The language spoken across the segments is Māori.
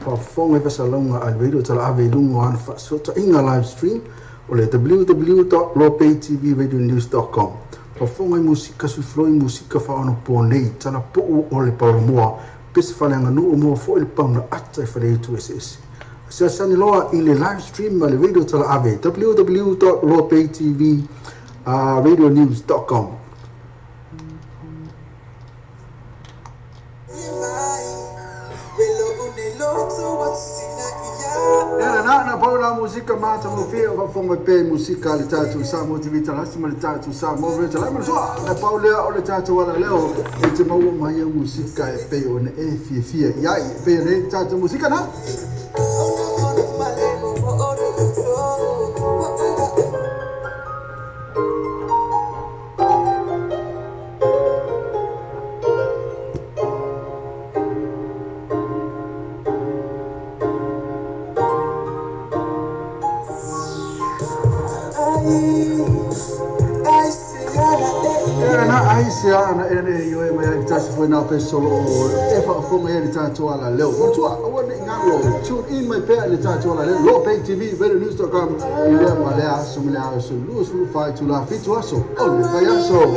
Whafonga Vesalonga al radio tala ave lungo an fasota inga live stream o le www.lopaytvradionews.com. Whafonga musika sufloi musika whaano pōnei tana po o le paramoa pese whananga nu o mua fo le pauna ata e whare tu SS. Sia sani loa i le live stream ma le radio tala ave www.lopaytvradionews.com. Na paula musika mata mo fia va fonga pe musika le tatu sa mo TV talasi ma le tatu sa mo ve tala ma so na paula o le tatu wala leo e te mau mai musika e pe o ne e fia ia e pe re tatu musika na ana ene yo e mai tasi foi na pe solo e fa fonga e tatu ala leo mo a wona ngalo tune in my pay le tatu ala leo Lopay TV radionews.com ile malea sumela so lose fight to la fit to aso on fire so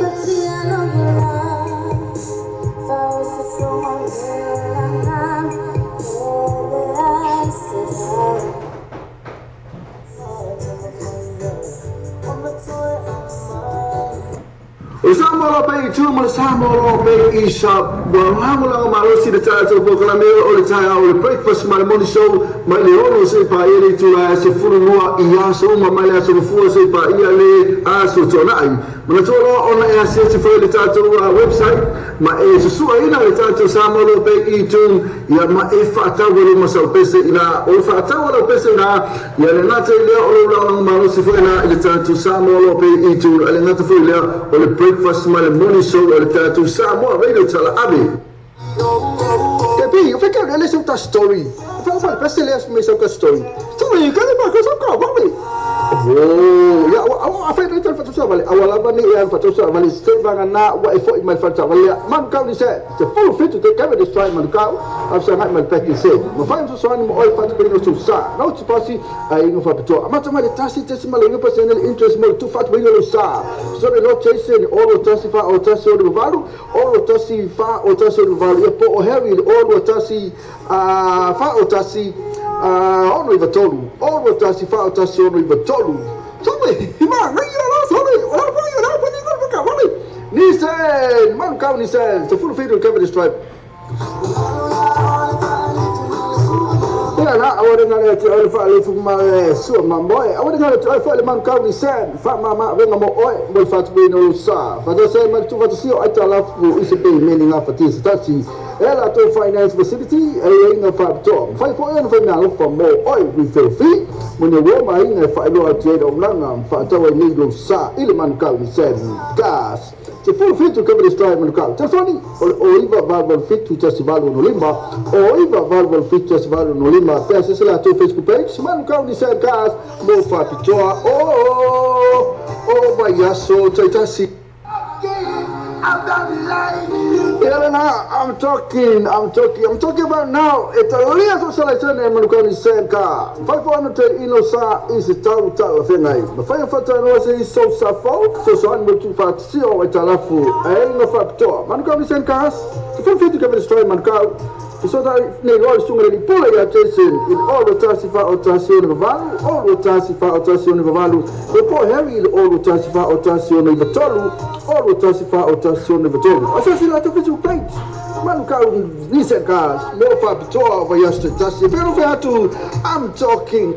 Usama Lopay chuma Usama Lopay isha wala marosi de tatu proclamero o le taia o le breakfast my morning show my leono se pa ele tu la se furu noa ia so ma mai la so fu se pa ia le aso tonai ma tolo ona e se se foi le tatu website ma e se sua ina le tatu Usama Lopay i tu ia ma e fa tawo ma so pese ina o fa tawo pese ina ia le nate le o la marosi foi na le tatu Usama Lopay i tu le nate foi le o le breakfast my morning show el tatu Samoa radio tala ave Tepi, eu fiquei olhando essa story. Eu falei, parece que ele acha que é story. Story, cadê a coisa que eu vou oh, ya apa itu yang patut saya balik. Awal apa ni yang patut saya balik. Setiap orang nak buat effort imal patut balik. Man kau ni saya, full fit to take this try man kau. After nak mal pack say. Mafaham sesuatu mau patut balik susah. Nau sepasi ingo patut. Macam mana tasi mal ingo personal interest mal tu patut balik susah. So the lot chasing all the tasi fa or tasi o valu, all the tasi fa or tasi o valu. Ya po heavy all the tasi fa or tasi ono iba tolu, ono tasi fa o tasi ono iba tolu. Sabe, ima, ngai ala sabe, ala pa ni gol ka vale. Ni sen, man kau ni sen, to full feed cover the stripe. Ya na, awak dengar ya, awak fa le fu ma su ma boy, awak dengar ya, fa le man kau ni sen, fa mama venga mo oi, bol fa tu no sa. Fa do se mal tu fa tu si o ata la fu ise pe meaning of it is tasi. Ela to finance facility e inga fa to fai fo ena fa na fa mo oi refill fee when you wo mai inga fa lo trade on nanga fa to we need lo sa ile man ka ni said gas to full fit to cover this drive man ka telefoni o iva valve fit to festival no limba o iva valve fit festival no limba pesa se la to Facebook page man ka ni said gas mo fa pitoa o bayaso taitasi Elena, I'm talking about now. It's a real socialization in Manukani Senka. 500 inosa is a town thing. The firefighter was so suffer, so I'm to fat see or a talafu. I ain't no factor. Manukani Senkas, if you fit to give it a story, Mankau. So that they all soon really pull a chasing in all the Tassifa or Tassion of Valu, all the Tassifa or Tassion of Valu, the poor Harry, all the Tassifa or Tassion of Tolu, all the Tassifa or Tassion of Tolu. I said, like a physical page. Man, decent cars, no fab to over yesterday. Tassi. If you don't have to, I'm talking.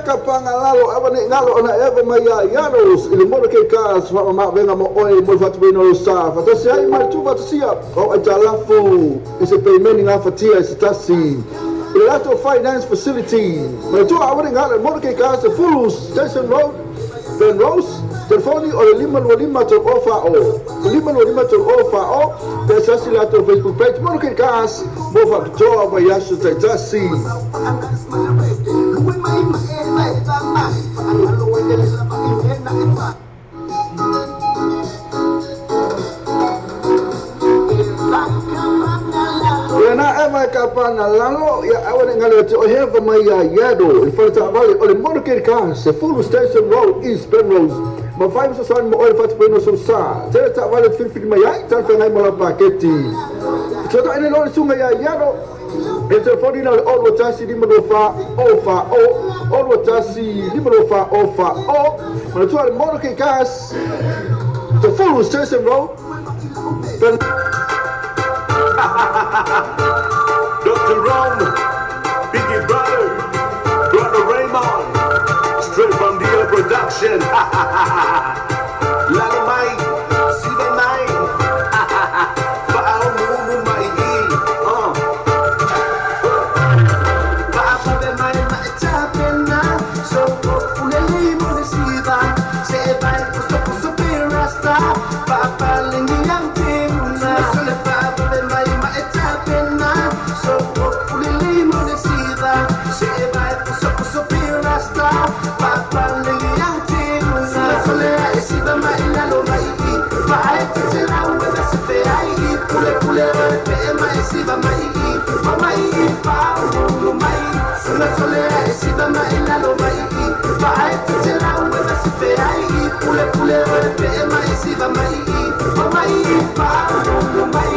Kapangalo abane ngalo ona eva maya yanos ile mo ke kas ma venga mo oi mo fatu beno sa fatu sai mai tu fatu sia o atalafu is a payment nga fatia is tasi ile to finance facility mo tu abane ngalo mo ke kas full station road then rose telefoni o lima to offer o pesa sila to Facebook page mo ke kas mo fatu ba yasu tasi lalo ya awan ngale to have my yado in front of valley ole monokel car se full station road east Penrose ma 5 so son mo ole fat peno so sa te ta valley fin mai ai tan fa ngai mo la paketi so ta ene lo sunga ya yado e telefoni na o wotasi di mo fa o wotasi di mo fa o ma to ole monokel cars the full station road Dr. Rome, Biggie Brother, Brother Raymond, straight from the Air Production. Lalo Mai, Siva Mai, Pao Mumu Mai, Papa Be Mai Chapena, so Uleli Munisiva, say bye, Puso Pirasta, Papa Lingi Yang Tinguna, Papa Be Mai Chapena, so Uleli Munisiva, say bye, Puso Pirasta, Papa Lingi Yang Tinguna, Solea Siva Mai Lalo Mai, Pai Tela Weda Sepe Ai, Pule Pe Mai Siva Mai, Mai Pao Mai, Solea Siva Mai Lalo Mai, Pai Tela Weda Sepe Ai, Pule Pe Mai Siva Mai, Mai Pao Mai.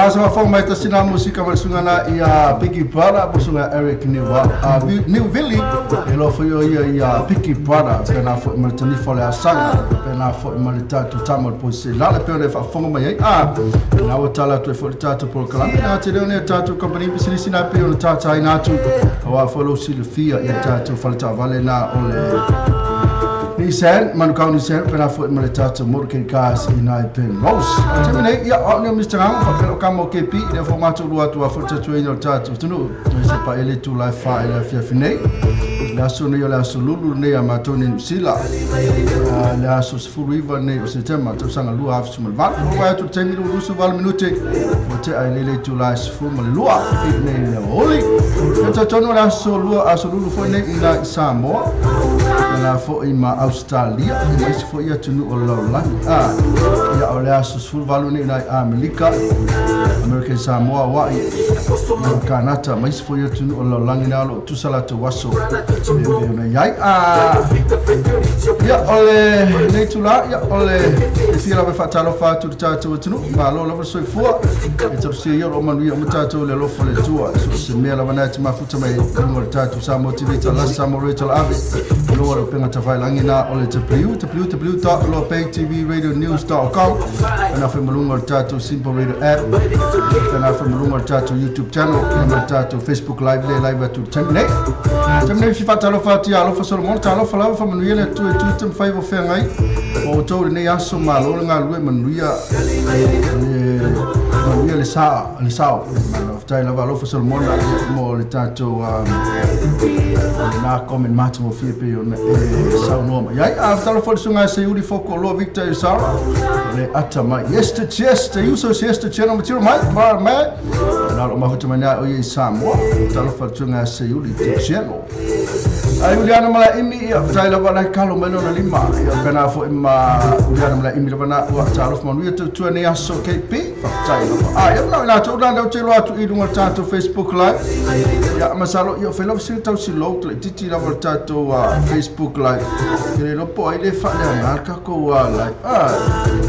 Sama fong mai tasina musika malsungana ia Biggie Brother musunga Eric New Village elo foyo ia Biggie Brother pena fo maltani fole asanga pena fo malita tu tamal poise la le pere fa fong mai na wotala tu fo tatu por kalam na tedone tatu company business na pe on tata ina tu wa follow Silvia ia tatu falta vale na ole Nissan, Manukau Nissan, pena fo malita tu morken cars ina pen Rose. Terminate ya on Mr. Ram fa pelo kamo KP de formato lua tu fo tatu ina tatu tunu se pa ele tu life fa ele fia fine. La sona yo la solulu ne amatoni sila. La sos furiva ne setema tu sanga lua afsu malvat. Wa tu temi lu su val minute. Wote ele tu life fu mal lua ne le oli. Tu tono la solua asolulu fo ne ina Samoa. Na fo ima Australia, mas fo ia tunu o Lola. Ya ole asos fu valu ne ina Amerika. American Samoa wa Canada, mas fo ia tunu o Lola ngina lo tu sala tu waso. Yai ya ole netula ya ole fira be fatalo fa tu tatu tunu ma lo lo so fu e tu si yo o manu mo tatu le lo fo le tua so se me la vanati ma futa mai mo tatu sa motivate la sa mo rachel ave lo ro penga ta vai langina ole www.lopaytvradionews.com kana fa malunga o tatu Simple Radio app kana fa malunga o tatu YouTube channel kana tatu Facebook live atu tamne fi fatalo fatia alo fa Solomon talo fa lava fa manuela tu tem 5 o fe ngai o to ne aso malo nga lue manuia le sa tai lava lo fa Solomon mo le tatu na komen matu mo fie pe ona sa noma ya after for sunga se uri foko lo Victor Sara le atama yesterday you so channel material mai na lo mafuta mana o ye Samoa talo for sunga se uri channel ai uliana mala imi ya tai lava na kalo meno na lima ya kana fo ima uliana mala imi lava na wa talo mo wi tu ne aso KP tai lava ya na to na do chelo atu idunga tatu Facebook live ya masalo yo felo si tau si lo titi lava tatu Facebook live ele no po ele fa le marca ko live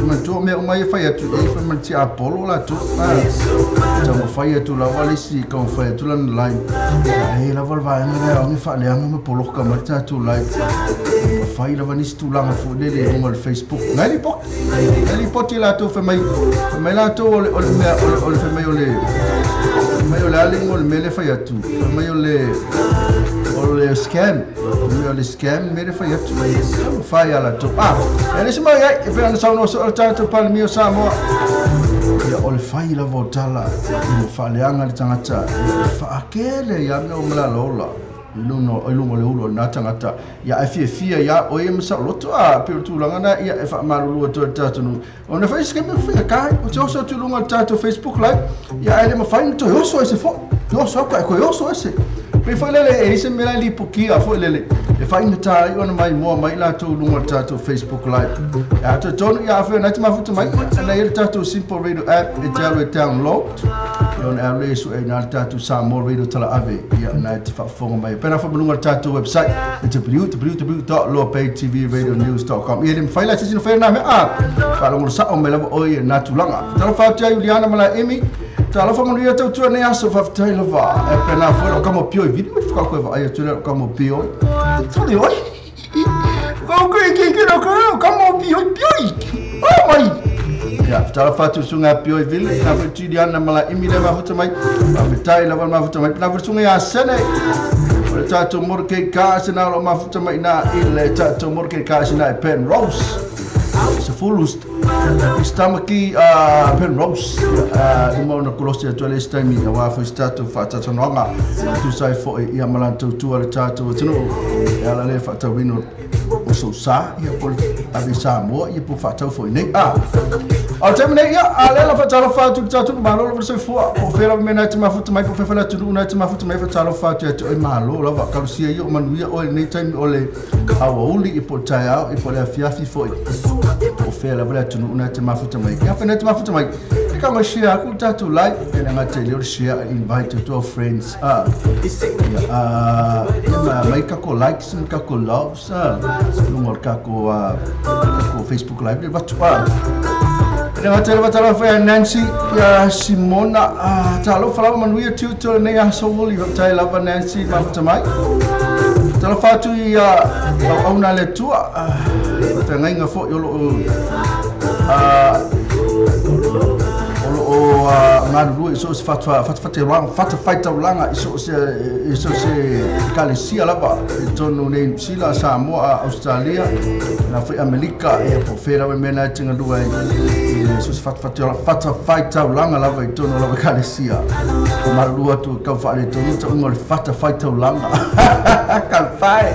man to me o mai fa ya tu e fa man ti apolo la tu ja mo fa ya tu la wali si ko fa tu lan live e la vol va ngana o fa le ngam polo ka ma tatu live fa ila vanis tu la fo le ngol Facebook ngali po ti la tu fa mai la tu o fa mai o le alingol mele fa ya tu mai o le scam mele fa ya tu fa ya la tu ele se mai e fa sa no so tanto pa mio Samoa ya o le fa ila votala fa le anga le tangata fa akele ya no mala lola ilungo le ulo na tangata ya afia ya o ye msa loto pe tu langana ya e fa malulu to tatu no ona fa iske me fa kai o so tu lunga tatu Facebook live ya ele ma fa to yo so ese fo yo so ko yo so ese pe fa lele e se mela li poki a fo lele e fa inta yo na mai la to lunga tatu Facebook live ya to ton ya fa na tima futu mai na ile tatu Simple Radio app e tele download yo na le so e na tatu Samoa Radio tala ave ya na tifa fonga mai pena fa lunga tatu website www.lopaytvradionews.com ia le faila tisi no fena me fa lunga sa o mela o ia na tulanga tala fa tia Juliana mala emi tala fa mungia tu ne aso fa taila va e pena fa kamo pio video me fa ko ai tu kamo pio soli oi ko ke kamo pio oh mai ya tala fa tu sunga pio ville na fa Juliana mala emi le va futa mai fa taila va ma futa mai na fa sunga ya sene tatu morke kasina lo mafuta mai na ile tatu morke kasina pen rose se fulust istamaki pen rose mo na kolosia to le stami wa fa statu fa tatu nonga tu sai fo ia malanto tu ale tatu tino ala le fa tawino so sa ia pol abisa mo ia po fa tau fo nei al termine ya ala fa talo fa tu tatu malo lo se fo o fera mena ti mafuta mai po fa la tu na ti mafuta mai fa talo fa tu e malo lo va kalusia yo manuia o nei time ole auli i po taia i po le fiafi fo o fera la tu na ti mafuta mai ya fa na ti mafuta mai kama share ku tatu live and nga tell your share invite to our friends mai ka ko likes ka ko loves no ka ko Facebook live va tu nga tell batala fa Nancy ya Simona talo fala manuia tutor ne ya so woli va tai lava Nancy va tamai talo fatu ya ona le tua tanga nga fo yo ngadu so fatwa fata ulanga so se kalesia lava tono nei sila Samoa Australia na foi Amerika e profera we mena tinga lua so fata ulanga lava tono lava kalesia marua tu ka fale tono to ngol fata ulanga ka fai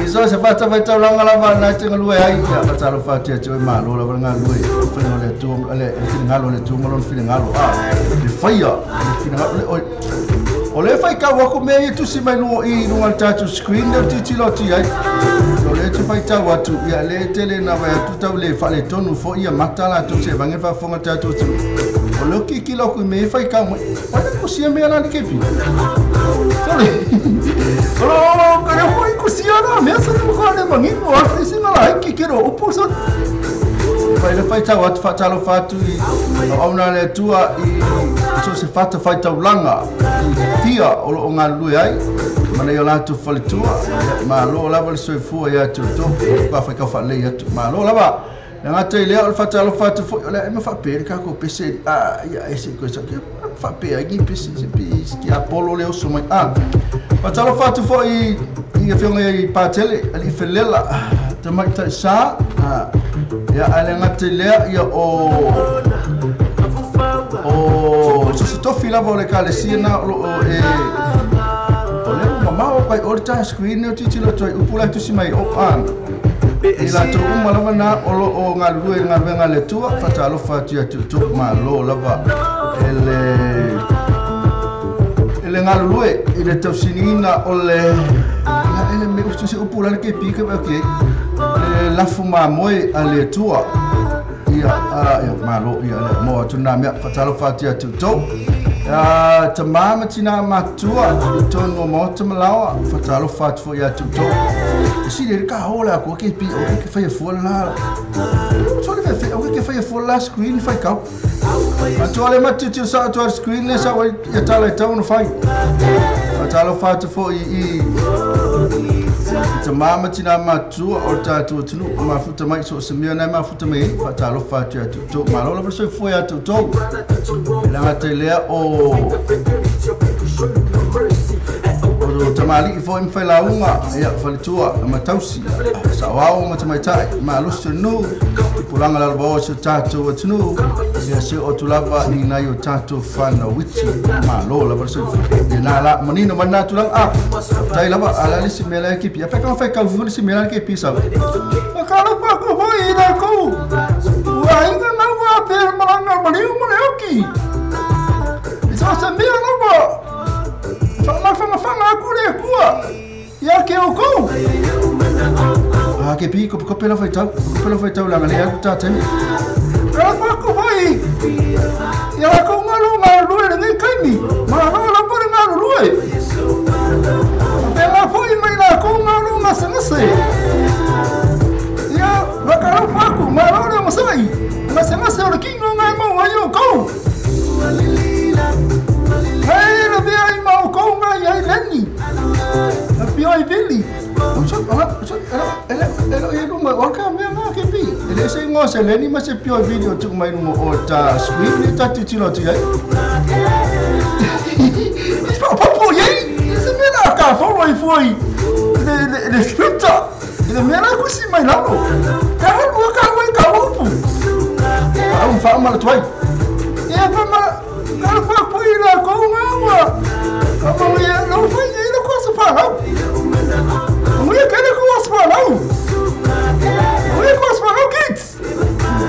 iso se fata ulanga lava na tinga lua ai ka talo fata te malo lava ngalo foi ngole tu ale ngalo le tu ngalo ngalo le faia o le fai ka wako me tu si mai no I no tatu screen de titiloti ai o le te fai ta watu ia le tele na vai tu tau le fa le tonu fo ia matala tu se vange fa fonga tatu tu o lo ki lo ku me fai ka mo o si me ala ni ke pi o ka le foi ku si ana me sa mo ka le mangi o a si na ai ki kero o posa le fai tau atu whaatalo whatu I auna le tua I so se whata fai tau langa I tia o lo o ngā lui ai mana I o lātu whalitua ma lo lava le soifua I atu tō ka whai kau whalei atu ma lo lava le ngata I lea o le whaatalo whatu fo o le e ma whapere kako pese ia ese koe sa kia whapere ai pese se pese ki apolo le oso mai whaatalo whatu fo I whionga I pātele ali whelela te mai tai sā ia ale ngata lea ia o se tofi lava o le kalesia na o le mamao kai o le tai screen o titi lo toi upula tusi mai o I la to uma lava na o ngā lue ngā venga le tua whatalo whatia tutuk ma lo lava ele ngā lue I le tausinina o le ele me ustu se upula le ke pika ba ke lafu ma moe a le tua ia ma lo ia le mo tuna me whatalo whatia tutuk te mama tina matua tono mo te malawa whatalo whatu fo ia tutuk si le ka hola ko ke pi o ke fai fola so le fai o ke fai fola screen fai ka to le matuti sa to screen le sa wa ya tala tono fai talo fatu fo I te mama tina matua o tatu tunu ma futa mai so se mia na ma futa mai talo fatu atu to ma lo le so fo ya to la ngata lea o tamali I fo fai la unga ia falitua ma tausi sa wao ma tamai tai ma lusu nu pulanga la bo se tatu tunu ia se o tulava I na yo tatu fana wichi ma lo la verso na la manino manna tulang tai lava ala li simela ki pia fa ka fa ka vu li simela ki pisa ka la pa ko hoi na ko wa inga na wa per malanga maniu manioki so se mira no bo fanga ku le kua ia ke o ko ke pi ko pela fai tau la ngale ku tata ka fa ko hoi ia ko ngalo ngalo le ngai kaimi ma no la por ngalo le pela foi mai la ko ngalo ngasengase ia bakara fa ku ma no le masai ngasengase o kingo ngai mo ayo ko hey la via I mau ko ngai ai leni la pio I vili ele numa o ka me na ke pi ele se ngo se leni ma se pio video tu mai numa o ta screen ni ta titilo ti ai Papo yei se me na ka foi le scripta ele me na ku si mai lalo ka ho ka mai ka upu fa ma toi e fa ma ka fa pui la ko ngawa ka mo ye no fa ye no ko se fa no mo ye ka ko se fa no mo ye ko se fa no kids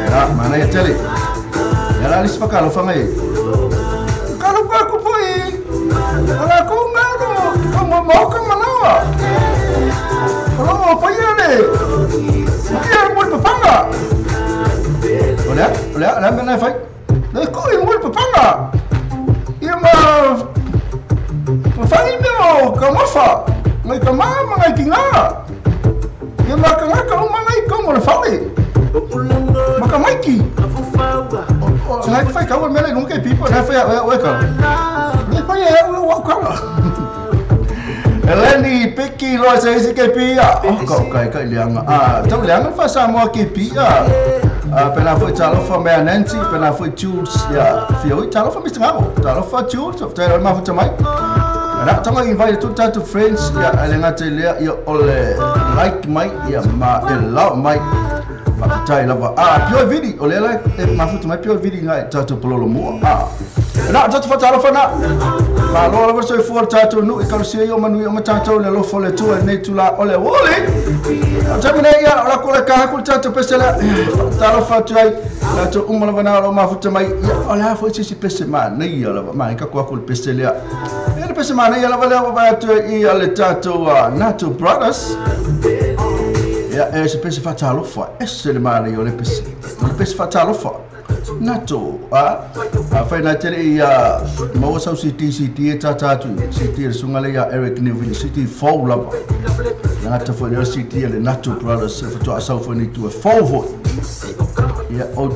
era mana ya tele era lis pa ka lo fa ngai ka lo fa ku pui ala ko ngano ka mo ka manawa pa ye le ye mo pa panga olha me na fa le ko I mo pa panga ia ma fa meu ka mafa mai ka mama ngai kinga ia ma ka ngaka o mai ko mo le fale ma ka mai ki sai fa ka o mele nunca pipo na fa o ka le fa ye o ka Eleni piki lo se isi ke pia ko kai lianga tau lianga fa sa mo ke pia pela foi talo fa me Nancy pela foi Jules ya fio talo fa Mr. Gago talo fa Jules of talo ma futa mai na tama invite to tato friends ya alenga tele ya ole like mai ya ma love mai ma tai lava pio video ole like ma futa mai pio video ngai tato pololo mo na tato fa talo fa na ma lo la verso for tato nu ka se yo manu yo tato le lo fole tu nei tu la ole wole tamina ya la ko la ka ku tato pesela talo fa tu ai la to umma vana lo ma futa mai ya ole fo si pese ma nei ya la ma ka ko ku pesela ele pese ma nei ya la va tu I ale tato nato brothers ya se pese fa talo fa le ma nei ole pese fa talo fa nato fa na tele ya mo sa city tata tu city sungale ya Eric Neville city fall lava na ta for city le nato brothers fa to asau for ni tu fall ia o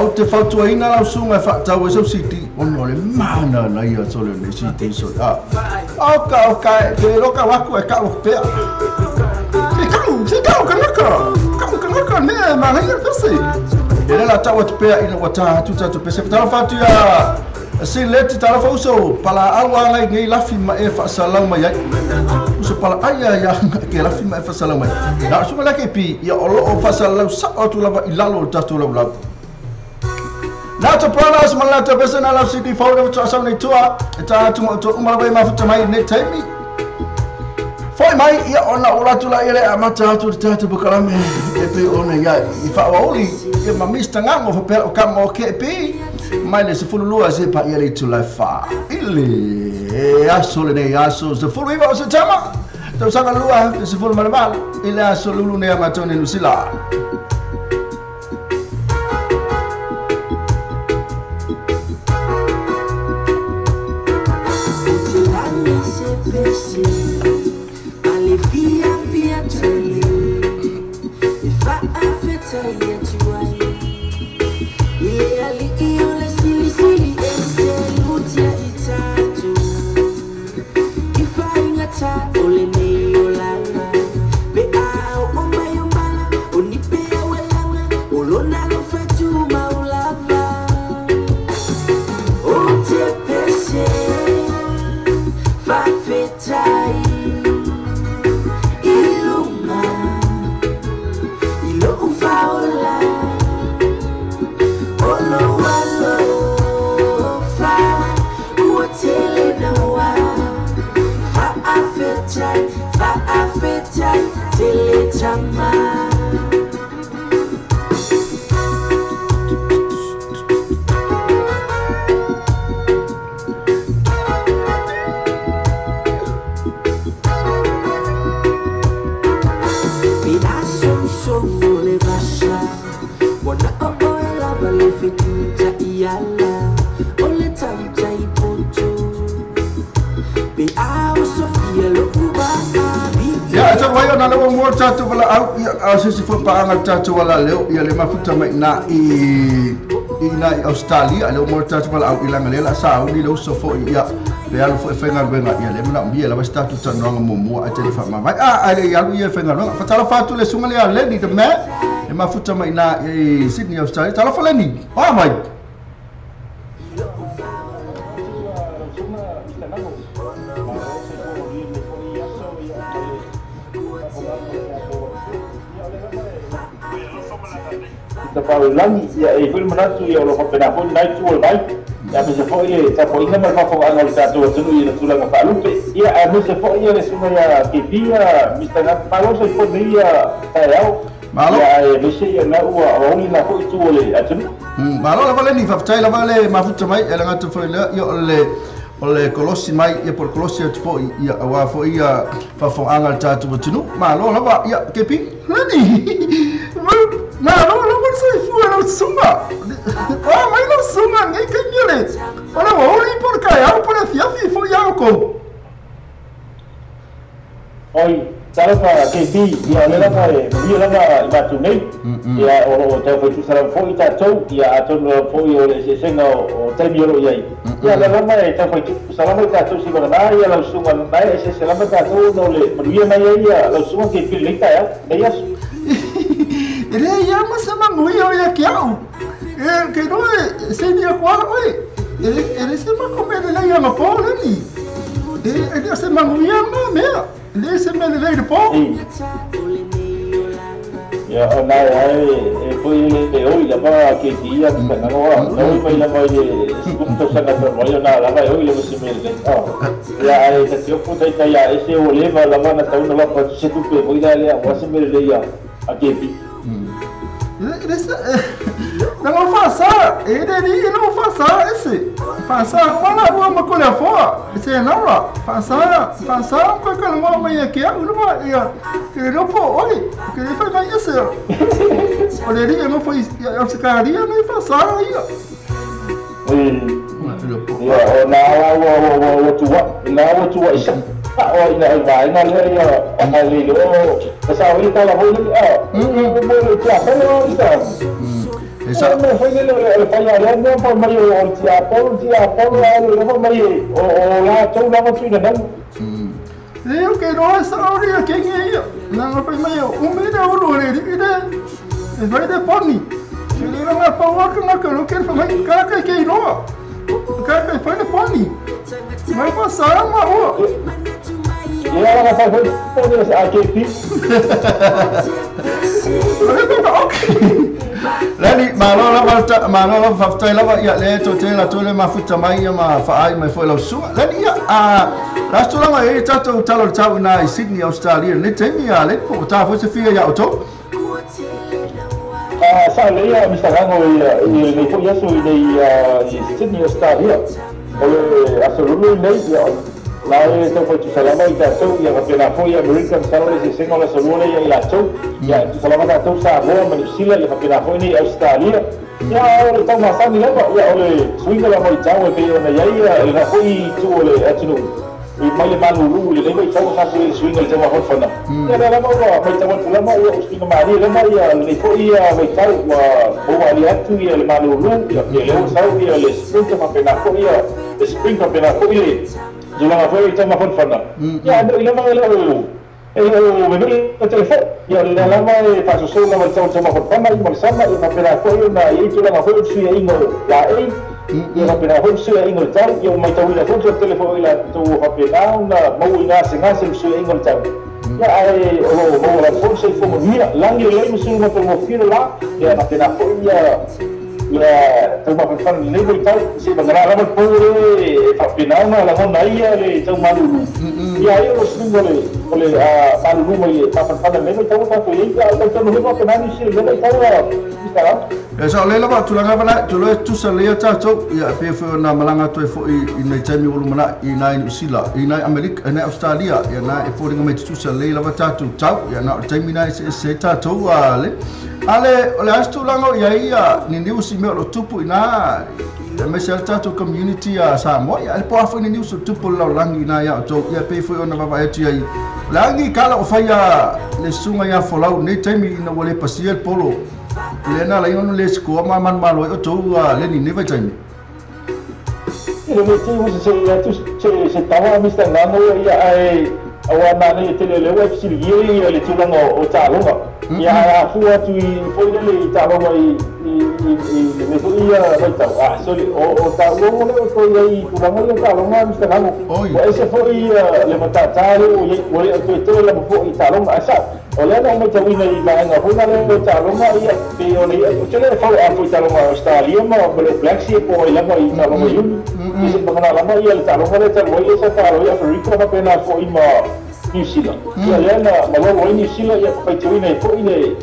te fautuaina lau sunga e whaatau e sau siti ono le mana na ia tole ne siti so oka ke roka waku e kau pea kau kanaka ne mana ia tasi ele la tawa te pea ina wata tu pese tala fatu ya si leti tala fauso pala awa ngai ngai lafi ma e whaasalau mai ai so pala aya ya ke lafi ma e whaasalau mai na sunga lake pi ia olo o whaasalau sa o tu lava ilalo tatu lau na to panas malata pese na la city founder to asam nei tua ta tu umara vai mafuta mai ne taimi foi mai ia ona ora tu la ile amata tu tatu bukalame e pe ona ya I fa oli ia mamista ngango fa pel o kamo ke pe mai le se fululua se pa ia le tu la fa ile aso le nei aso se fulu iba o se tama to sanga lua se fulu malmal ile aso lulu ne amata ne lusila tatu wala au sisi fo paanga tatu wala leo ia le mafuta mai na i Australia leo mo tatu wala au ilanga lela sa uni lo so fo ia le alu fo fenga benga ia le na mbia la basta tu tanu nga momo a te fa mai ale ia lu ia fenga nga fa tala fatu le sunga le ale ni de me le mafuta mai na Sydney Australia tala fa le ni pa mai Langi ya e fui manatu ya lo pena pun nai tu mai ya me se foi ta foi na ma fa ana le tatu tu ni tu la fa lu ya a me se foi ya le suma ya ke pia Mr. na malo se foi dia ta malo ya me se ya na u a oni na foi tu le atu malo la vale ni fa tai la vale ma futa mai e la ngatu foi le yo le kolossi mai e por kolossi tu foi ya wa foi ya fa fo anga tatu tu malo la va ya ke pi lani no sei fu era sunga mai no sunga ngai kanyele ona wa oli por kai au por afia fi fo ya ko oi sala pa ke bi ya le la ba tu nei ya o te foi tu sala fo ita to ya ato fo yo le se senga o te biolo ya ya la mai te foi tu sala mai ta to si ba na ya la sunga mai se sala mai ta to no le maria mai ya la sunga ke pi le ta ya ya ele ia masama ngui ya kiau que no se dia kwa oi ele se ma comer ele ia ma po ni ele se ma ngui ma me ele se me le de po ya ona ai foi le oi la ba que dia que na no foi la vai de punto saca por moi na la vai oi le se me le ya ai se tio puta ya ese o leva la mana ta una la pa se tu pe voi dale a se me le ya a que não faça ele não faça esse faça fala rua uma colher fora esse não lá faça com aquela mão aí que não vai que não pô olha que ele foi ganhar esse olha ele não foi eu ficaria nem faça aí ya na wa tu wa Oh, ina le lo sa wi ta la ho mo siapa lo sta esa me foi le falla le no por medio o siapa lo mai o la chou la mo fina dan eu que não essa hora quem é não foi meio mira o lore de vai de poni ele não é para o que não quer fazer cara que não cara foi de poni mas passar uma rua ya la fa foi aqui Lani malo la faftai lava ia le to te la tole mafuta mai ma faai mai foi la sua. Lani ia la stola mai tato talo tau na Sydney Australia le temi ia le po ta foi se fia ia auto. Sa le ia Mr. Gago le foi ia sui dei Sydney Australia. Ole absolutely nei la itu foi selama ita tu yang kena foi American salary si singola semua yang itu ya selama itu sahaja Malaysia yang kena foi ni Australia ya oleh tahu masa ni apa ya oleh swing la mai jauh pe ona ya la foi tu oleh atinu mai malu le mai jauh sa swing le jauh hot fana ya la mau mai jauh pula mau ya swing mari le mai ya le foi ya mai jauh bawa lihat tu ya le malu ya le sau ya le swing ma pena foi ya spring ma pena foi Jumlah apa itu macam mana? Ya ada lama lalu. Memang telefon. Ya lama pas usul nama macam mana? Macam sama. Yang berapa yang na itu lama apa itu yang ingin lain. Yang berapa itu yang ingin tahu. Yang macam mana pun telefon itu apa yang na mau ina sengaja yang ingin tahu. Ya mau la pun saya pun dia. Langi lain mesti macam mungkin lah. Ya macam apa ya. Ya, tu macam ni boleh tahu si bagaimana ramai pun final lah nak naik le tu malu. Ya, ia mesti boleh malu mai apa ni tahu tahu ini kalau tu boleh apa ni sih boleh tahu sekarang. Ya, soalnya lah tu langgar mana, tu selia cacok ya PFO na malanga tu FO ini cami ulu mana ini Usila, ini Amerika, ini Australia, ya na FO dengan macam tu selia lah cacok cacok ya na cami na se cacok ale oleh astu lango ya ia ni news email lo tupu ina mesel tatu community ya Samoa ya po afu ni news tupu lo langi na ya to ya pe foi ona baba ya ai langi kala o faya le sunga ya folau ni temi ina wole pasiel polo le na la ino le sko ma man malo o to le ni ne va temi le meti se tawa Mr. Gago ya ai awana ni tele le web sili ya le tulango o talonga ya fua tu foi le talonga i me foi ya vai sorry o talonga le foi ai tulango le talonga Mr. Gago o ese foi le mata talo o le to le foi talonga asa o le na me tawina i ba nga foi le talonga ia pe o le o tele foi talonga Australia ma le black sea po le mo i talonga yun isi bangana lama ia le talonga le talonga sa talonga Afrika na pena foi ma New Zealand. Ya lena malo New Zealand ya pakai cuina itu ini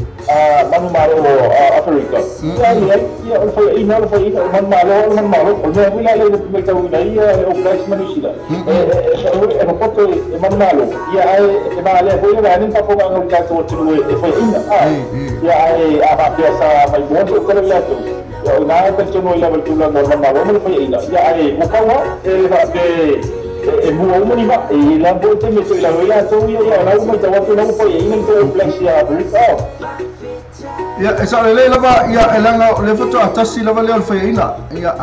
manu malo Afrika. Ya foi ina man malo. Oleh bila le pakai cuina ya operas New Zealand. Foto man malo. Ya le foi le ni papo ngang jatuh tu foi ina. Ya apa biasa mai buat kalau lihat tu. Ya na tercuma level tu lah normal malo foi ina. Ya bukawa pakai mua umani ba la bote me la vela to ya la uma tawa to no foi ina to flexia Afrika ya esa le lava ya elanga le foto atasi lava le alfa ina ya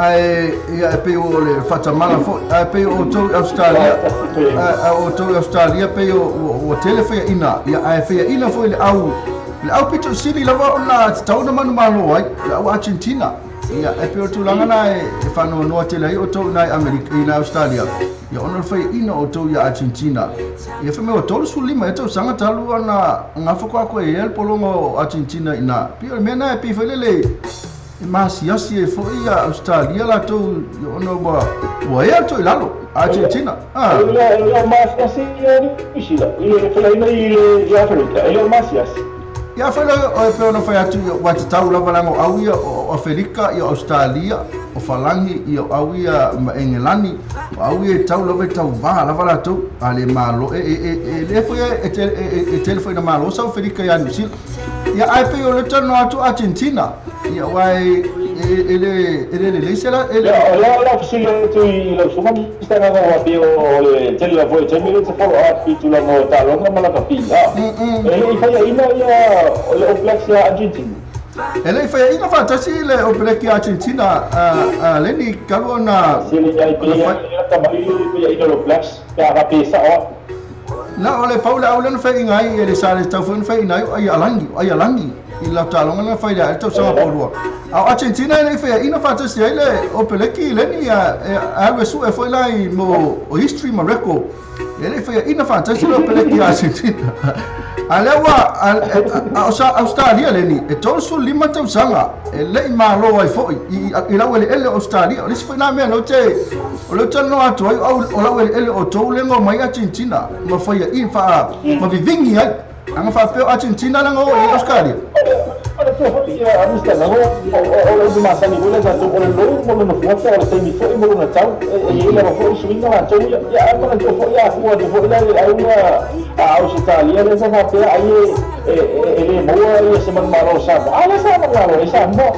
pe o le fatamala fo pe o to Australia pe o telefe ina ya fe ina fo le au pito sili lava ona tauna manu malo ai la Argentina ya pe o tulanga na fano no tele o to na America ina Australia ya ona fai ina o to ya Argentina ya fe me o to su lima to sanga talu ana ngafo ko el polongo Argentina ina pio mena pe felele mas ya si fo ya Australia la to ona ba ya to lalo Argentina ya mas kasi ni sila ile fe ina ile ya Afrika ile mas ya ya foi o pe ona foi atu o tau lava lango awia o Afrika i Australia o falangi i awia Engelani o awia tau lava tau va lava la tu ale malo le foi telefone malo sa Afrika ya New Zealand ya ai pe o le tano atu Argentina ya wai ele leisela ele la fusile tu lo suma sta nga wa bio le tele la foi tele te follow up tu la mo ta lo nga la kapila ele fa ina ya le oplexia Argentina ele fa ina fa tasi le oplexia Argentina leni kalona sile ya ia ta mai ya ina lo plex ya ga pesa na ole paula aulen fa ingai ele sale ta fa inai ai alangi ila talonga na fa ya to sa porua a Argentina ele fa ina fa tasi ele opeleki leni a vesu e foi lá mo history mo record ele fa ina fa tasi le opeleki Argentina alewa Australia leni e tosu lima tau sanga ele malo ai foi i la wele ele Australia le foi na me no te o le tano atu ai o la wele ele o to lengo mai Argentina ma foi i fa ma vivingi ai anga fa pe Argentina la ngo i Australia Ora tu ia amista na o de massa ni bola zato o lo mo no foto o te mi foi mo na tau e ele va foi swinga na tau ya ma to foi ya fu de foi la ai una a Australia le sa fa ai ele mo se man maro sa ala sa maro sa mo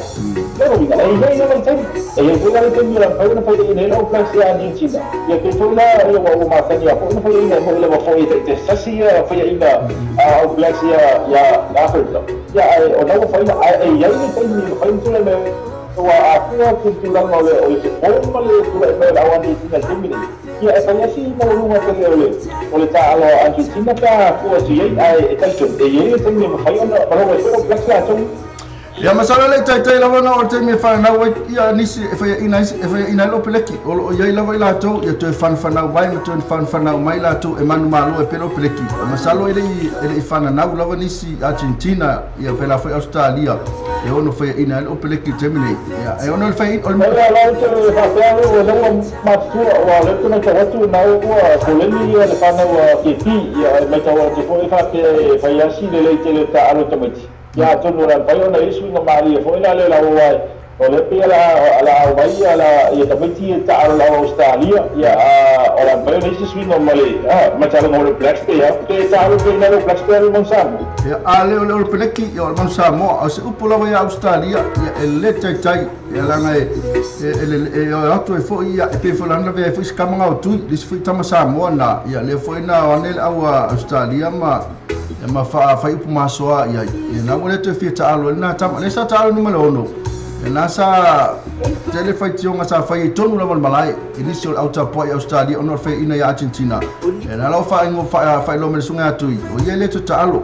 pero diga ai nei no tem e foi la te mi la foi na foi de no place ya Argentina ya que foi la o massa ni a foi na foi ina mo le va foi te sa si foi ina a place ya Africa ya o no foi ai ai ni tem ni foi tu le o a fua tu la no le o se o le tu le la wa ni na timi ya e fa si mo lu ma te o le ta alo Argentina ta fua si ai tal tu e ye tem ni foi ona pero o se o place ya tu ya masala le tai la wana o te me fa na wa ya nisi fa ina lo peleki o ya la wa la to ya to fan na wa to fan na mai la to e manu malo e pelo peleki masalo ele fa na la wa nisi Argentina ya pela fa Australia e ono fa ina lo peleki termine ya e ono fa o la to fa o lo ma tu o le to na to na o ko le ni le fa na wa ke ti ya me to wa ko fa ke fa ya si le te ta automatic ya tu no la payo na isu no mari foi la le la wai o le pe la wai ala ya tabiti ta la Australia ya o la payo na isu no mali ma cha no le plex pe ya te ta lo pe na le plex pe no samu ya ale o peleki o man samo o se upula wa Australia ya ele tai ya la ngai ele o atu e foi ya pe fulana ve foi skamanga o tu dis foi tama samo na ya le foi na onel au Australia ma fa ipu masoa ya na wole te fita alo na tama le sa talo numero 1 na sa telefai tionga sa fa i tonu la malai initial outer point Australia onor fe ina ya Argentina na lo fa ngo fa lo me sunga tu o ye le to talo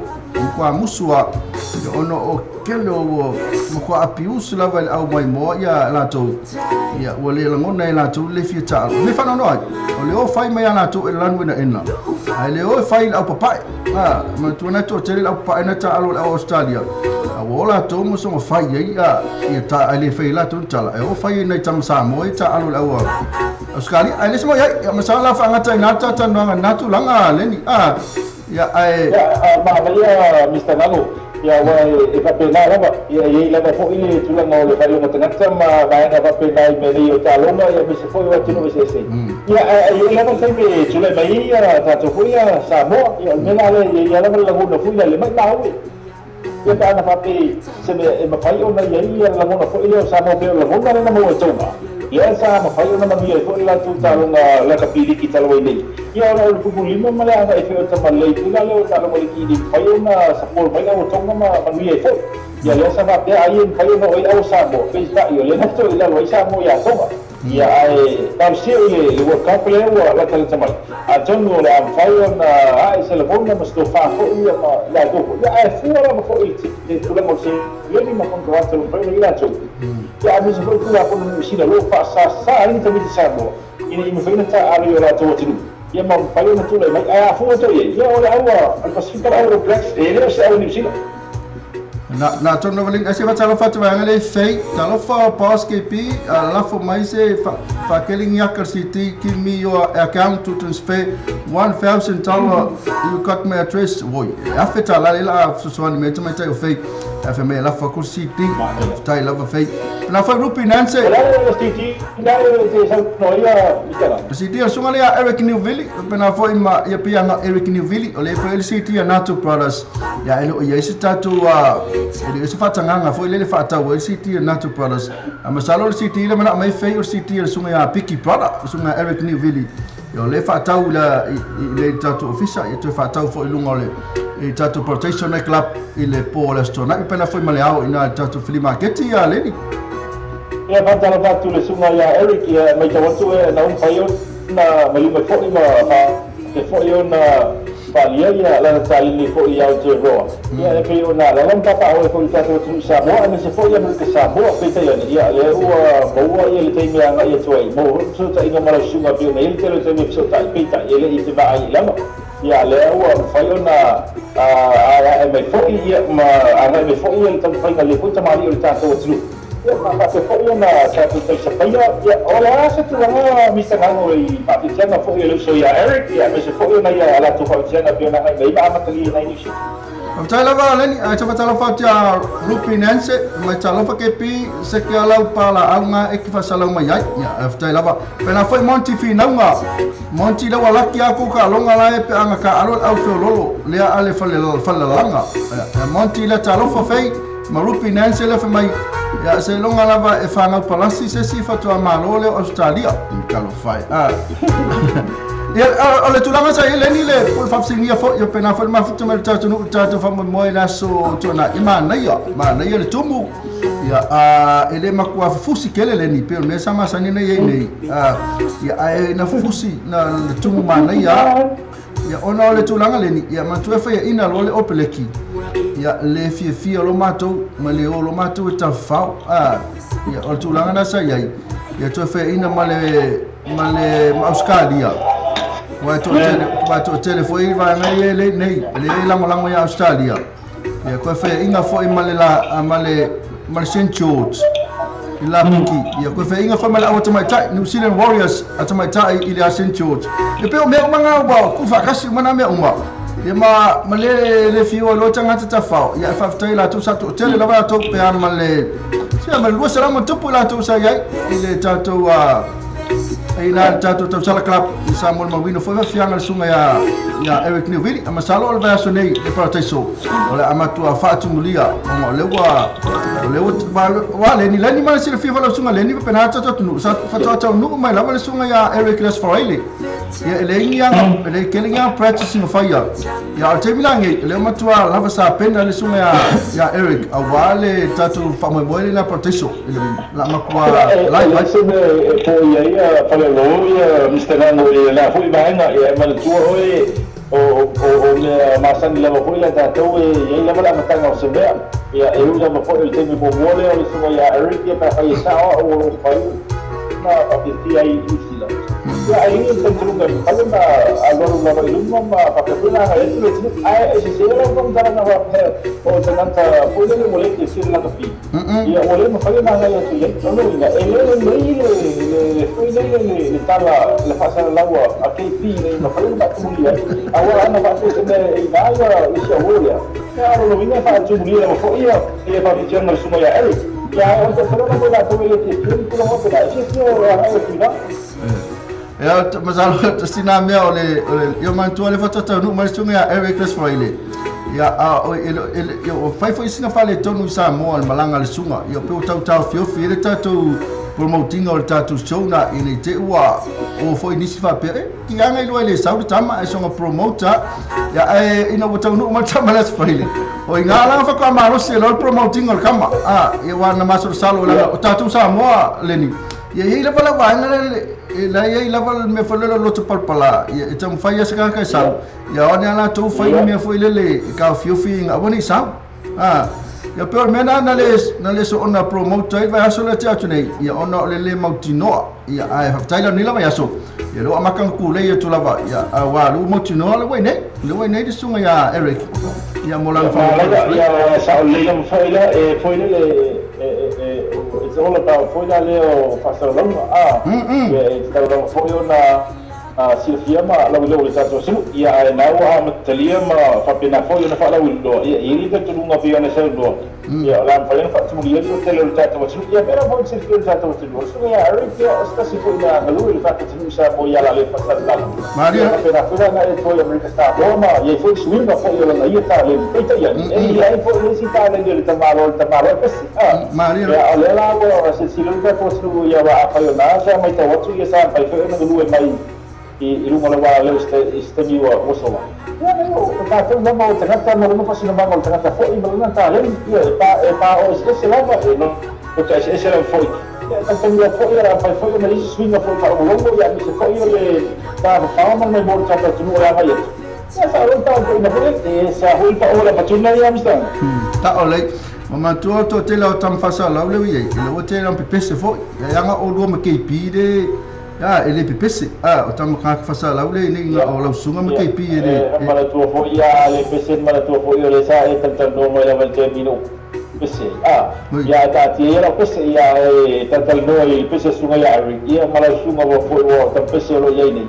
kwa musua ono o kelo mo kwa apius la val au mai mo ya la to ya wole la ngona la to le fita alo me fa no o le o fai mai la to e lan wina ena ai le o fai au papai ma tu na to tele au papai na ta alo Australia wala to mo so fai ya ta ale fai la to tala o fai na tam sa mo ta alo Australia ai le mo ya masala fa ngata na ta ta na tu langa le ni ya ai ma ya Mr. Gago ya wa e ka pena la ya ye la fo ile tu la mo le fai mo tanga ma ba na va pena me le ta lo no ya me se foi wa tino se se ya ye la fa me tu le mai ya ta to foi ya sa mo ya me la le ya la la go no foi le mai ta ya ta na fa pe se me fai ona ye ya la mo no foi ile sa mo pe la mo na mo to ya sa ma fai ona ma foi la tu ta lo la kapili ki ta lo ile ya ora o futbolino ma le anga e fe ta ma le tu la lo ta lo ki di fai ona sa por mai la o tonga ma mi e foi ya le sa va pe ai fai ona o au sa mo pe sta yo le nato ila lo sa mo ya tonga ya ai tal si le wo ka pe o la ta ta mai a tongo la fai ona ai se le bona ma sto fa fo ya ma la do ya ai fu ora ma fo i tu la mo si le ni ma con trovato lo prendo ila tu ya mi se fo tu la con si la lo fa sa ai ta mi sa mo ini mi fai na ta ari ora to tu ya ma fai na tu le mai a fu to ye ya ora al Pacific Europlex e le sa New Zealand na tono valing ase va talo fatu va ngale fei talo fa pas ke pi la fo mai se fa keling yakar city give me your account to transfer $1,000 you got my address boy afeta la so so ni meta meta fei fa me la fa ku city tai la fa fei na fa rupi nanse city sunga le Eric Newville pena foi ma ia pianga Eric Newville o le foi city ya Nato Brothers ya elo ia isi tatu ele se fatanga foi le fata o city ya Nato Brothers ama salo city le mana mai fei o city ya sunga ya Picky Brother sunga Eric Newville yo le fatau la le tatu official e te fatau foi lunga le e tatu protection club ile po la stona e pena foi maleao ina tatu flea market ya leni ia fatala tatu le sunga ya Eric ya mai tawatu e na un paio na malima foi ma fa e foi na palia ya la tali foi ya te roa ia e peo na la lampa pa o foi tatu tu Samoa me se foi ya me que Samoa pe te ia le ua boa ia le te mea nga ia toi mo so ta inga mara sunga peo me te le te me so ta pe ta ele i te ba ai lama ia le ua foi na a me foi ia ma a me foi ia te foi le puta mari o tatu tu ia ma se foi na sa tu te sapaia ia ola se tu nga mi se ngano i patitiana foi le so ya Eric ia me se foi na ia la tu patitiana peo na mai ba matali na ni shi Avtai lava leni ai te fatala fatia Rupi Nanse mai talofa ke pi se ke alau pala aunga e ki fasalau mai ai ya avtai lava pena foi Monty Finaunga Monty lawa laki aku ka longa lai pe anga ka alo au fe lolo lea ale falalanga Monty la talofa fei ma Rupi Nanse le fe mai ya se longa lava e fanga palasi se si fatua malole Australia kalo fai ya ole tulanga sa eleni le pul fapsingia fo yo pena fo ma futu mal tatu no tatu fa mo ila so tona imana ya le tumu ya ele makua fusi kele leni pe me sama sani ne ye ya ai na fusi na le tumu mana ya ona ole tulanga leni ya matu fa ya ina le opeleki ya le fie lo mato ma le lo mato ta fa ya ole tulanga na sa ya to fa ina male Australia Wato tele foi vai ngai le lango ya Australia ya ko fe inga foi male St George ila piki ya ko fe inga foi male automata New Zealand Warriors automata ila St George e pe o me manga ba ku fa kasi mana me uma ya male le fio lo tanga ta fa ya fa tele tu sa tele la va to pe male sia male lo sala mo to la to sa ya ile tato ina tatu tau club i Samuel Mawino foi fianga sunga ya Eric Newville ama salo o va sonei e proteso ole ama tu fa tumulia o lewa leni ma sila fifa lo sunga leni pe na tatu nu sa fa tatu nu mai la sunga ya Eric Les Foreile ya ele kelinga practicing fire ya te milange le ma tu la sa pena le sunga ya Eric awale tatu fa mo na proteso la ma kwa la ya Loia, Mr. Nano, la foi baina e mal tua o le masani la foi la tatou e la mala matanga o sebea ya e usa ma foi el temi mo mole o le sunga ya Eric para fai sa o fai na apetia ai isila ya ai ni tentrunga kalau na alor la vai lumma ma papela na e tu ai se se la kom dara na wa o tananta foi le mole que se la topi ya ole ma fai na ya tu ya no ina ele foi le tala le fasa la agua a KP ne ma fai na tu ya agora na va se me ina ya isi aworia ya lo vinha fa tu mulia ma foi ya e fa dicendo su ya Eric ya o te solo na la tu le que tu no mo da isi ya mazalo sina me ole yo mantu le foto no mas tu ya Eric Les Foreile ya o fai foi sina fale tonu sa mo al malanga le sunga yo pe tau fio le tatu promoting o tatu show na ini te wa o foi nisi fa pe ki anga ilo le sa tama e songa promoter ya ina o tau no ma tama Les Foreile o ingala fa ka maro se lo promoting o kama e wa na maso salo la tatu sa mo leni ya ile pala wa la ia lava me falelo lo te palpala ia tam faia se ka sa ya ona na tu fai me foi lele ka fiofi nga boni sa ya per mena na le so ona promote vai aso le teatro nei ia ona lele mautino ia ai taila ni lava yaso ia lo amakan ku le ia tu lava ia wa lu mautino le wai nei de sunga ya Eric ia mola fa ya sa le ia foi lele it's all about foi la leo pastor longa it's all about foi ona silfia ma la wilo le tato silu ia na wa matalia ma fa pena foi na fa la wilo ia iri ka tu nga pia na sa do ia la fa fa tu ia tu tele le tato silu ia pera foi silfia le tato silu so ia ari que sta si foi na lu le tato silu sa mo ia la le fa la Maria pera foi na e foi america sta roma ia foi swing na foi la ia ta le ita ia ia foi le si ta le le tamaro pesi Maria ia le la wa se silu ka foi silu ia wa fa na sa mai ta watu ia sa fa foi na lu mai i runga la wala leo este ni wa osowa ya no ka tu no mo tangata mo no fasina mo tangata fo i mo na ta le pa o se la va no o ka se la fo ya ta tu fo era pa fo na isi swinga fo pa o longo ya mi se fo le ta fa mo mo ta ta tu la va ya sa ro ta ko na fo e sa ho pa o la pa tu na ya mi sta ta ole mama tu to te la tam fasa la le wi e lo te la pepese fo ya nga o lo me ke pi de ya ele pepese o tam ka fasa la le ni nga o la sunga me ke pi de mala tu fo ya le pese mala tu fo yo le sa e tal no mo la val termino pese ya ta ti era pese ya tal no e pese sunga ya ya mala sunga fo tam pese lo ya ni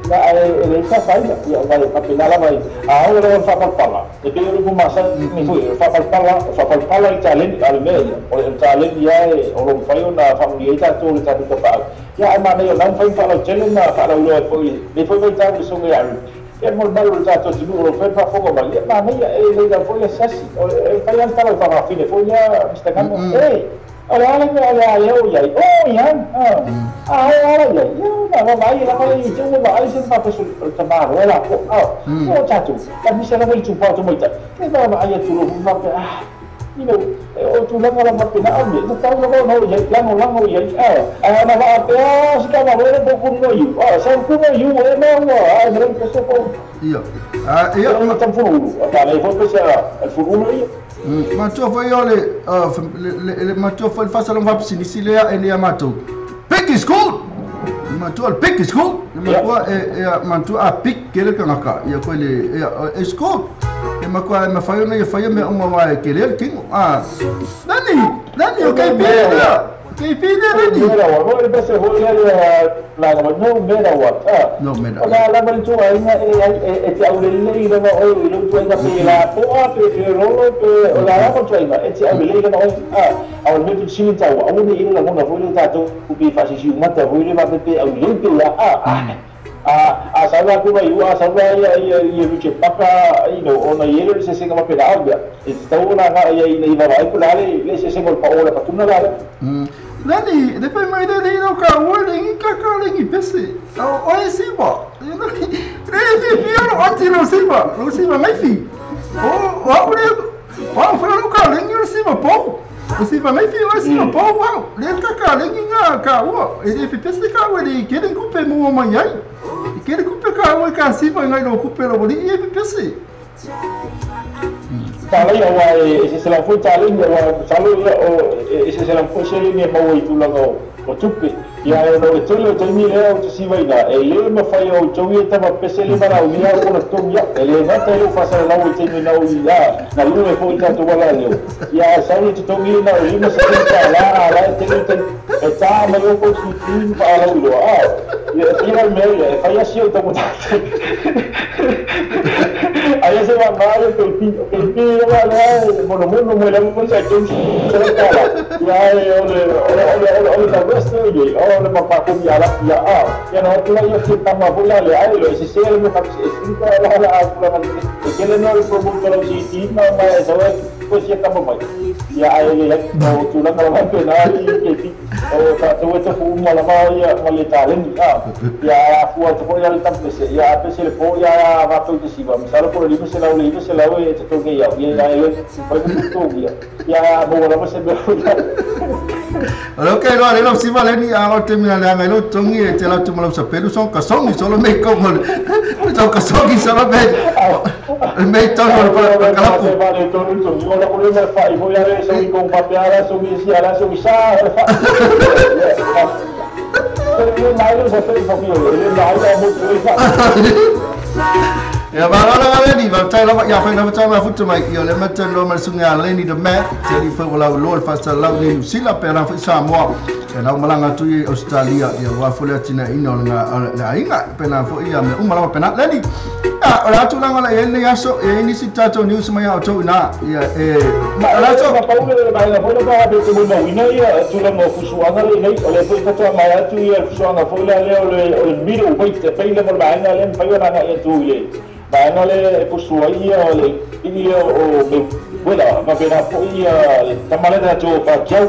ya ele sa fa ya vai pa penala vai ora fa pala e pe eu masa mi foi fa pala il challenge al medio o il challenge ya o lo fai una familia tu le ta tu fa ya ma ne non fai fa lo challenge ma fa lo poi ne foi vai ta so ya e mo ballo ta to si lo fa fogo ma ya ne e da foi sassi e fai anta lo fa fine foi ya sta camo olha eu ya olha eu na vai la vai eu vai se fa per tomar ela o chato la mi se la vai chupa to moita che va vai tu lo fa o tu la la pena ame tu ta no ya la no ya na va a si ka va le po no yu sa ku no yu e no no que se po io ma tam furu le fo pesa al furu io ma tu foi ole ma tu foi fasa lo va pisini silia e ne amato pick is good ma tu al pick is good ma tu a pick que le kanaka ia ko le is good e ma ko ma fai ona ia fai me uma vai que le king Dani okay pide Dani era wa le pesa ho la no mera wa no mera la bari tu ai e ti aure le ida no o lo tu ainda pe la po pe rolo pe la ko tu ainda e ti aure le no au me tu sini ta wa au ni ina na vo ta to ku bi fa si mata vo le va pe au le pe ya a sabe ku vai a sabe ia vice papa ona yele se singa ma pe da abbia e sta una ia ina vai ku la le se singa pa ola pa tuna la Dani, depois mais dele não caô, nem cacau, nem pesse. Olha assim, pô. Não Silva, mas filho. Foi no calinho, Silva, pô. O Silva, mas filho, Silva, pô, nem cacau, nem caô. Ele pesse caô, ele quer culpar meu amanhã. Ele quer culpar caô, e Silva, não culpar o bolinho, ele pesse. Kalau ya ese se la fue challenge salo ese se la fue challenge ni mau itu lang o chupi ya no chelo temi le o si vai na ele me fai o chowi ta ma pese le para o dia o to ya ele na te lo fa sa la o temi na o ya na lu me foi ta to wala le ya salo to mi na o me se ta la te ta me lo ko si tin pa la lo ya tira me fai así o to mo aí se va mal que el bueno mundo me la mucha que se cala ya ole la besta y ole papá con ya no tú ya que estamos bola le ay lo ese se me fa la que le no el producto lo si no más eso pues ya estamos mal ya ahí no tú la no va a penar y que o sea tú esto fue un mala ya talent ya fue todo ya el tampe ya pese le po ya va todo que si va me sale por el libro se la ve esto que ya foi muito dia ya bola mas se Lo que lo si vale ni a terminar la ngalo tongi e te la tu malo sapelu son kasong solo me como to kasong solo me to para kalapu vale todo eso yo la por el fa y voy a ver eso con papeara su misiara su sa yo malo se fue porque ele não é muito Ya barang ada ni, baca lama ya fai nama cama futu mai ia le macam lo mersunga leni de mat jadi fa wala lo fasa lau ni sila pera fa Samoa na malanga tu Australia ia wa fula tina ino nga inga pena fo ia me umala pena leni ora tu langa la ele yaso ini si tato news mai auto na ia ora so pa paulo le mai na fono pa be tu mo ina ia tu la mo fusuanga le nei ole foi tato mai tu ia fusuanga foi la le ole miro foi te peile mo mai na le foi na ia tu ile ba no le kusua ia le ia o me wela ma pena fo ia tamale da to fa kiau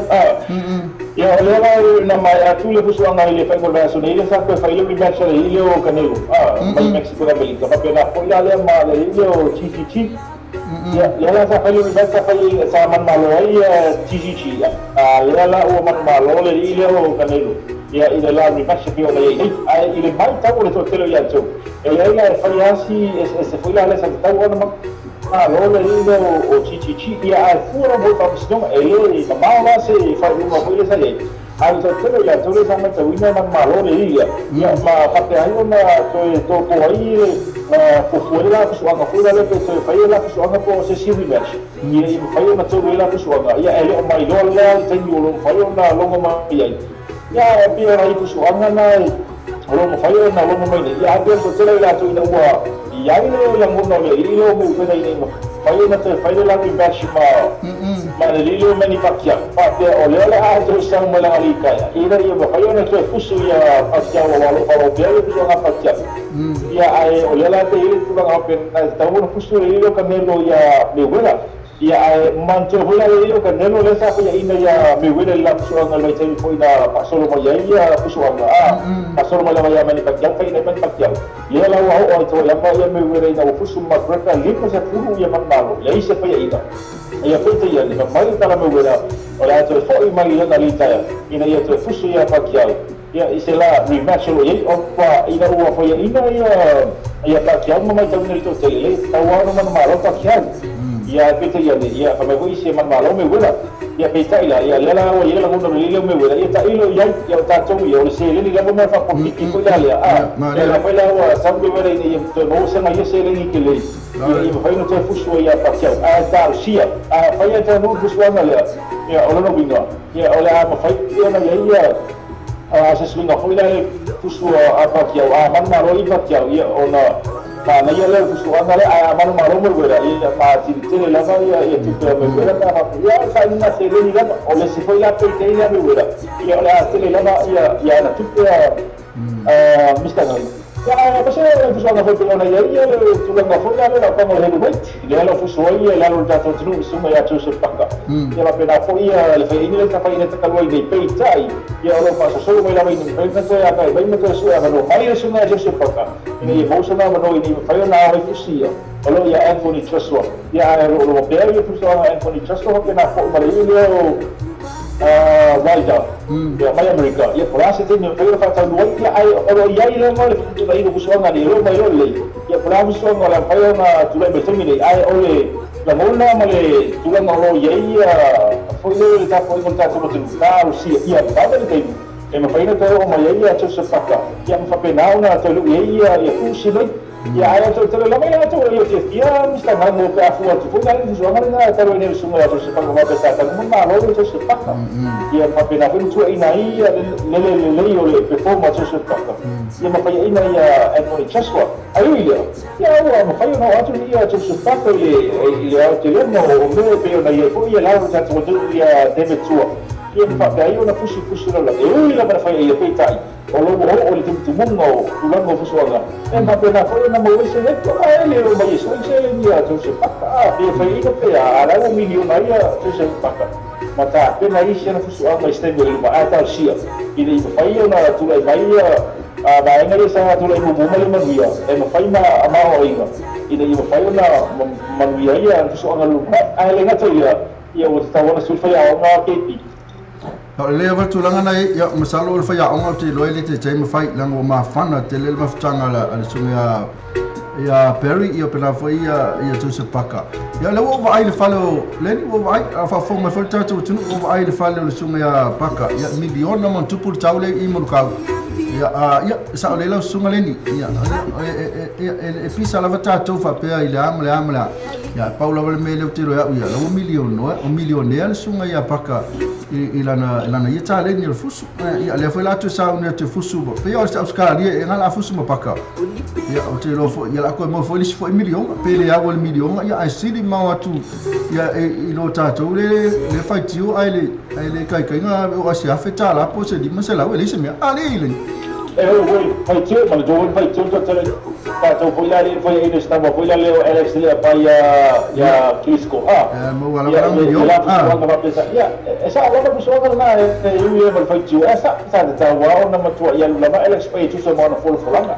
ia ole na mai atu le kusua ngai le fa ko ba so nei sa ko fa ile mi match le ile o kanelo mai Mexico da Belize ma pena fo ia le ma le ile o chichichi ia la sa fa ile mi match fa ile sa man malo ia chichichi ia la o man malo le ile o kanelo ia ile la mi match fi o le ile mai ta ko le to telo ia to ia ia fariasi se foi lá nessa tal ano lo le ile o chichichi ia a fura mo pa sno ele ma ma se fa uma foi essa aí a to telo ia to le sama to ina ma lo le ia ma fa te ai ona to ko ai ko foi lá ko suanga foi lá le to fa ia lá ko suanga po se si village ia fa ia ma to lá ko suanga ia ele o mai lo la te yo fa ia na longo ma ia ia pia ai ko suanga na lo fai na lo mai ni ya dia so tele la tu ina wa ya ni lo yang mo le ilo mo pe dai ni fai na te fai la ki bash ma le ilo mani pakia pa te o le la a to sang mo la ali ka ina ia ba fai na te fusu ya pakia wa lo pa lo pe le so na pakia ya ai o le la te ile tu ba pe na ta mo fusu le ilo ka melo ya me wela ia manto hula le ka neno le sa ia ina ia me wele la pusuanga le tei foi na pasolo mo ia pusuanga pasolo mo la ia mani pakia fa ina mani pakia ia la wa o to la pa ia me wele na pusu ma preka lipa se fu ia manalo le ise fa ina ia foi te ia le mai ta la me wele o la to foi mai ia na lita ina ia to pusu ia pakia ia ise la rematch lo ia o pa ina o fa ina ia pakia mo mai ta ni to tele ta wa no man malo pakia ia peta ia le ia fa me voi se man malo me wela ia peta ila ia lela o ia la mundo le me wela ia ta ilo ia ta to ia o se le ni la mo fa po ki ko la ia fa la wa sa me wela ia to no se na ia se le ni ke le ia fa no te fuso ia pa kia ta sia fa ia ta no fuso na le ia o no binga ia o la ma fa ia na ia se swinga foi la fuso a pa kia man malo i pa kia ia ona na ia le fuso ana le a mano malo mo wera ia pa tiri la ia tu me wera ta ia sa ina se le ni la o le se foi la pe te ia me wera ia la tele la ia na tu mista no ya pa se fuso ana foi pela ia tu la foi la pa mo le wait le la fuso ia la lo ta tu suma ia tu se paka ia la pena foi ia le fai ni le ta fai ni ta kaloi dei pe tai ia lo pa so mo la mai ni pe na to ia kai mai mo so ia no mai so na se paka ni mo so na mo ni fai na ai fusia olo ia Anthony Joshua ia lo pe ia fuso Anthony Joshua que na fo ma le Walter ya mai America ia prasa te no pero fa tan wai ia ai oro ia ile mo le tu dai no so ngani lo mai lo le ia prasa so ngala fa na tu le me termine ai ole la mona ma le tu la no ia foi le ta foi con ta so tu ta ia pa le te e ma fa ina to o mai ia to se paka ia ma fa pena una to lu ia ku si le ia ai to la mai to ia te ia mi sta ma mo pa fu tu fu dai so ma na ta ne su ma to se paka ma pe ta mo ma lo to se paka ia fa pena fu tu ina ia le ole performa to se paka ia ma fa ina ia Anthony Joshua ai ia ia ma fa no atu ia to se paka ia te le no o me pe na ia fu ia la ta to ia deve tua ia fa dai una fusi la ia la fa ia pe tai o lo o le tu mungo tu lango fusuanga e ma pena foi na mo se le ko ele o mai so se le dia to se paka e fa ina pe ala o milionaria to se paka ma ta pena isi na fusuanga este go ma ata sia ina i fa ia na tu le mai ba ina sa tu le mo le manuia e ma fa ina ma o ina ina i fa ina manuia ia fusuanga lu ai le ngato ia o sta wona sulfa ia o nga kepi le va tu langa nai ya masalo le fa ya onga te loile te te mafai lango ma fana te le mafutanga la sunga ya Perry ia pena foi ia tu se paka ya le wo vai le falo le ni wo vai fa fo me falta tu wo vai le falo le sunga ya paka ya miliona mon tu por taule I mon ka ia sa ole lau sunga leni ia e pisa lava tatou fa pe ile amla ia Paula vale me le tiro ia lo milione le sunga ia paka ilana ia ta leni le fusu ia le foi la tu sa un te fusu pe ia sta skala ia ngala fusu ma paka ia o te lo fo ia la ko mo foi lis foi milion pe le agol milion ia ai sidi ma atu ia ilo tatou le fai tiu ai le kai nga o asia feta la po se di ma se la le se me ali le fai tiu ma do fai tiu to foi lá ele foi estava foi lá o Alex ele ya Kisco mo wala milion essa agora pessoa que na eu ia para fai tiu essa tá uau na matua ia lá Alex foi tu só mano fulanga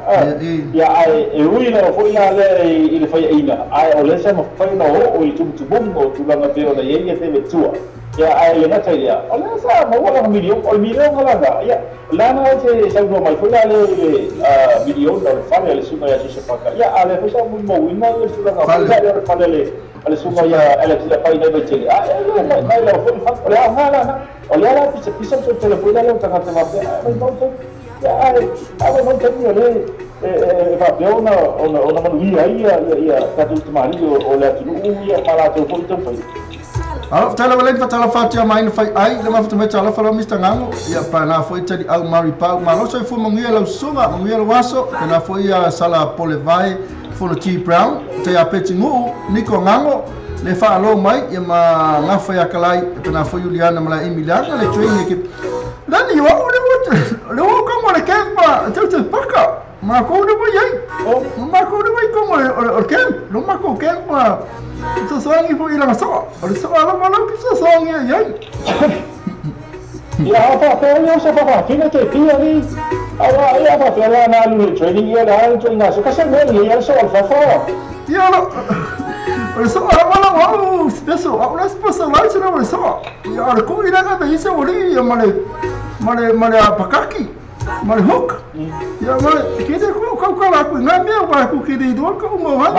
ya eu ia foi lá ele foi ainda olha se mo foi no o tu bom tu lá na teo da ia teve tua ya ai na tsaia olha essa mo wala milion lá ya lá na se sa do mai foi lá milion da fala ele suka ya se paka ya ale foi só mo wina ele suka na fala ele suka ya Alex ya pai da bechele vai lá foi fala olha lá pisa o telefone lá tá na tela então ya ai não tem ele papel na manuia ia tá tudo mario olha tudo ia falar teu foi também tala wale fatala fatia mai fai ai le mafta me tala fala Mr Ngango ia pa na foi tali au mari pa malo so fu mangia la sunga mangia la waso na foi a sala polevai for the T Brown te a petingu Nico Ngango le fa lo mai ia ma nga foi a kalai na foi Juliana mala Emiliana le training ke lani wa le wo como le kempa te paka ma ko de mai ma ko de mai como o kem lo ma ko kempa so songi foi la so o so ala mala que so songi ai ya apa eu só para quem que tinha ali agora ia para lá na no training ia lá training so que ele ia só alfa ya o so ala mala special a specialized no so ya ko ira ka be se ori male apakaki male hook ya male kide ko la ku ngamia wa ku kide do ko mo ha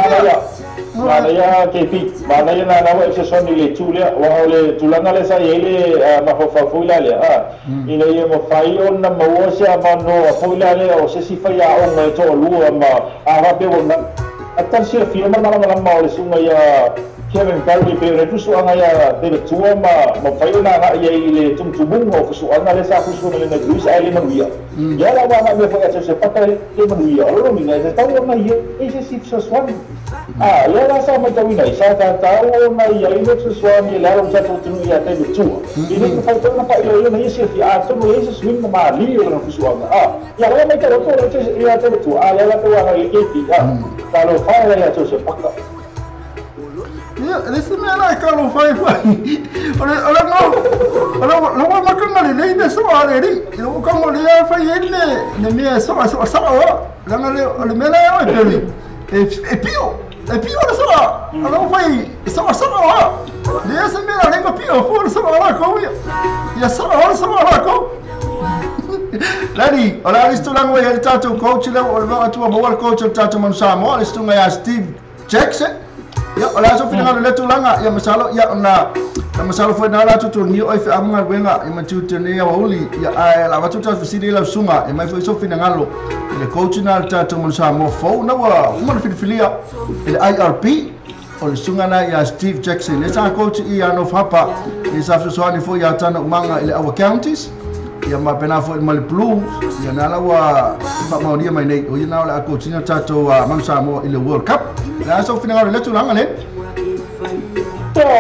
mana ya kepi mana ya na wa exception ile tulia wa ole tulanga le sa ile ma fa fuila le ile ye mo fai on na mo sia ma no fuila le o se si fa ya on me to lu ma va be wona atan si firma na ma ole sunga ya Kevin Calvi pe retusu anga ya de tua ma fai na ya ile tumtubung o fusu anga le sa fusu le na dus ai le manuia ya la wa me fa ya se pata le manuia o mi na ta o na ye ese si so swan ya la sa ma tawina sa ta o na ya ile so swan ya la sa tu ya te tua ile fa to na pa ile na ese fi to no ese swing ma li o na fusu anga ya la me ka ro to ya te tua ya la to wa ile ke ta lo fa ya so se pata listen me la calo fai ora no makanga le ne so ale ri lo como le fai ne me so la le me la e pio so ala fai so le se me la lenga pio for so ala ko ya so ala ko Lani, ola listo lang way tato coach lang o ba atu mo coach tato man samo listo nga Steve Jackson ya ola so fina le tulanga ya masalo ya na masalo foi na la tutu ni oi fa anga wenga ya matutu ne ya wuli ya la matutu fisidi la sunga e mai foi so fina ngalo le coach na tato man samo fo na wa uma filia le IRP o le sunga na ya Steve Jackson le sa coach i ano fapa i sa so ani foi ya tana manga ile our counties ya mapena fo mal blue ya nala wa fa maonia mai nei o ina la coach na tato man samo ile World Cup la so fina ngalo le tulanga le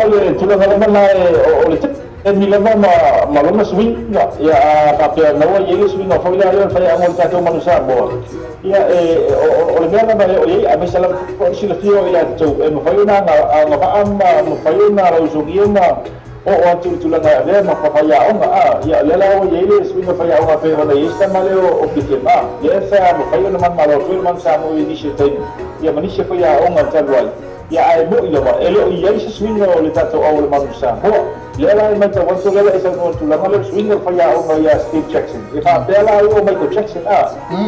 le tulanga na o le mi le ma lo swing ya pa pe na wa ye swing o foi la le fa ya mo tato man samo ya o le mena na o ye a me sala ko si le fio ya to e mo foi na mo foi na lo jogiema o atu tulanga le ma fa ya ya le la o ye le swing fa ya o pe na ista male o kitema ya sa mo fa na man malo fil man sa mo ni se te ya mani se fa ya o ma tawal ya ai mo ilo ma ele o ye se swing o le tato o le man sa ho le la ma ta wa to le esa no tulanga le swing fa ya o ya Steve Jackson e fa pe la o Michael Jackson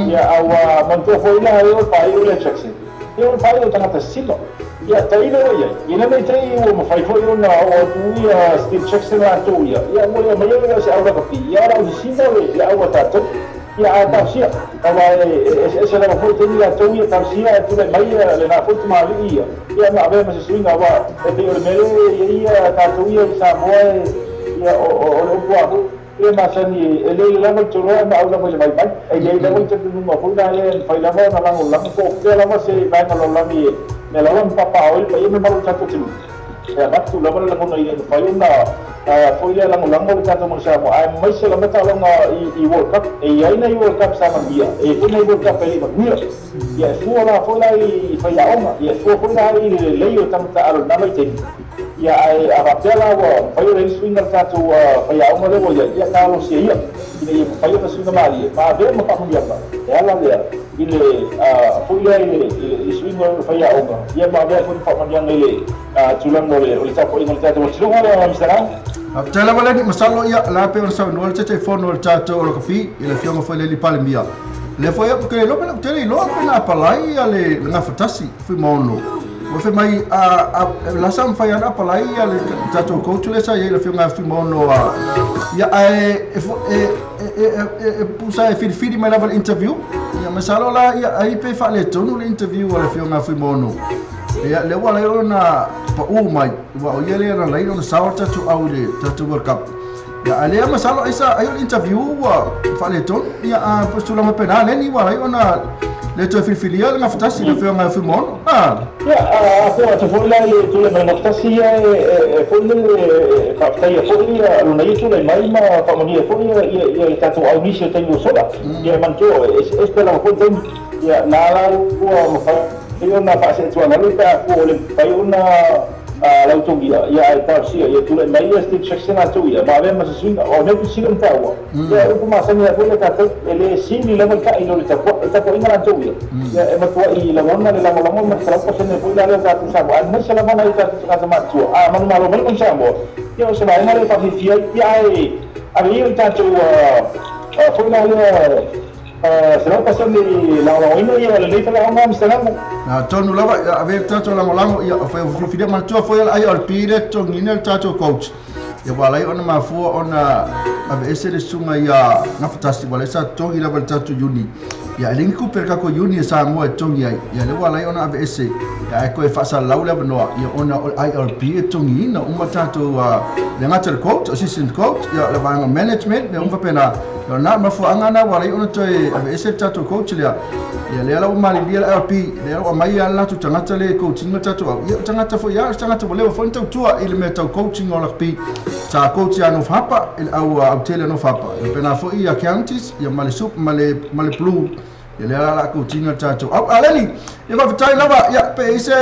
ya awa man to foi la o fa le Jackson eu fa o tanga silo ya taile oya ina me tei o ma fai foi una o tu ya Steve Jackson la tu ya mo ya mai ya se aura kapi ya ra o sinda le ya o tato ia tausia ese la foi teni la tau ia tausia tu le mai le na foi mali ia ma ave ma se swinga wa e te o mele ia tau ia sa boe ia o boa ia ma sani ele la ma toro ma au la mo le mai mai e ia la mo te tu ma foi la le fai la mo na la ko la mo se vai na la mi me la mo papa o ia me ma ta tu ya batu la mo la mo ia fai una foi le la mo le tato mo sa mo ai mai se la meta longa I World Cup e ia na I World Cup sa ma ia e foi na World Cup ele ma ia ia fu la foi la I fai a oma ia fu foi la I le o tamta aro na mai te ia ai a batela wa fai le swinga tato fai a oma le wo ia ka lo se ia ia fai o swinga mali ma ve mo pa mo ia pa ia la ia ile foi le swinga fai a oma ia ma ve ko pa mo ia le tulang no le tapo ingal tato mo tsunga le mistera Tela wala ni masalo ia la pe on sa no te fono o tato o kafi ile fionga foi le pale mia le foi porque lo pela tele lo pela palai ale nga fatasi foi mono o fe mai la sam fai ana palai ale tato coach le sa ile fionga foi mono ia pusa e fidi mai la interview ia masalo la ia ai pe fa le tonu le interview ale fionga foi mono ia le wala ona pa mai wa o yele na lai ona sauta tu aude tatu World Cup ya ale masalo isa ayo interview wa fale ton ya postula ma penal ni wa lai ona le to filia nga fatasi le fe nga fumon ya ko ta fola le tu le na fatasi foi le fa ya foi lo na itu le mai ma pa mo foi ya tatu au ni se tengo sola ya mancho espera ko ten ya na ko fa eu na fase tu na luta ko le pai una la utopia ia tarsia ia tu le mai este section atu ia ma ave ma singa o ne tu singa tawa ia u ma sani ko le tato ele sini le ka ilo le tapo inga atu ia e ma tua I la mona le la mona ma tra ko sene ko le ta tu sa wa ma se la mona ita tu ka ma tu ma ma lo mo sa mo ia se mai ma le pa fia ia ai ia ta tu foi na será pasando la vaina y la ley para la mamá misalamo na tonu lava ave tato la molango ia foi fide man tu foi ai al pire to ngine tato coach ia wala ona mafua ona ave ese le sunga ia na fantastic wala sa tongi la tato uni ia linku per ka ko uni sa mo tongi ia le wala ona ave ese ia ko e fasa laula no ia ona ai al pire tongi na uma tato le ngata coach assistant coach ia le vanga management le umfa pena yo na mafua ngana wala ona to ave ese tato coach le ia le ala mali dia LP le ala mai ala tu tangata le coaching mata tu ia tangata fo ia tangata le fo ntou tua ile meta coaching ola pi sa coach ya no fapa il au tele no fapa e pena fo ia counties ia male sup male blue ia le ala coaching tatu au alani ia va vitai lava ia pe ise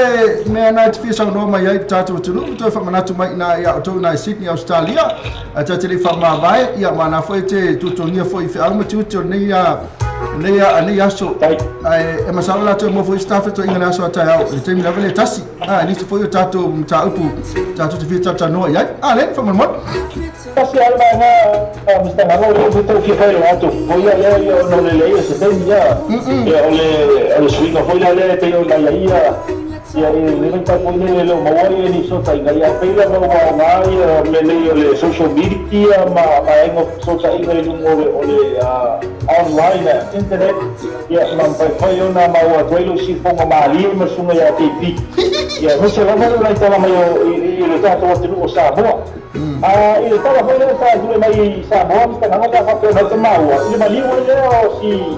me night fish no mai ia tatu tu to fa manatu mai na ia to na Sydney Australia ata tele fa ma vai ia mana fo te tutonia fo i au matu to nei aso e masala la to mo foi staff to ingana so ta au e temi level tasi ni se foi tato ta upu tato te fita ta no ia ale fa mo tasi alma na mista na ro to fi foi ato foi ale no le se tem ya ole swing foi ale te yo la ia ia le ta foi le lo mawai ni so ta ia pela no mai le social media ma engo so ta ia le ole online internet ia mampai ona mau atuelo si fonga mali ma sunga ya TV ia no se va a la mai le tato o tinu o Samoa ile tala foi le ta due mai Samoa sta na ta fa pe mau ile mali o le o si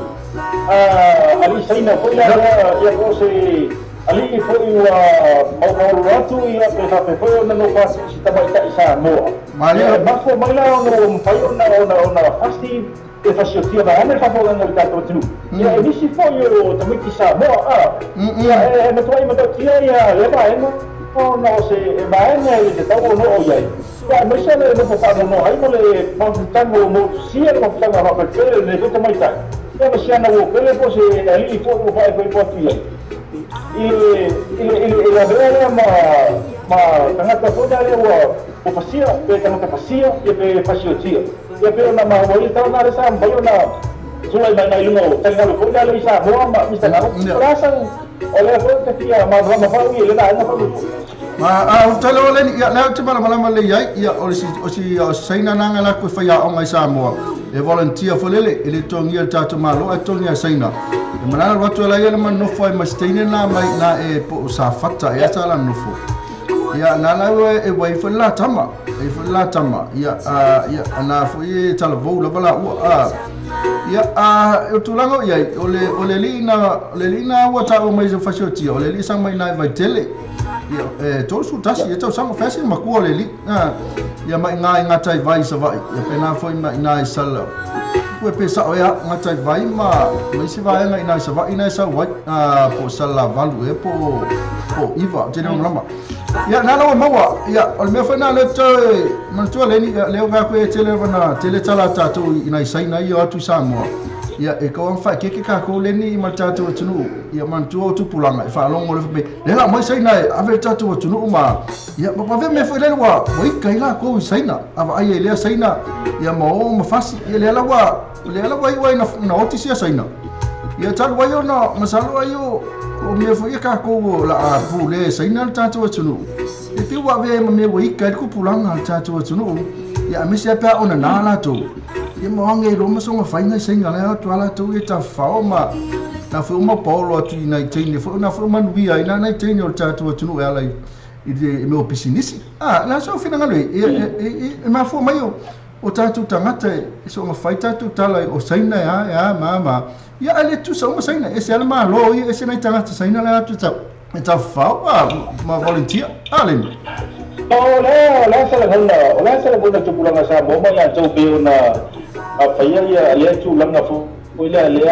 ali saina foi la ia cose ali foi o rato ia pe foi ona no fasi si ta mai ta Samoa mali ma foi mai la no fai ona fasti e fasiotia ma ame fa foga no tato tu ia e si foi o tamiki Samoa ia e me toi tia ia le va no se ma e te tau no o ia ia me se le no fa no ai mo le montango mo sia le montango ma per le tutto mai ta ia me sia no quelle cose ali foto fai quel po' tia la vera ma tangata foda le o fasia pe tangata fasia e pe fasiotia ia pe na ma o ita na sa mbayo na sula mai mai lungo tanga ko na le sa mo ma mista na rasa ole ko te tia ma fa wi le na fa tala o leni ia leo te malama le iai ia o si saina nanga la ko fai o ngai Samoa e volunteer fo lele ele tongi el tatu malo e tongi a saina e manana watu la ia le man no foi masteine na mai na e po sa fata e ata la no fo ia nana e wai fo la tama ia ana fo e tala vo la bala ia o tulango ia o le lina wa ta o mai se fashioti o le li sang mai na vai tele ia to su tasi e tau sang fashion ma ko le li ia mai nga tai vai sa vai ia pena foi mai na sala ko pe sa o ia nga tai vai ma mai se vai nga ina sa vai ina sa wa po sala valu e po iva te no lama ia na lo mawa ia o me foi na le to man to le ni le ga ko e tele vana tele tala tatu ina saina ia atu Samoa ia e ko fa ke ka ko le ni ma tatu tunu ia man tu tu pulanga e fa longo le fe le la mai saina ave tatu tunu ma ia pa ve me foi le wa oi kai la ko saina ava ai le saina ia mo ma fasi ia le la wa i na oti sia saina ia tal wa yo na masalo ayo o me foi ka ko la pu le saina tatu tunu e ti wa ve me oi kai ku pulanga tatu tunu ia me se pa ona na la tu ia mo ange ro mo songa faina senga la tu ala tu e ta fa ma na fu mo polo tu na tini fu na fu man wi ai na tini o tatu tunu ala i me opisinisi na so fina ngalo e ma fu mai o tatu tangata e so ma fai tatu tala o saina ya mama ia ale tu so ma saina e se ala ma lo e se na tangata saina la tu ta fa ma volunteer ale la sala guna tu pulanga sa mo ya tu be una faya ya le tu langa fu ila le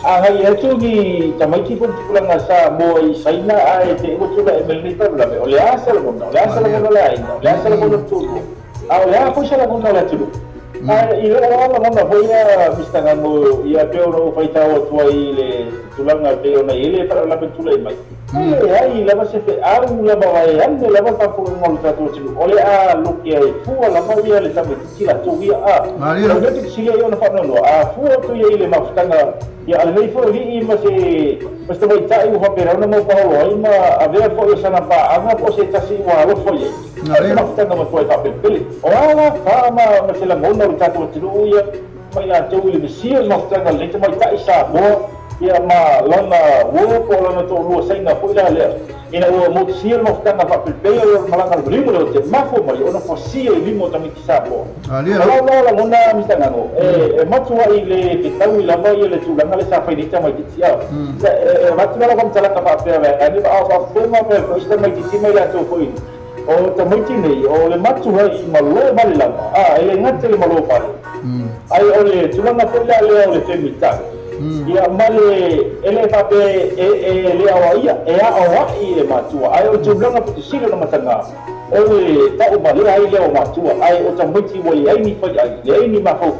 ai ya tu ni tamai ki pulanga sa mo i saina ai te o tu la emelita la me ole asala guna tu le fu sala guna la tu ai ile la foi ya mistanga mo ya pe o fai ta o tu ai le tulanga pe ona ile para la petula mai ai lava se fe au lava vai ande lava pa fu ngol ta tu ole luki ai fu la mai ia le tabe kila tu ia Maria le te sile yo na fa no fu tu ia ile mafutanga ia ale nei fu li ma se basta vai tai u fa pera no mo pa o ai ma avea fo yo sana pa anga po se tasi wa lo fo ye mafutanga ma fo ta pele o ala fa ma se la ngona ta tu ia mai na tu ile sia mafutanga le te mai tai sa bo ia ma lona wo ko lona to ro saina po ila le ina o mo sia mo tanga fa pe o malanga brimo le te mafo mai ona fo sia limo tami kisapo la mona mistanga no matu ai le te tau ila mai le tu langa le sa fa ni tama kitsia matu la kom tala ka pa pe ani ba fa fo ma pe ko sta mai kitsi mai la to fo o te mai nei o le matu ai ma lo mai la ele ngate le malo pa ai o le tu langa po ila le o le te mita ia male ele pape le awaia awa i matua ai o tublanga putisilo na matanga o le ta o male ai le o matua ai o tamiti wai ai ni fai ai ni ma fau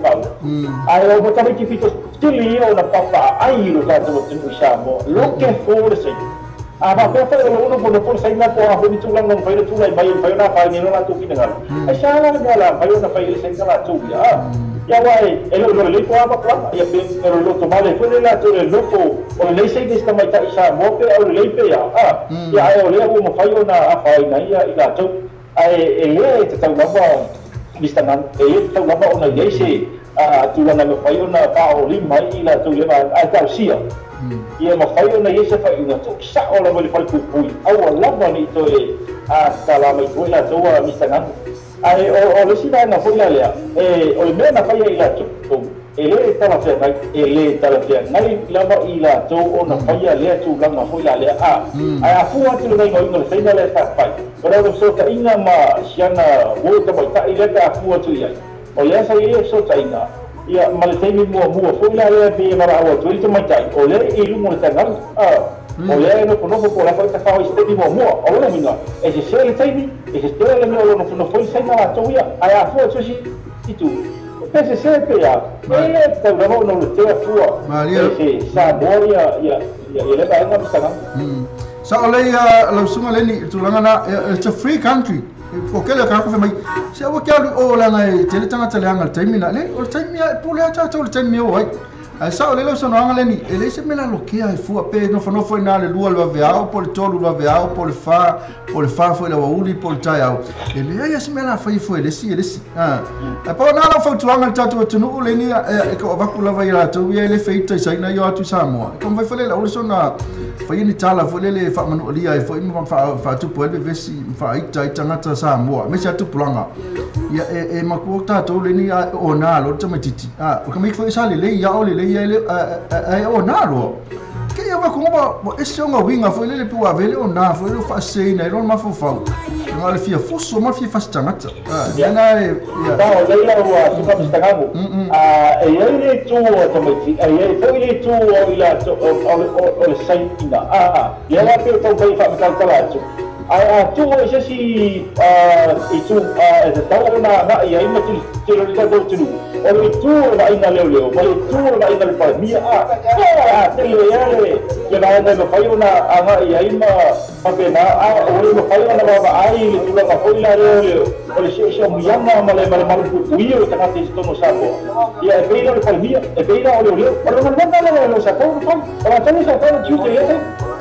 ai o tamiti fito tili o na papa ai lo ka to tu shamo lo ke for se ba pe fa lo no por sai na ko a ho ni tublanga fai tu lai mai fai na fai ni no na tu kinga ai sala ngala fai na fai le sen kala tu ya wai ele lo le ko apa plan ya pe pero lo to male fue la to le loco o le sei que esta mai ta isa mo pe o le pe ya ya o le mo fai na a fai na ya ila to ai ele te tau lava mistanan e tau lava ona le se tu na me fai na pa o li mai ila to le ma a ta sia ia ma fai na ye se fai na to sa o la mo le fai ku au lava ni to e tala mai ko la to mistanan ai o le sida na foi la lea o le mena fai ila tu ele tala fe ngai lava ila tu ona fai lea tu langa foi la lea ai a fu atu le ngai ngol sai na le ta fai pero o so ta ina ma siana wo ta mai ta ile ta fu atu ia o le sa ile so ta ina ia male temi mo foi la lea be mara o tu ile mai tai o le ilu mo ta ngal o le no ko la fa ta fa este mo o le mina e se le temi e se le no foi sai na to ia ai a fu so si tu pese se pe ya ta no le te fu Maria se sa boria ia le ba nga mistanga sa ole lo sunga le ni tu langa na it's a free country ko kele ka ko mai se o ka o la ngai te le tanga te le anga te mina le o te mia po le ta to te mia o ai sa o le lo sono anga leni e le se mela lo ke ai fu pe no foi na le lua lo veao po le tolu lo veao po le fa foi la uli po le tai au e le ai se mela foi le si a pa na la fo tuanga tatu tunu le ni e ko va kula vai la tu ye le feita sai na yo atu Samoa ko vai fale la o sona foi ni tala foi le fa manu lia e foi ma fa tu po le vesi fa ita tangata Samoa me sa tu planga ya e makuta to le ni o na lo tama titi ko me foi sale le ya o le ai o nalo ke ia va como esse é winga foi ele pu avele o na foi ele fasei na não ma fofa não ele fia fuso ma fia fastangata ya na ya tá o leila o suka pistagago e ele tu automati e foi ele tu o ila o sai inda ya la pe to pai fa kalkalato tu ese si itu tahu na ia ima tu kita do tu o tu na ina leo mas tu na ina pa mia tele ya na na fa una anga ia ima papena o no fa una ba ai le tu la fa ila leo o le se mo yama male pu io ta ka sto no sapo ya e beira le pa mia e beira o leo pero no na lo sapo o la tele sa fa tu te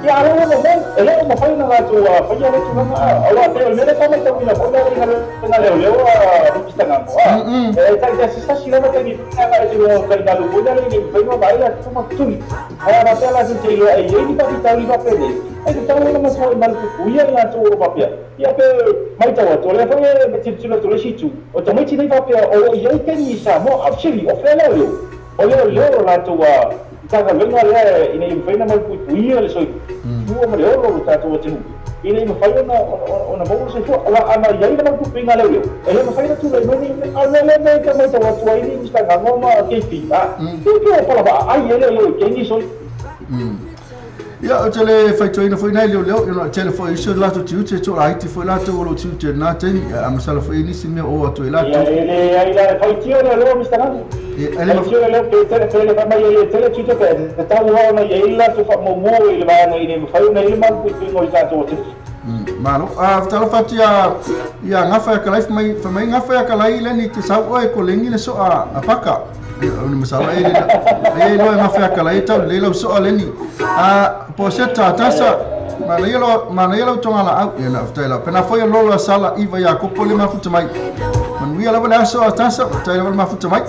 ya ale no ele mo fa una tu fa ya tu na ala te le le tama tu na pona na leo está na tá está chegando aqui na tu na lu pona le ni no baila tu ma tu na tela tu te lo e ni pa vital ni pa pede e tu no ma so mal tu ya na tu o papia ya pe mai tawa to le fa tu tu le si tu o to mai ti ni papia o ye ke ni sa mo actually o fe le la tu Taga venga le ina infena mal puia le soi tu ma le oro ta tu tinu ina ma fai ona bo se fu ala ana ia ina mal puinga le ele ma fai tu le ni ala le me ka mai tawa tu ai ni sta ngamo ma ke fi tu pa ba ai ele ke ni soi ya o tele fai toina foi nai leo no tele foi iso la tu te to ai ti foi la tu lo tu te na te am sala foi ni si me o to la tu ele ai la fai tio le mi sta ngamo ele ma tio le ke tele fa mai ele tele tu te ta wa na ye la tu fa mo ile ba no ile fai na ile ma ku no ta to te malo talo fati ya ngafa ka life mai ngafa ka lai le ni te sa o e ko lengi le so a paka ni masala e lo ngafa ka lai ta le lo so le ni po se tasa mana yelo tonga la au ya na ftela pena foi lo sala iva ya ko pole ma futa mai man wi ala bana so tasa ta lo ma futa mai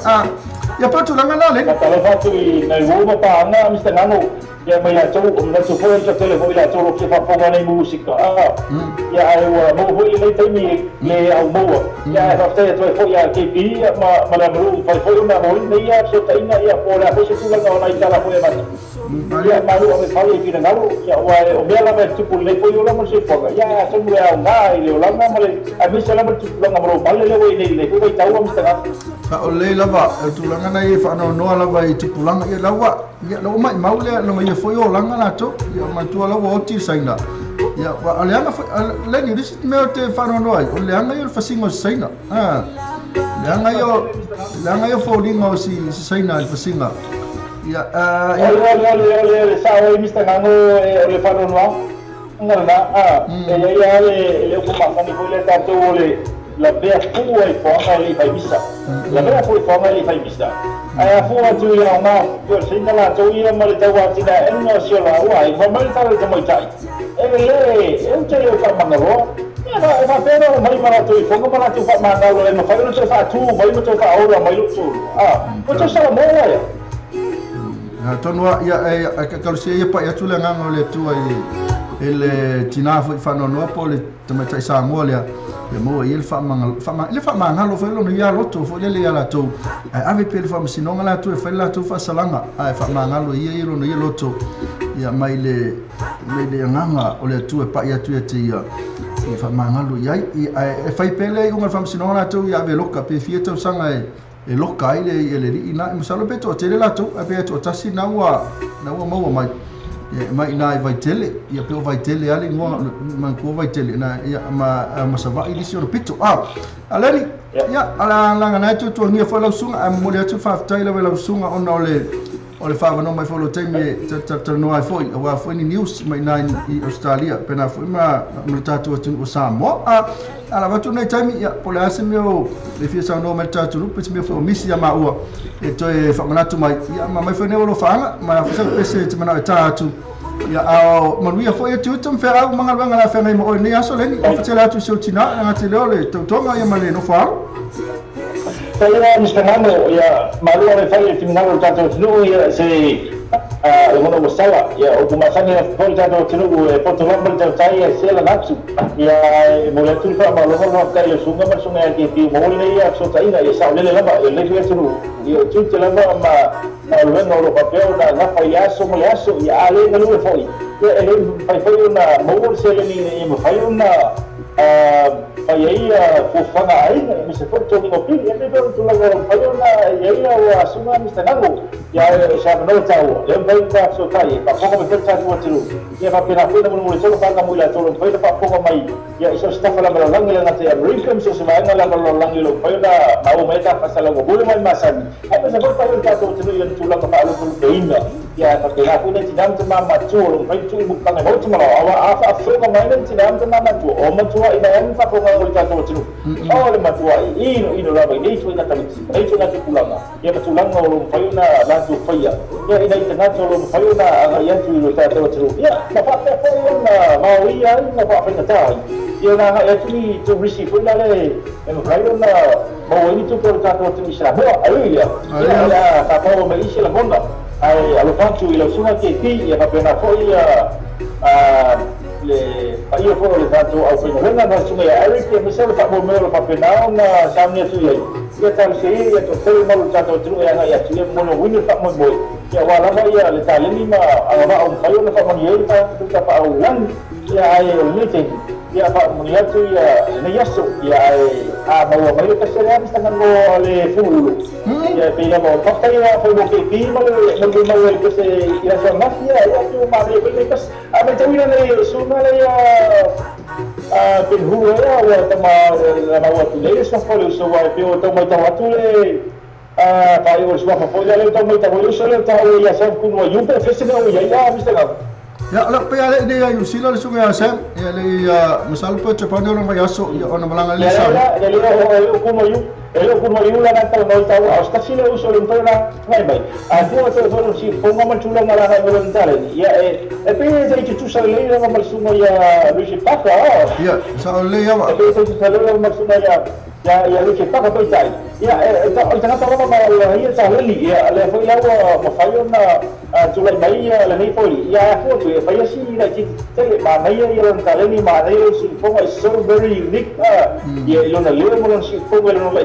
ya pa tu langa la le ta lo fatu na wo pa anga mr ngano ya mai la tu na tu foi ta tele foi la tu lo ke fa ponga nei musica ya ai mo foi le temi le au mo ya fa te tu foi ya ke pi ma la mo foi una mo nei ya so ta ina ya po la foi tu la na ita la foi ma ya malu o me fai ki na ngalo ya o me la me tu le foi una mo se foga ya so mo ya nga ile o la ma le a mi se la mo tu la mo ma le we nei le foi ta o mi sta ka o le lava tu langa na e fa no lava i tu langa ya lawa ya lo mai maule no ia foi o langa na to ya ma tu ala o ti saina ya wa ale anga le ni disit me o te fa no ai o le anga yo fa singo saina le anga yo fo lingo si saina fa singa ya le sa o mi sta ngano o le fa no ngana ya le ko ma ni ko le ta to le la bea fu e fonga le fai misa la bea fu e fonga le fai misa ai fu tu ya ma yo singa la to ia ma le tawa tina en no sio la wa i fa mai ta le mo tai e te le fa mangalo ya fa pero mai ma to i fonga ma tu fa mangalo le ma fa no se fa tu mai mo to fa ora mai lu tu ko to sa mo ya tonua ia ka kalsia ia pa ia tu le ngano le tu ai ele tina fa no po le tamatai sa mo le mo il fa mangalo fa lo ia loto fo le ia la to ave pe fa sinonga la to fa la to fa salanga ai fa mangalo ia lo ia loto ia mai le nganga o le tu pa ia tu te ia fa mangalo ia e fa pele un fa sinonga la to ia ve loka pe fieta sanga e loka ile ina mo salo pe to te la to pe to tasi na wa mo mai mai na vai tele ia pe vai tele ali ngo man ko vai tele na ia ma sa vai disi o pito alani ia ala langa na tu ngia fa la sunga mo le tu fa tai la sunga ona le o le whaamano mai wholo teimi tano ai foi o wa foi ni news mai nai I Australia pena foi ma tatu atu o Samoa ala watu nei taimi ia pole ase meo le fia sa no mai tatu rupe meo fo misi ya maua e to e whamanatu mai ia ma mai foi ne o lo whaanga ma fisa pese te mana tatu ia ao manuia foi e tu tum fera manga wanga la fenga mo ni aso leni o fatela atu so tina nga te le tonga ia male no fa Saya misalnya ya malu oleh saya tinggal jatuh dulu ya si mana masalah ya untuk masalahnya kalau jatuh dulu potong berjauh saya sila nafsu ya mulai tu kalau malu kalau saya sungai bersungai di mulai ya so saya ya saya le lama ya le dulu ya tu lama ma malu kalau papel dah apa ya so ya ale malu foi ya ele foi na mau sila ni foi na Payai fufanga ai Mr. Forto ni ngopi ya bebe tulang payona ya wa sunga Mr. Gago ya sa no tau ya bai ka so tai pa ko me ferta tu tiru ya pa pena ko mo mo so pa ka mo la tolo pa pa ko mai ya iso staff la la lang la te American so se mai la la lang lo payona mau meta pasala go bulu mai masan apa sa pa ka to tiru ya tulang pa alu tu deina ya pa pena ko ni tidam tu mama tu lo pa tu bu ka mo tu mo awa afa afrika mai ni tidam tu mama tu o mo tu ina en pa ko o ta to tiru o le matua ino la ba nei tu na ta nei tu na tu kulanga ya tu langa o lo payona la tu faya ya ina tengah lo payona aga ya tu lo ta to tiru ya pa pa payona mau ia na pa pa ta ya na ya tu ni tu receive la le payona mau ini tu ko ta to tiru sa bo ai ya ya ta pa me isi la bonda ai alo fantu ilo suna ke ti ya pa pena foi le paio fo le tanto au fino venga na sunga ya ai ke misal fa mo mero pa pena na samne tu ya tal sei ya to sei mo tanto tu ya ya tu mo no wini fa mo boy ya wala ba ya le talini ma ama au paio na fa mo ye pa tu ta pa au lan ya ai ni te ya fa mo ya tu ya ne ya so ya ai mau mai ka se ya mista ngo le fulu ya pina mo pa ta ya fa mo ke pi mo le ke se ya so mafia ya tu ma le ke kas ame tu ina le suna le ya penhulu ya wa tama na wa tu le so fo le so wa pe o tama ta wa tu le pa yo so fa fo le tama ta wo so le ta ya sa ku no yu pe fese no ya mista ga ya la pe ale de ya usila le sunga sam ya le misal po te pano no yaso ya ona malanga le sa ya le ku no yu Elo kun mai ula nanta no tau hasta sile uso le ntona mai mai tu to to si ponga ma chula ngala na ngolo ntale ya pe de tu sa le na ma sumo ya luci paka ya sa le ya ma pe to sa le ma sumo ya luci paka pe tai ya ta na ta ma la ya sa le ya le fo ya ma fayo na tu le mai ya le nei poli ya fo tu fa ya si na ki te ma mai ya ntale ni ma nei si ponga is so very unique ya lo na le mo si ponga lo na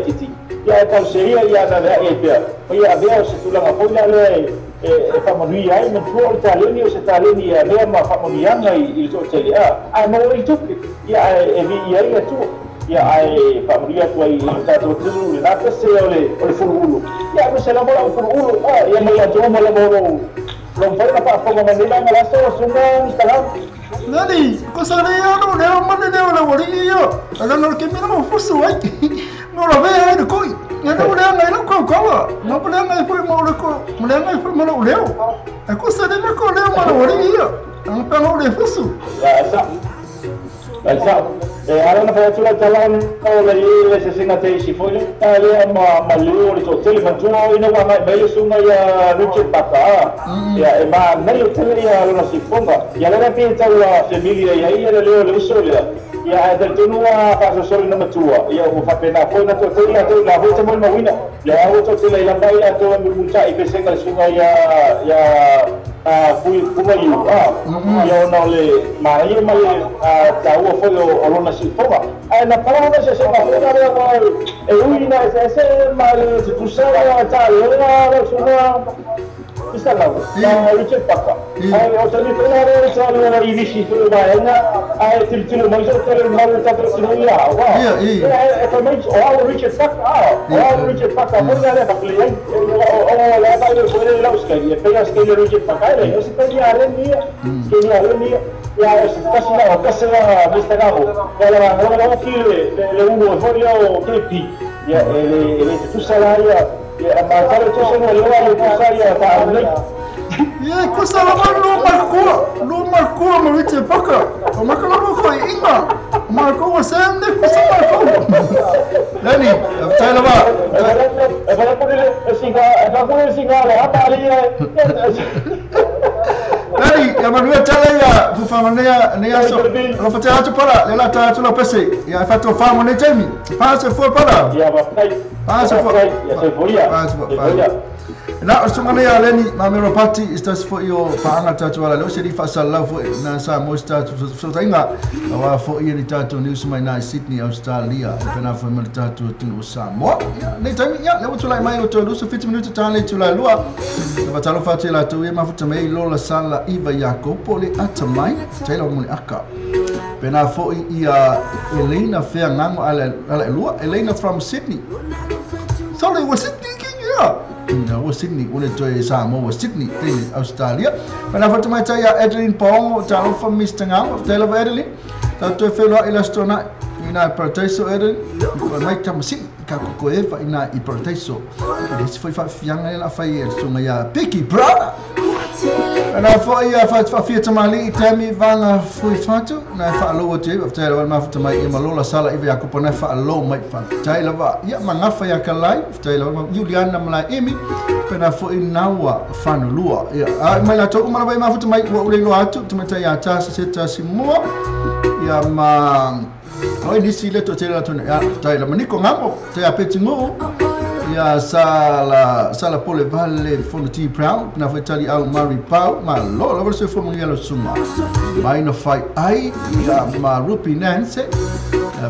ya tal seria ya na ya ya veo se tu la apoya le family ai men tu taleni o se taleni ya le ma family anga I to tele mo I tu ya ya ya tu ya ai family tu ai ta to tu na ka se ole furulu ya me se la bola furulu ya me ya tu mo la mo lo fai na pa ko ma ni la la so sunga Instagram nani ko sa le ya no le ma ne le wori yo ala no ke mi no fusu ai no lo veo de coi ya no le ngai no ko no le ngai foi mo le ko mo le ngai foi mo lo leo e ko sa de me ko le mo lo wori yo an pa no le fusu ya sa ahora na fa tula talan o le se singa te si foi le ma lu le to tele ma tu ina wa mai sunga ya luce paka ya ma mai tele ya lo si fonga ya la pe ta la familia ya ia le uso ya del tunua pa so solo na matua ya o fa pena foi na to tele la ho te mo wina ya ho to tele la mai to mu mucha I pese ka sunga ya fui kuma yu ya no le mai ta o foi o lona si fonga na para se ma fonga le wa uina se mal tu sa ta le sunga Bisa lah, yang lucu pakar. Ayah tadi pengaruh soal ini sih tu bayangnya. Ayah tiru macam tu malu tak terus ya. Wah. Efamai orang lucu pakar. Orang lucu pakar pun ada tak boleh. Orang lama itu boleh lalu sekali. Pernah sekali lucu pakar. Yang sekali hari ni, sekali hari ni. Ya kasih Mr. Gago. Kalau orang kiri, le umur folio kepi. Ya, ele tu salah ya. Ya, masalah tu semua luar itu saya tak boleh. Ya, kau salah lu marco Maurice Baka. O makalo ko inga. Marco wasem ne ko sa marco. Nani, tayo ba? Para po nila singa apa ali. Nani, ya manuia tala ya fufama ne so. Lo fatela tu para, le la ta tu lo pese. Ya fatto famo ne Jamie. Passa for para. Ya, bapak. Passa for. Ya, saya folia. Passa. Na usungana ya leni mamero party istas fo yo paanga tatu ala lo seri fa sala fo na sa mosta so tainga wa fo ye ni tatu ni usuma na Sydney Australia pena fo mer tatu tinu Samoa ne tami ya le utula mai to lu so 50 minutes tale tula lua ba talo fa tela to ye mafuta mai lo la sala iva yako pole atamai tela mo aka pena fo ia Elena fe ngango ala lua Elena from Sydney so le was Sydney ya was Sydney one to Samoa was Sydney in Australia when I went to my taya Adeline Pong talo from Mr. Ngam talo of Adeline tato felo ilastona ina parteso Adeline mai tamsi ka ko eva ina I parteso this foi fa fianga la fai sunga ya picky brother and I thought yeah fa fieta mali temi vanga foi fatu na fa lo te talo wal ma fa mai malola sala iva ko pona fa lo mai fa talo va ya mangafa ya kalai talo Juliana mala emi pena fo inawa fanu lua ya mai la to kuma vai ma futa mai wa ule lo atu tumeta ya tasa seta simua ya ma oi disi le to tela to ya taila maniko ngamo te apetingo ya sala pole vale fono ti proud na foi tali au mari pau ma lo verso fo mo yelo suma mai no fai ai ya ma rupi nanse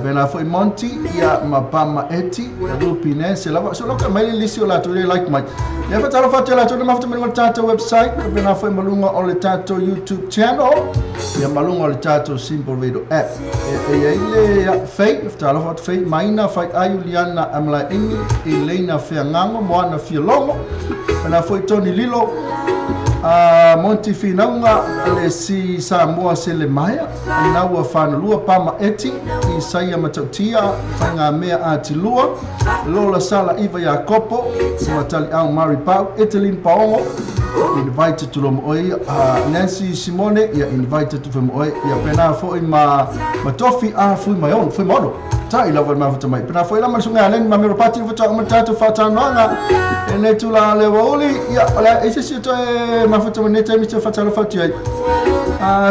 bena foi Monty ya mapama eti rupi nanse la so lo ka mai lisio la to like my ya fa talo fa tela to na mafuta mo tato website bena foi malunga o le tato YouTube channel ya malunga o le tato simple radio app e ile ya fai talo fa fai mai na fai ai Juliana amla ingi Elena fea ngango moana fia longo na foi Tony Lilo Monti finaunga le si Samoa se le maia na ua fana lua pama eti I saia matautia fanga mea ati lua lola sala iva ya kopo matali au mari pau Etelin Paongo invited to lomo oi Nancy Simone ya invited to lomo oi ya pena foi ma tofi foi my own foi modo tai lava ma futa mai pena foi la masunga len ma mero pati futa ma tatu fata nanga ene tula le woli ya ala ese sito ma futa ne tai mi fata lo fati ai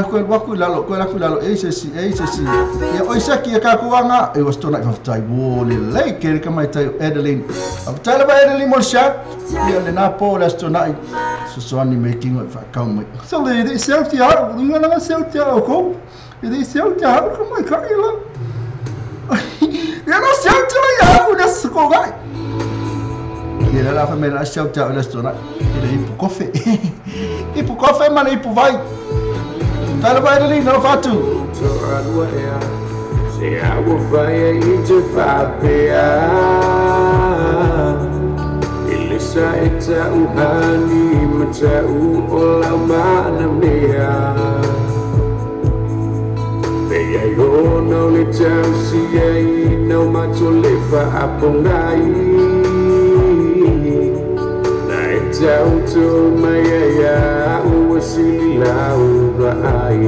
ko waku lalo ese si ya oi saki ya ka kuanga e was tona futa ai woli le ke ka mai tai Adeline afta la Adeline mo sha ya le na po la stona so ani making of account mai so le self ya ngana na self ya ko e self ya ko mai ka ila eu não sei o que é nessa coisa. E ela foi melhor achar o teu restaurante. Ele ir pro café. Ir pro café, mano, ir pro vai. Tá lá vai ali, não faz tu. Se a vai aí te fapea. Ele sai tá o hani, mas o ola mana mea. Yo no le chance ai no macho le fa apongai na tau to mai ya o sila o ai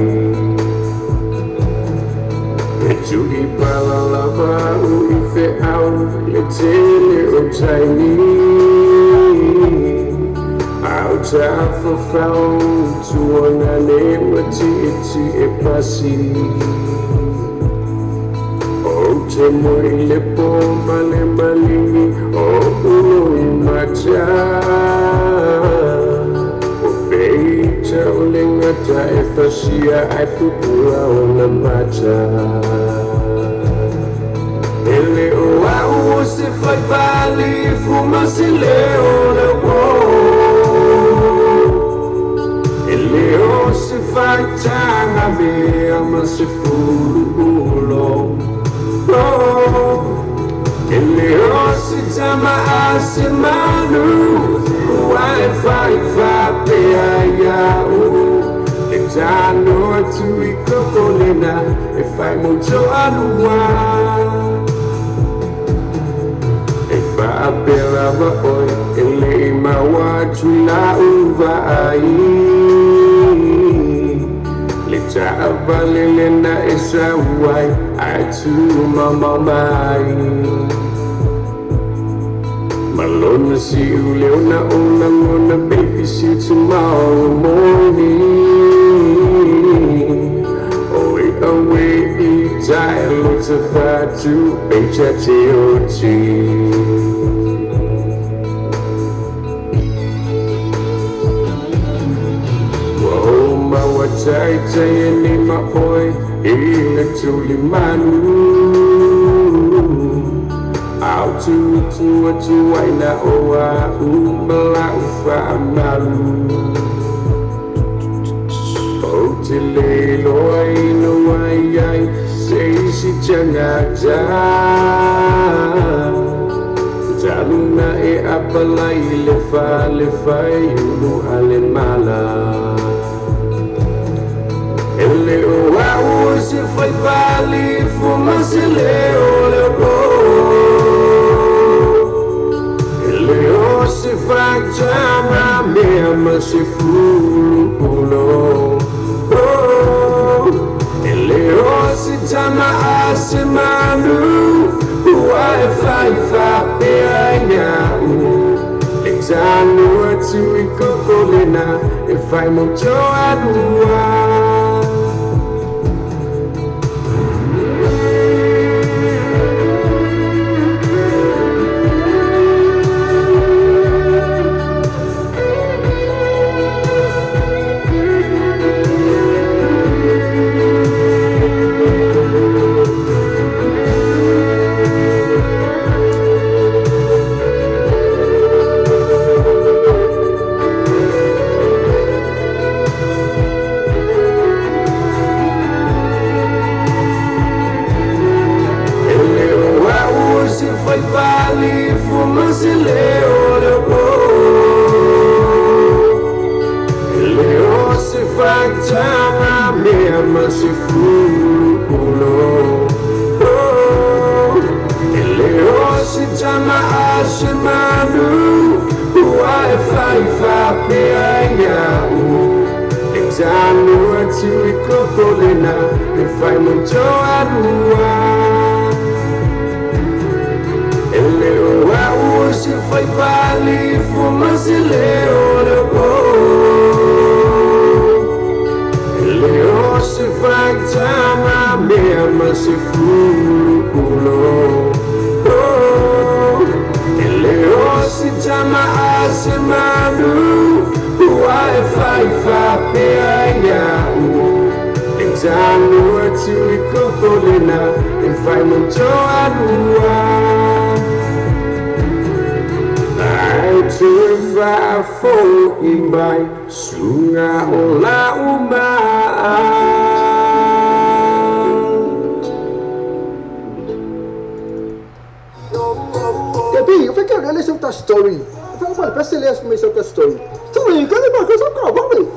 e judi pala lava o ife au le tele o tiny out for found to one name what it e passi Te moi le pomba le malini o uno macha o feita o lengata e fasia ai pupula o na macha ele o au se fai vale fuma se leo na wo ele o se fai tanga me ama se fulo Ele osi tama asimanu Wi-Fi ya Le tano tu ikokolena E fai mucho anuwa E fa pela oi ele mawatu na uvai leta avalele na esawai atu mama mai malona si uleona ona mona baby see tomorrow morning away dialogue to fight to HTOT Whoa, my what I tell you, my boy, in a truly manu out to what you wine now, oh, I malu. Tile loi no ai sei si changata Jaluna e apalai le fai ulu ale mala Ele o au si fai pali fuma se le ole go Ele o si fai chama me ama si fulu Tama asimanu Uai fai peanya Lexanu atu ikokolena If I'm on Joanua If I'm a Joanua Eleo au si fai pali fumasileo lebo Eleo si fai tama mea masifulo Eleo si tama asimanu Uai fai fa peanya Janu atu ikokolena If I'm a Joanua I turn far for imbai Sunga ola umba Tapi, eu fiquei olhando essa story. Eu falei, mano, parece que ele é essa story. Story, cadê uma coisa pra vamos?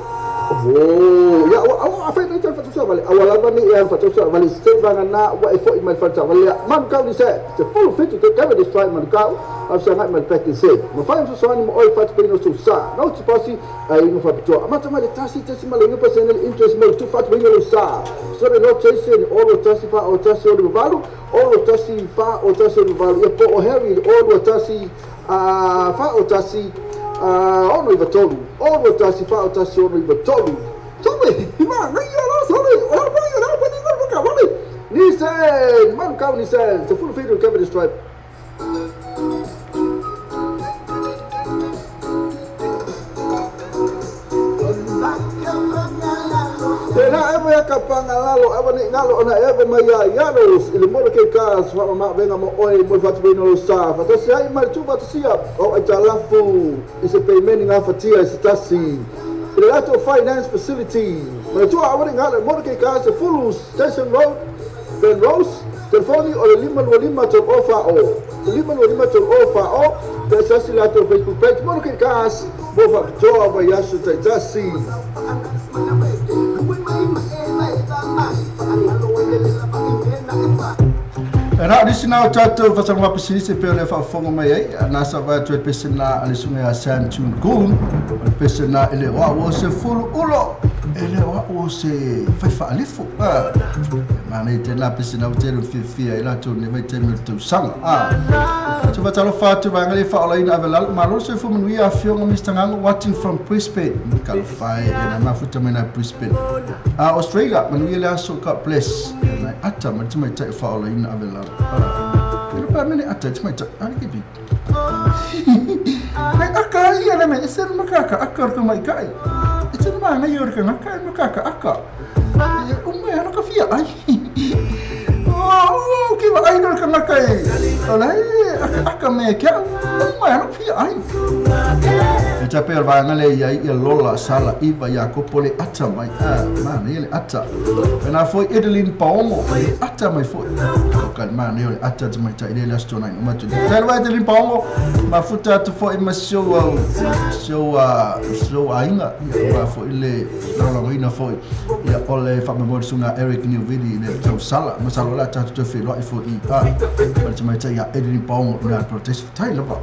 Oh, ya apa yang kita patut balik. Awal ni yang patut balik. Setiap orang nak buat effort iman patut balik. Man kau ni saya, full fit to cover this fight man kau. Aku sangat man pack say. Mafaham sesuatu ni oi patut pergi susah. Nau pasti ini patut. Macam mana tasi malah personal interest mau tu patut pergi susah. So the no chasing all the tasi pa or tasi or baru, all the tasi pa or tasi or baru. Ya po heavy all the tasi fa or tasi ono ibatolu, ono tasifa otasi ono ibatolu. Tome, ima, na yala, sorry, orba yala, pwede nga buka, wale. Nisen, man kau Nisen, the full figure cover the stripe. Tena ebo ya kapanga lalo, ebo ni ngalo ona ebo maya yalos, ilimoro ke kas, wa ma venga mo oi mo fatu bino sa, fatu si ai mal chuba tu siap, o ajalafu, ise payment nga fatia isitasi. Ilato finance facility. Mo tu awari ngalo mo ke kas full station road, then Rose, telefoni o lima ton ofa o. Lima ton ofa o, desa silato Facebook page mo ke kas, mo fa joa ba yasu taitasi. Era original tato fasal ma pesini pe le fa fongo mai ai na sa va tu pesina ali sunga Sam Chun pesina ele wa o se fulu ulo ele wa o se fa alifu ma nei te na pesina o te fi ai la tu ne vai te tu sang tu va talo fa tu va ngali fa ala ina velal ma lo se fu mui a fionga mistangang watching from Brisbane kal fai na ma futa mena Brisbane Australia manu ile so ka place na ata ma tu mai te fa ala ina velal pero pa mene ata tu mai te ani ki ai aka ia na me ese makaka aka ko mai kai ese ma na yor ka makaka aka umma ana ka fia ai que vai no que makai olha aka me que umma ana fia ai ita per vai ngale ia lola sala iva ya kopole ata mai mana ele ata na foi Edelin Paomo ata mai foi kan mana ele ata mai ta ile last night ma tu tel vai Edelin Paomo ma futa tu foi ma show ainda va foi ile la ina foi ia ole fa me mo sunga Eric New Video ile tau sala ma sala la ta tu fe lo foi ma mai ta ya Edelin Paomo na protest tai lava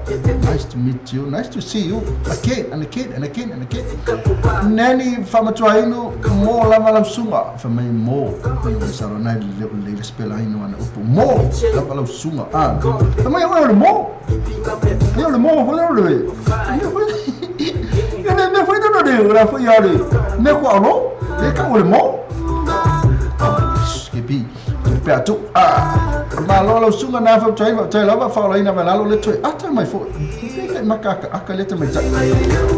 nice to meet you nice to see you again and again nani fa matuainu mo la malam sunga fa mai mo sala na le spela ino ana upo mo la malam sunga fa mai o mo io le mo fa le io ne foi do de la foi ali me ko alo e ka o le mo skipi pe atu ma lo sunga na fa tai la fa la ina ma lo le toi ata mai foi makaka akaleta mai tai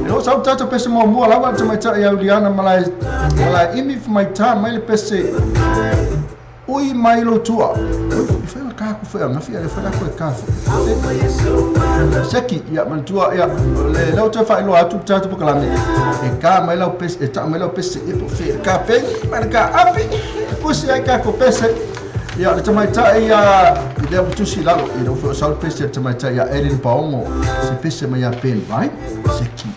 no sa tata pese mo mo la wa mai tai ya uliana malai imi for my time mai le pese ui mai lo tua foi la ka ku foi na fia le foi la ko ka seki ya man tua ya le lo te fa lo atu tata po kala me e ka mai lo pese e ta mai lo pese e po fe ka pe man ka api pusi ai ka ko pese ya le tamai tai ya ile tusi lalo ile fo sal pese tamai tai ya Edelin Paomo se pese mai ya pen vai seki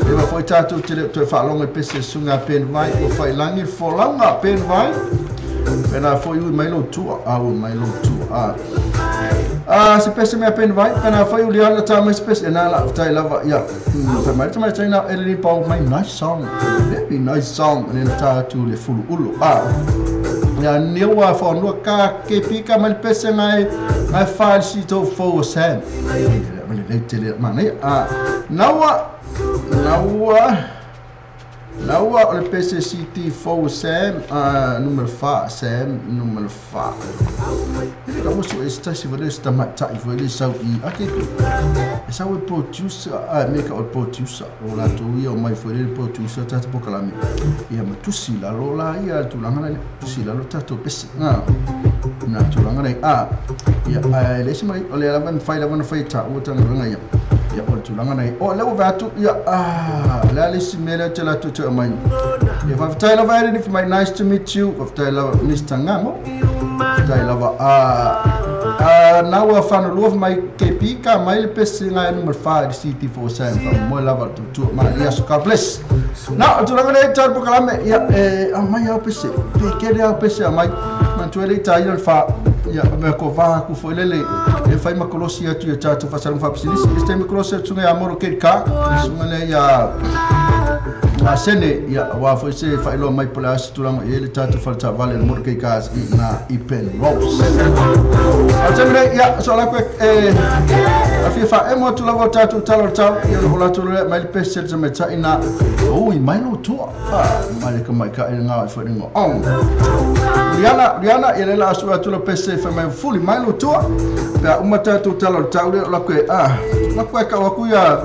ele foi tatu te fa longa pese sunga pen vai o fai langi fo longa pen vai pena foi u mai lo tua mai lo tua se pese mai pen vai pena foi u liana ta mai pese na la tai lava ya tamai tai na Edelin Paomo mai nice song very nice song and tatu le fulu ulo ya newa fo no ka ke pika mal pese ngai file sheet of for Sam le tele mane nawa le pese city for Sam numero 5 Sam numero 5 ele não só está se você está matai foi ele só e aqui essa o producer make o producer o la tu e o mai foi ele producer tá por lá e a tu si la lola e a tu langa tu si la lota tu pese na tu langa e ele se mai olha lá vai tá o tanga langa ya o tu langa nei o le va tu ya la le si mele te la tu tu mai e va tai la vai ni my nice to meet you va tai la Mr. Ngamo tai la va now a fan love my KP ka mai le pese ngai number 5 CT4 Sam mo la va tu ma ya ska bless na tu langa nei tar po kala me ya mai ya pese pe ke le pese mai man tu ele tai la fa ya me ko va ku foi lele e fai ma kolosi atu ya tatu fa salum fa psilis este me kolosi atu ya moro ke ka sumale ya sene ya wa foi se fai lo mai pola situlang ele tatu fa ta vale moro ke ka na ipen rose atemre ya so la ko afi fa emo tu la vota tu talo tau ya lo la tu le mai pese se me ta ina oi mai lo tu mai ka mai ka nga foi ngo Riana ele la sua tu la pese fa mai fully mai lo tu pa uma tatu talo tau la ko la ko ka wa ku ya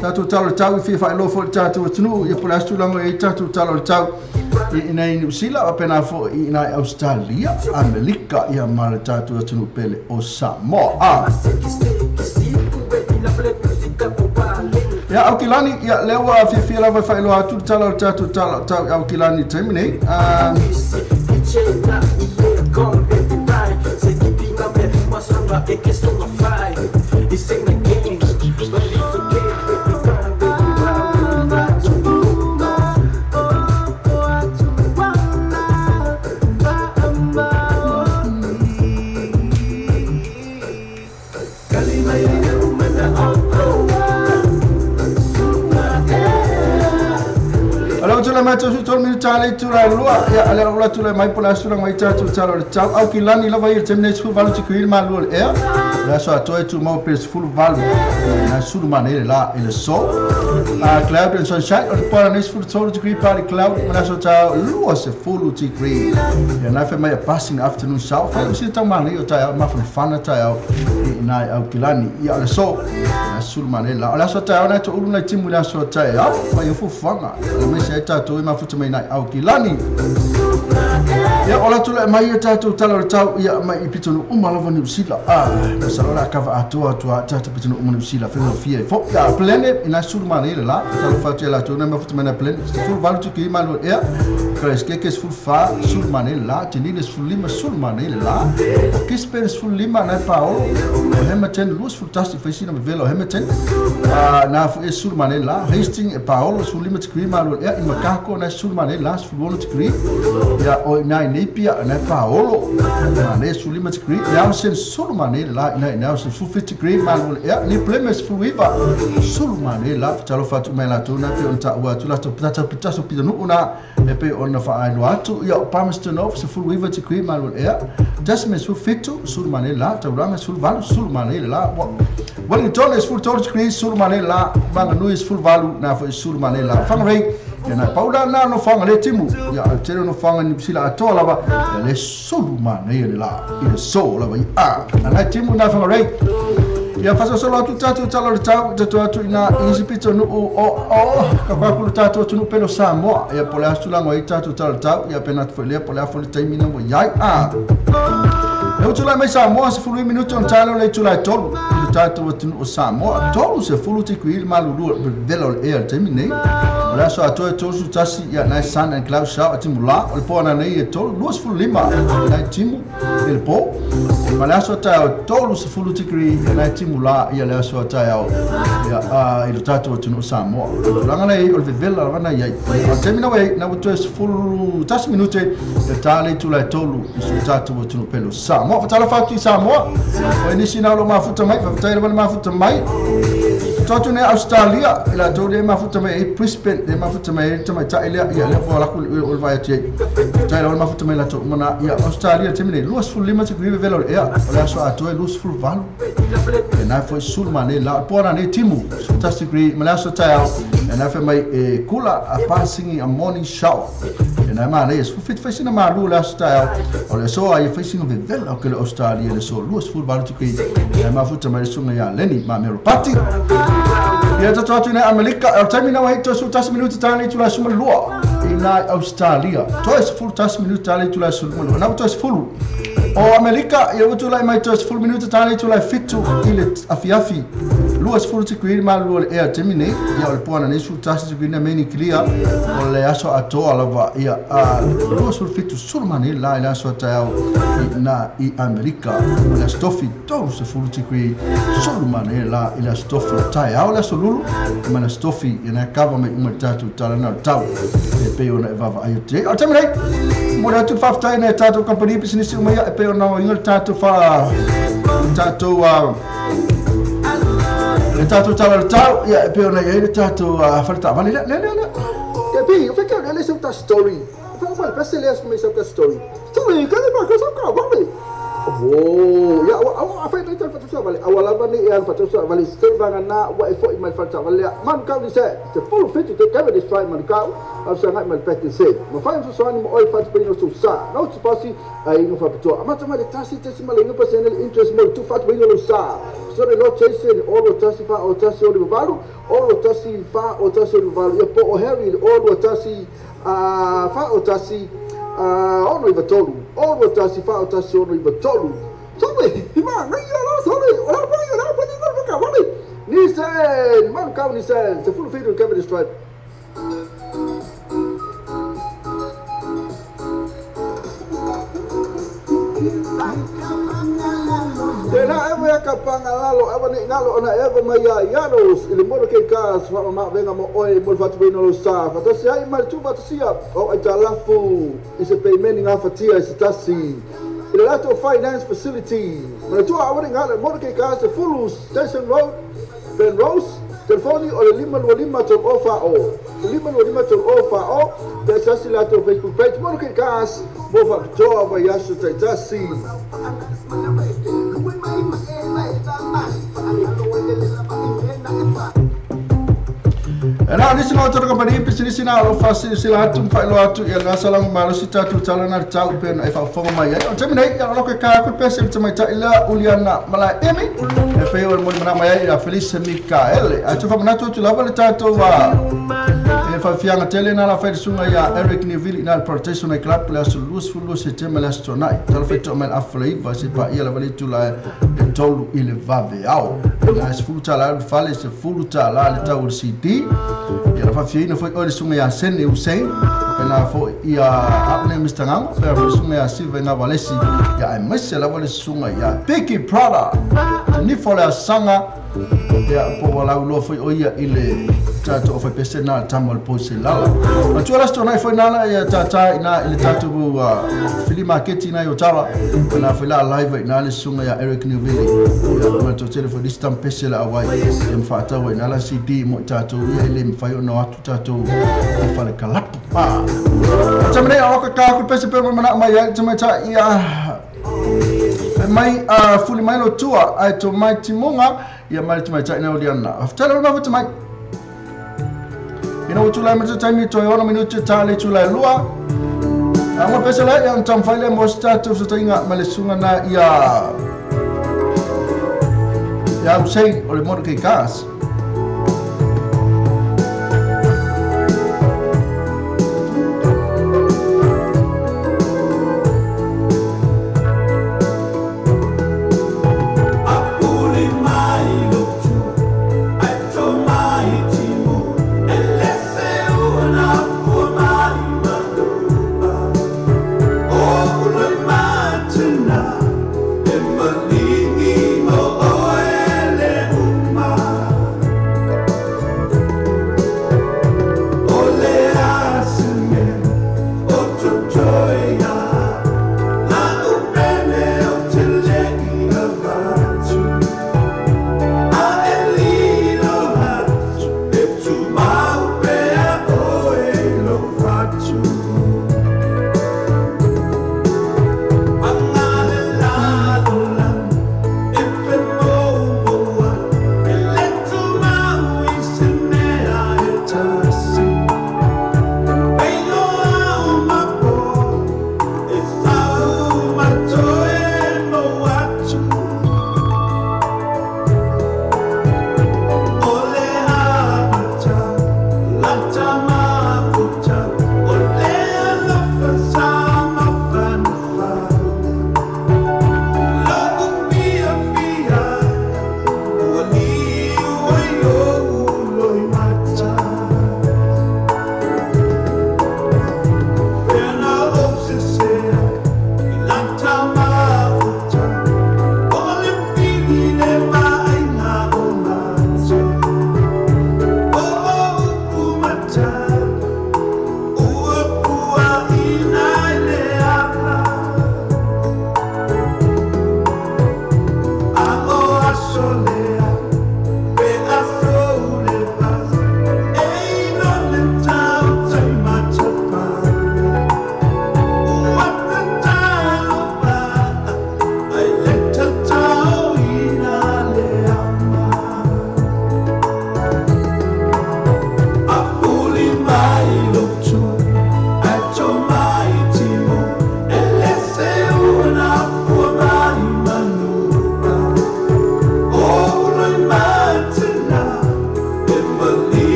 tatu talo tau fi fa lo fo tatu tunu ya pola tu la e tatu talo tau ina New Zealand apena fo ina Australia Amerika ya mal tatu tunu pele o Samoa ya aukilani ya lewa fi la va fa lo atu talo tatu aukilani terminate mai tu tol mi tale tu la lua ya ala ula tu mai pula sura mai tu talo le tau au kilani lava ia temne fu valu ti kuil ma lua e la so atoe tu mo pres full valu na suru manele la ile so cloud and sunshine or para nes full total degree party cloud na so tau lua se full degree ya na fe mai passing afternoon shower fa si tau mani o tau ma fana tau na au kilani ya ala so na suru manele la so tau na tu ulu na timu la so tau fa yo fu fanga me se tatu ma futa mai na au kilani ya ola tu mai tatu talo tau ya mai pitunu umalava ni usila na sala ka va atua tatu pitunu umani usila fe fie fo ya planet ina surma le la talo fa tela tu na ma futa mai na planet full value tu ki malo ya kres ke full fa surma le la tinile sulima surma le la ke spes full lima na paolo hema ten luz fantastic fe sina velo hema ten na fu surma le la hasting e paolo sulima tu ki malo ya i makako na surma le la fu tu ki ya o na nepia na paolo na ne sulima tu ki ya sen surma le la na sen fu fit ki malo ya ni plemes fu viva surma le la talo fa tu mai la tu na pe on ta wa tu la tu pita so pita no na e pe on fa ai no atu ya pamston of se fu viva tu ki malo ya dasmes fu fitu surma le la ta rama sul valu surma le la Wellington is full total screen surma le la banga nu is full value na fu surma le la fanga rei ya na paula na no fanga le timu ya tero no fanga ni sila atola ba ya le surma le la ile so la ba na timu na fanga rei ya fasa solo tu tatu talo le tatu ina easy pito no ka kwa ku tatu tu no pelo Samoa ya pola stula ngoi tatu talo ya penat folia pola fo le taimina mo yai eu tu la mai Samoa se fulu minuto on talo le tu la tolu tu tatu tu no Samoa tolu se fulu ti ku il malulu velo e taimine la so ato to su tasi ya na sun and cloud shower timula o pona nei e tolu luas fulu lima na timu el po ma la so ta tolu se fulu ti ku na timula ia la so ta ya il tatu tu no Samoa la nei o velo na ia termina we na to es fulu tasi minuto e tale tu la tolu su tatu tu no pelo Samoa fatala fatu Samoa o inishina lo mafuta mai fatala lo mafuta mai tatu ne Australia ila tole mafuta mai Brisbane de mafuta mai tama ta ile ya le fola ku o vai te tai lo mafuta mai la to mana ya Australia temine luas full lima te grive velo ya la so ato luas full valu e na foi sul mane la pora ne timu fantastic degree mana so ta e na foi mai kula a passing a morning shower e na ma le so fit fashion ma lu la style o le so ai fashion of velo ke Australia le so luas full valu te ki e mafuta mai so ya leni ma mero party ia tatu na Amerika el termina wa hito su tas minuti tani tu la suma lua ina Australia to es full tas minuti tani tu la suma lua na to es full o Amerika ia tu la mai to es full minuti tani tu la fitu ile afiafi luas full ti kuir ma lua e termina ia el pona ne su tas ti kuir na meni clear o le aso ato alava ia luas full fitu surma ne la ila so ta na i Amerika la stofi to se full ti kuir surma ne la ila stofi tai aula solulu mana stofi ina kava me uma tatu tala na tau e pe ona vava ai te o tamai mo na tu fafta ina tatu company business uma e pe ona inga tatu fa tatu le tatu tala tau ya e pe ona ia tatu farta vale la ya pe fe ka le some story fa fa pese le some some story tu e ka le ba ka so ka vale oh ya awak apa itu patut balik awal apa ni yang patut balik sebab na wa effort imal patut balik man kau ni saya the full fit to cover this fight man kau sangat mal patut say ma faham sesuatu ni oil patut beri susah no sepasi ingo patut macam ada tasi mal ingo personal interest mal tu patut beri susah so the lot chasing all the tasi fa o tasi o balu all the tasi fa o tasi o balu ya po o harry all the tasi fa o tasi ono iba tolu ono tasi fa tasi ono iba tolu sabe ima ngai ala sabe ora pa vale ni sen man kau ni sen the full feed cover the stripe Dena eva ya kapanga lalo eva ni ngalo ona eva maya yanos ile moro ke kas fa ma venga mo oi mo fatu bino lo sa fa tasi ai mal tu fatu sia o ai talafu is a payment nga fatia is tasi ile lato finance facility ma tu awani ngalo moro ke kas full station road Ben Rose telefoni o le 525 525 pe sasi la to Facebook page mo ke kas mo fa toa ba yaso taitasi Ana nisi no toro company pisini sina lo fasi sila hatu fa lo hatu ya ngasalang malo sita tu talana tau pen ai fa fonga mai ya temi nei ya lo ke ka ku pese temi ta ila uliana mala emi e fe o mo mana mai ya Felice Mikael a tu fa mana tu lava le tato wa e fa fianga tele na la fa sunga ya Eric Neville ina protection ai club la sulus fulu se temi la stonai tal fe to men aflei va se pa ia la vale tu la e tolu ile vave au la se fulu tala fale se fulu tala le tau CD ya la fafia foi o sunga ya Sene Hussein pena foi ia apne mistangam pero sunga ya Silva na Valesi ya ai mese la vale sunga ya Piki Prada ni fola sanga ya po wala lo foi o ia ile tato of pese na tamal pose lala ma tu resto na foi nala ya tata ina ile tato bu fili market ina yo tala na fila live ina le sunga ya Eric Neville ya ma to telefone distam pese la awai em fata wa ina la CD mo tato ya ile mfayo na watu tato ifale kalap pa tamne ya ka ku pese pe mana ma ya tamata ya mai fuli mai lo tua ai to mai timonga ya mai tamata ina odiana after no vote mai ina utula mata time to yona minuto tale tula lua amo pesa la yang tamfale mo status to inga malesunga na ya Hussein o le modo ke kas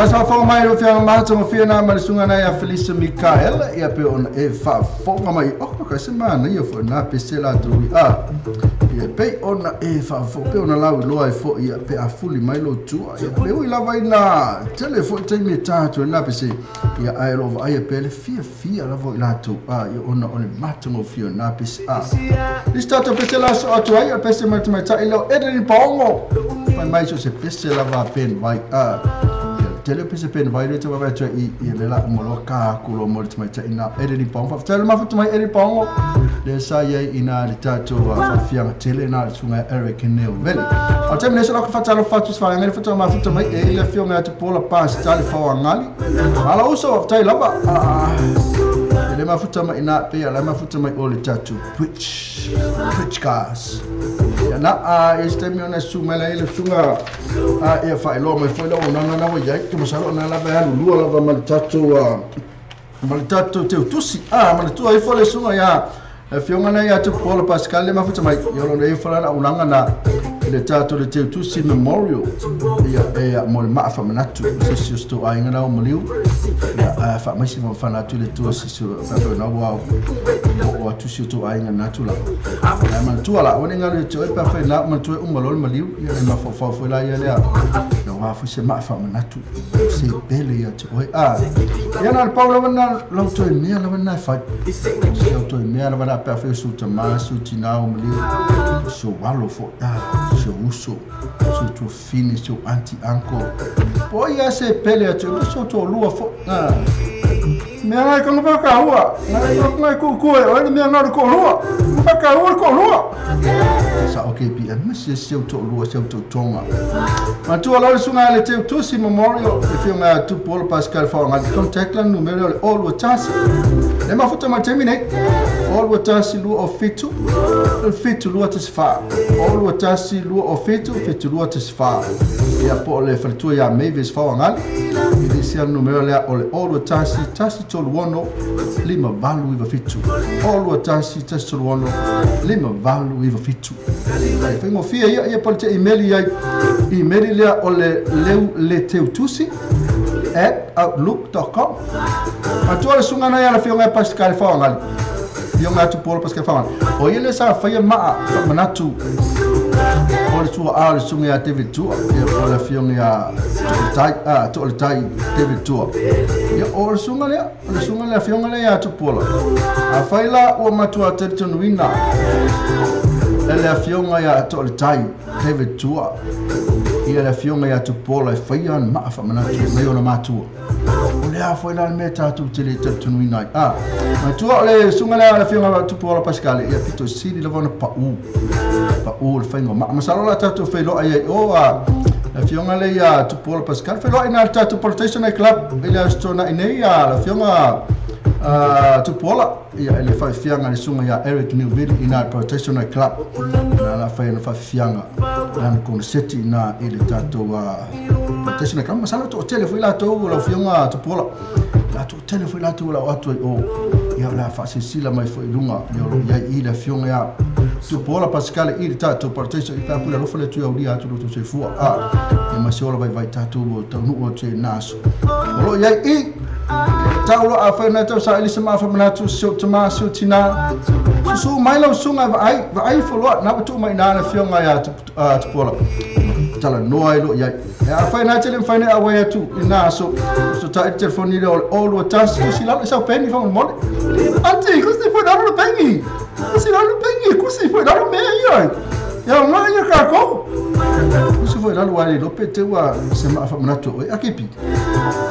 Nā sa whao mai ro whianga mahatonga whiana marisunga nei a Felisa Mikaela ia pe ona e whaafonga mai kai se mana ia fo na pese la tui ia pe ona e whaafo pe ona lau loa e fo ia pe a fuli mai lo tua ia pe ui lava ina telefon te me tātu na pese ia ai rova ai pe le fia lava ila tu ia ona ole matonga whio na pese This tato pese la so atu ai pese mai ta ilo edeni paongo mai so se pese lava pen vai tele pese pen vai le tava vai i le la moloka kulo mo mai ta ina edeni paongo fa tele ma fa mai edeni paongo le sa ye ina le tato fa fianga tele na sunga Eric Neo veli o teme le so ka fa talo fa tu fa ngale fa ma fa mai e le fianga atu pola pas tale fa ngali ala uso of tai lava le ma futa mai ina pe ala ma futa mai ole tatu Twitch cars ya na este mi ona suma la ile sunga e fa ilo mai foi lo na wa ya que masalo na la ba lu la ma tatu te tusi ma tu ai fole sunga ya fionga na ya tu polo pascal le ma futa mai yo lo nei fala na unanga na le tatu le te tusi memorial ya mo ma fa manatu si sto ai ngana o moliu ya fa mai si fa na tu le tu si so fa na wa o tu si tu ai ngana tu la ma tu ala o ninga le tu pa fa na ma tu o malol moliu ya ma fa la ya le no wa fu se ma fa manatu se bele ya tu ya na paulo na lo tu mi la na fa se to mi la na pa fa su ta ma su ti na o moliu so walo fo se uso so tu fini so anti anko poi ya se pele a tu so to lua fo me ana ko no ka hua na ko o me ana ko lua ka ko lua sa okay pi me se to lua se to tonga ma tu ala sunga le te tu si memorial if you nga tu Paul Pascal fa nga contact la numero le all watasi le ma futa ma terminate all watasi lu o fitu lu atisfa all watasi lu o fitu lu atisfa ya po le faltu ya Mavis fa nga ile sia numero le all watasi tasi to luono lima valu iva fitu all watasi tasi to luono lima valu iva fitu e fengo fia ia po te email le ole le teutusi @outlook.com atuale sungana ya la fionga Pascal fa ngali fionga tu Paul Pascal fa o ile sa fa ma manatu o tu a sunga ya TV tu ya la fionga ya tu tai TV tu ya o sunga le fionga le ya tu Paul a faila o matua terton wina ele a fionga ya tu tai TV tu ia la fionga ya tu Paul e faia ma fa manatu mai ona matua a foi la meta tu tele tunu nai ma tu le sunga la fionga tu Paul Pascal ia pito sili la vona pa le faingo ma salo la tatu felo ai la fionga le ya tu Paul Pascal felo ina tatu protection club ile stona ine ya la fionga tu Paul ia ele fa fianga le sunga ya Eric Newville ina protection club na la fa fianga dan con seti na ile tatu protection club masalo to tele foi la to la fionga tu Paul la tu tele foi la to la watu ia la fa sila mai foi lunga ia ile fionga ya tu Paul Pascal ile tatu protection ipa kula lo fole tu ya ulia tu to se fu e masiola vai tatu no te naso lo ia taulo a fa na to sa ile sama fa manatu so tama so tina so mai lo sunga vai fo lo na tu mai na fionga ya tu Paul tala noai lo ia a fa na tele fa na awa tu ina so ta telefoni le all what task si la sa penny fa mo anti così foi dar lo penny si la lo penny così foi dar me ia ya ma ia ka ko così foi dar lo ali lo pete wa se ma fa manatu a kepi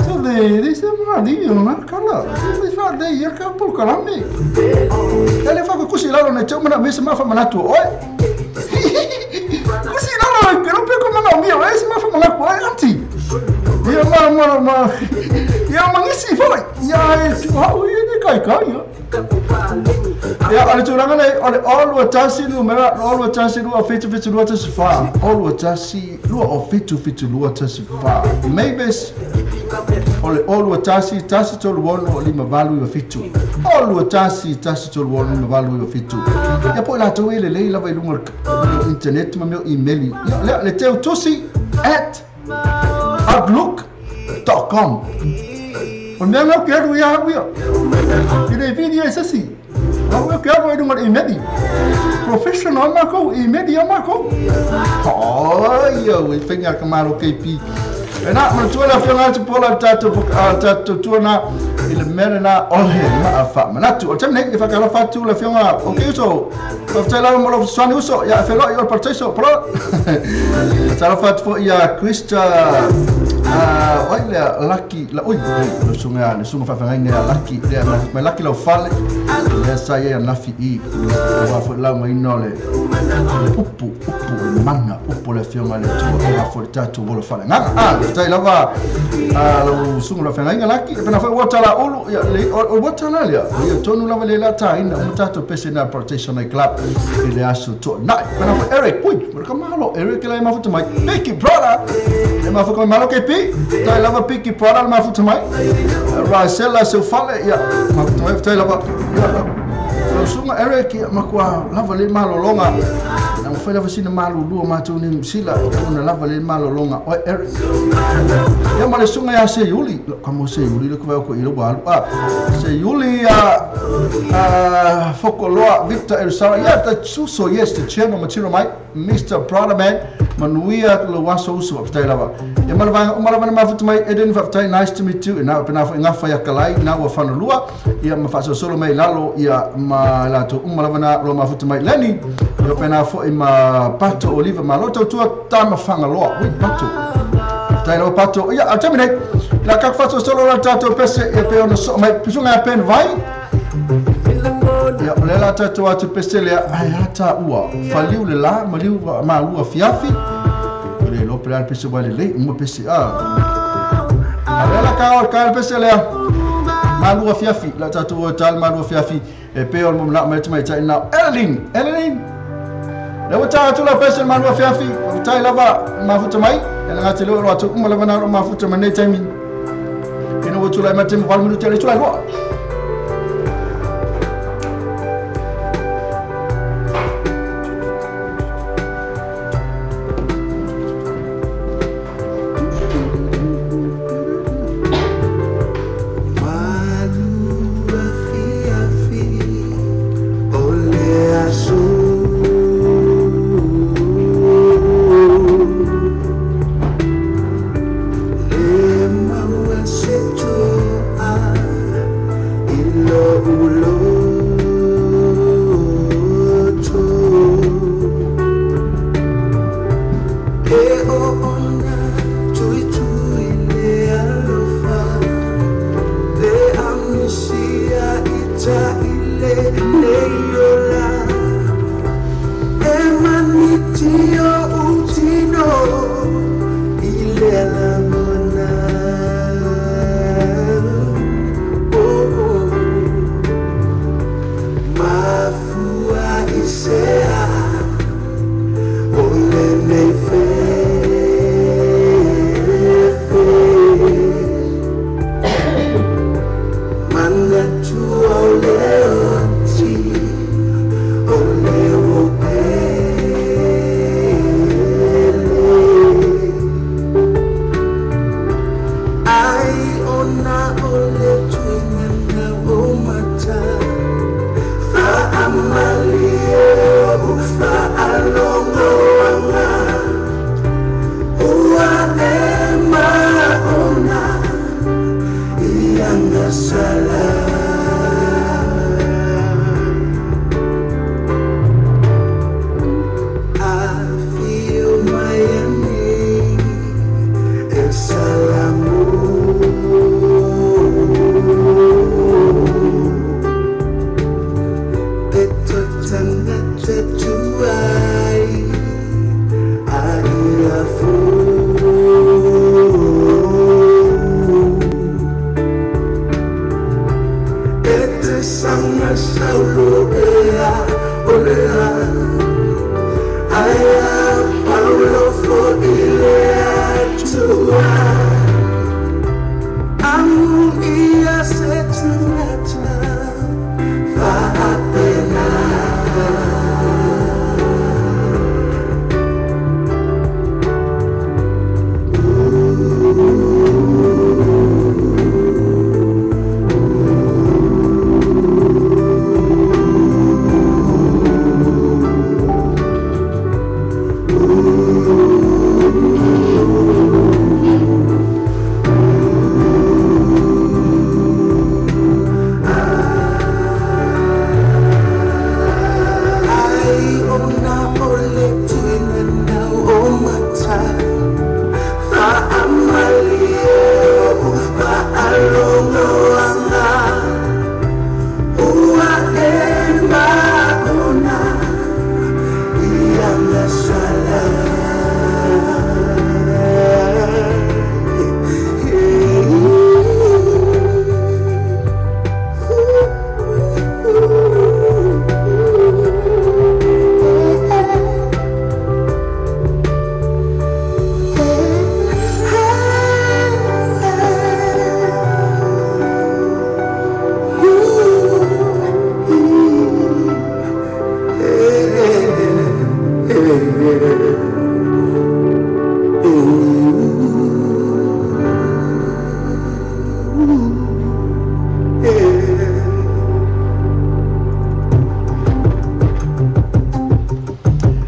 so de se ma di na kala si fa de ia ka por kalame ele fa così la lo ne te ma se ma fa manatu oi così la lo pero pe como não mio esse ma fa manatu oi anti ia ma ia mangisi foi ia ia kai ya ale turanga nei all what tasi lu mera all what tasi lu a fitu lu tasi fa all what tasi lu a fitu lu tasi fa maybe all what tasi to lu ono lima valu fitu all what tasi to lu ono lima valu fitu ya po la to ile le vai lu internet ma meu email ya le teu tusi @outlook wed19Sept2018.com. Onde não quero ir a rua. Ele vídeo esse assim. Eu quero ir numa imedi. Professional marco, imedi marco. Oh, eu tenho que marcar o KP. Ena mentua fianga tu pola tatu tuana ile mere na olhe ma afa manatu o temne ifa kala fatu la fianga okay so fatela mo lo swani uso ya felo yo parteso pro tala fat fo ya Krista oile lucky la oi lo sunga fa fanga ngia lucky le ma lucky lo fale le sai ya nafi I wa fo la mo inole upu manga upu le fianga le tu wa fo tatu bolo fale nga tai lava lo sungu la fenga laki pena foi watala ulu ya o watala ya tonu lava le lata ina mutato pesina protection club ile asu to na pena foi Eric pui mereka malo Eric la mafuta mai Picky brother le mafuta malo ke pi tai lava Picky brother mafuta mai Racela se fale ya mafuta mai tai lava lo sungu Eric makwa lava le malo longa na foi lava sina malo dua matu ni sila na lava le malo longa o Eric ya male sunga ya se yuli kamo se yuli le ko ilo ba se yuli fokoloa Victor Elsara ya ta suso yes the chairman matiro mai Mr. Brotherman manuia lo waso uso aftai lava ya mala mafuta mai Eden aftai nice to meet you na pena ngafa ya kalai na wa fanulua ya mafaso solo mai lalo ya malato umalava lo mafuta mai Lenny yo pena fo ima pato Oliver maloto tua tama fanga loa wi pato taino pato ya atamine la kak fato solo la tato pese e pe ono so mai pisunga pen vai ya lela tato atu pese le ayata ua faliu le la maliu ma ua fiafi le lo plan pese wale le mo pese lela ka pese le ma ua fiafi la tato tal ma ua fiafi e pe ono mo la mai tai na Ellen le wata tu la pese ma ua fiafi tai lava mafuta mai ela ngati lo watu umala bana ro mafuta mane time ina watu la matem wal minuto le chula lo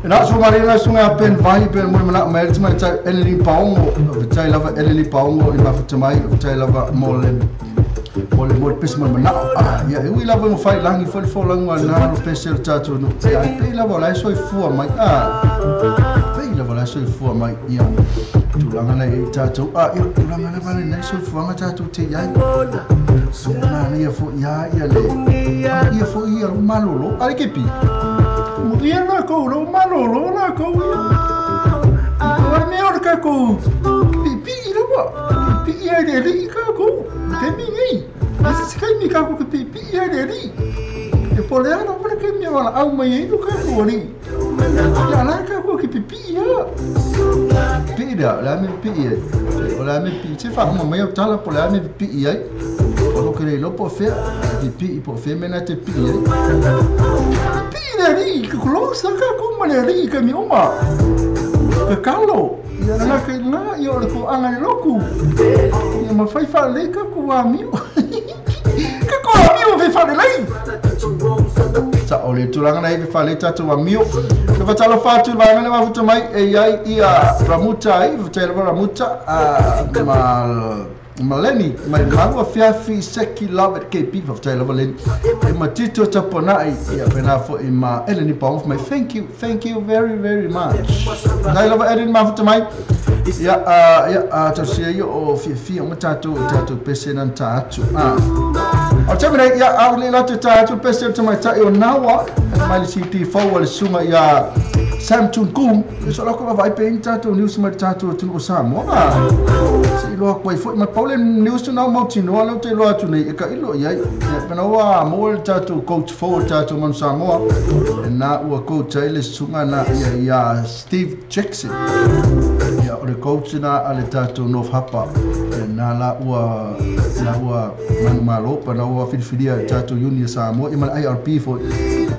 Na so marina sunga pen vai pen mo mana mai mai tai elili paongo tai lava elili paongo i mafuta mai tai lava mole pes mo mana ya ui lava mo fai langi fo langa na no pesel tatu no ya pe lava la so fu mai pe lava la so fu mai ya tu langa na tatu ya tu langa na bana na so fu mai tatu te ya so na ya fo ya le ya fo ya malolo ai ke pi Ia na ko lo malolo na ko ia. Ko me or ka ko. Pipi lo ba. Pipi ia de ri ka ko. Ke mi ngi. Ese kai mi ka ko ke pipi ia de ri. E por lá não para que me wala au mai do ka ko ni. Ya na ka ko ke pipi ia. Pida la me pipi. La me pipi. Se fa mo mai tala por la me pipi ia. Lo que lo può fare, pipi può fare mena te pipi. Ri ke close ka ko mane ri ke mi oma ke kalo ya na ke na yo le ko anga loku ya ma fai fa le ka ko ami ke ko ami o fa le lai sa ole tulanga na i fa le tatu ami o ke fa talo fa tu va ngana va futa mai e ai ia ramuta ai futa le ramuta Maleni, my malu fiafi seki love it ke piva tele valen. E matito tapona ia pena fo ima Eleni Palm my thank you very much. Dai lava edin ma futa mai. Ya tasia yo o fi o tatu pese nan tatu. O tamina ya aule la tatu pese to my tayo nawa my city forward suma ya Samtun kum so la ko vai pe tatu news ma tatu tu Samo. Si lo ko foi ma Paulo news na mo tino lo te lo atu nei ka ilo ia pena wa mo tatu coach forward tatu man Samoa na o coach ele sunga na ya Steve Jackson ya o coach na ale tatu no hapa na la man malo pena wa filia tatu Junior Samoa i man IRP for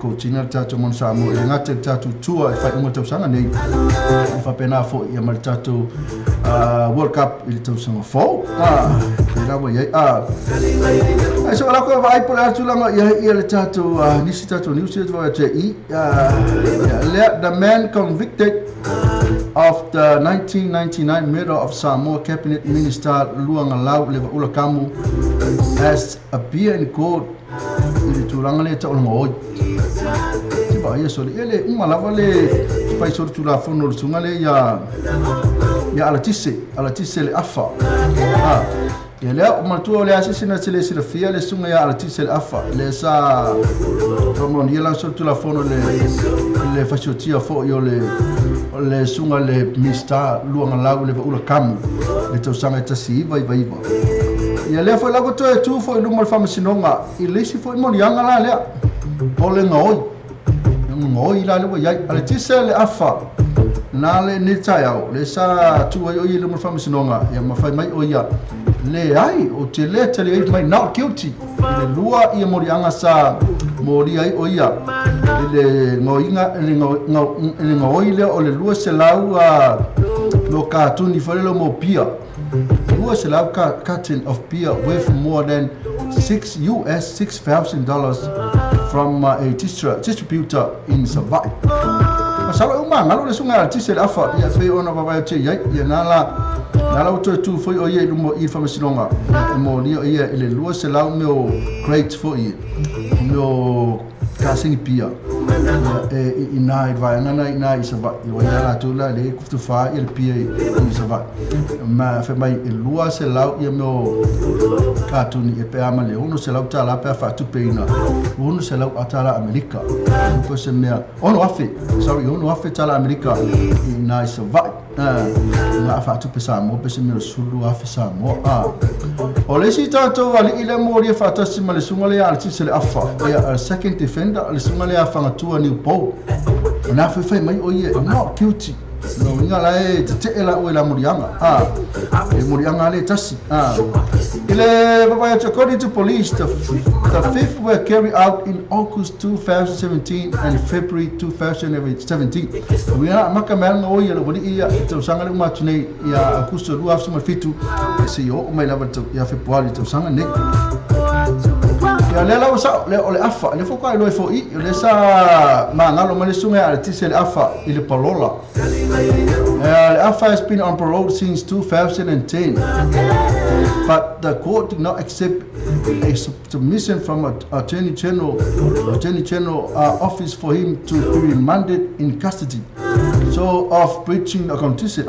coach na tatu man Samoa e ngate tatu tua fa mo tau sanga nei fa pena fo ia mal tatu World Cup il tau sanga fo ila mo ia ai so la ko vai por atu langa ia le tatu nisi tatu news it va te the man convicted of the 1999 murder of Samoa cabinet minister Luanga Lau le ula kamu has appeared in court il tulanga le tau ngoi ba ia so ele malava le pai so tula fono sunga le ya alatise le afa ele o tu le asisina le fia le sunga ya alatise le afa le sa como ni la so tula fono le fachotia fo yo le sunga le mista Luanga Lau le ula kamu le to sanga tasi vai ia le foi lago to tu foi no mal famasinonga ilisi foi mo yanga la le ole ngoi la le ia ale tise le afa na le ni taiao le sa tu ai o ile mo famasinonga ia ma fai mai o ia le ai o te le tele mai not guilty le lua ia mo yanga sa mori ai o ia le ngoinga le ngoi le o le lua se lau lo ka tu ni fale lo mo pia was allowed carton of beer worth more than $6,000 from a distributor in Savai. Masala uma ngalo le sunga tisel afa ya fe ona baba che ya nala tu foi o ye mo informationonga mo ni o ye ile lua se la meu great for ye meu casing pia ina vai na isava yo ya la tu la le kuftu fa il pia isava ma fe mai lua se la ye meu katuni e pe ama le uno se la ta la pe fa tu peina uno se la atala America ko se me ono afi sorry ono afi tala America ina isava na fa tu pe Samo pe se me sulu afi Samo o le si tanto ali ile mo ri fa ta si male sunga le al se le afa ya second defender le sunga le afa tua ni po na fe mai o ye not guilty no nga la te ela o la murianga e murianga le tasi ile baba ya according to police the fifth were carried out in August 2017 and February 2017 we are makamel o ye lo bodi ya to sanga le matune ya akusto lu afsu mafitu se yo mai la ya February to sanga ne ya le la usa le ole afa le foka lo fo I le sa mangalo male sunga artiste le afa ile palola le afa has been on parole since 2010 but the court did not accept a submission from Attorney General office for him to be remanded in custody so of breaching of complicit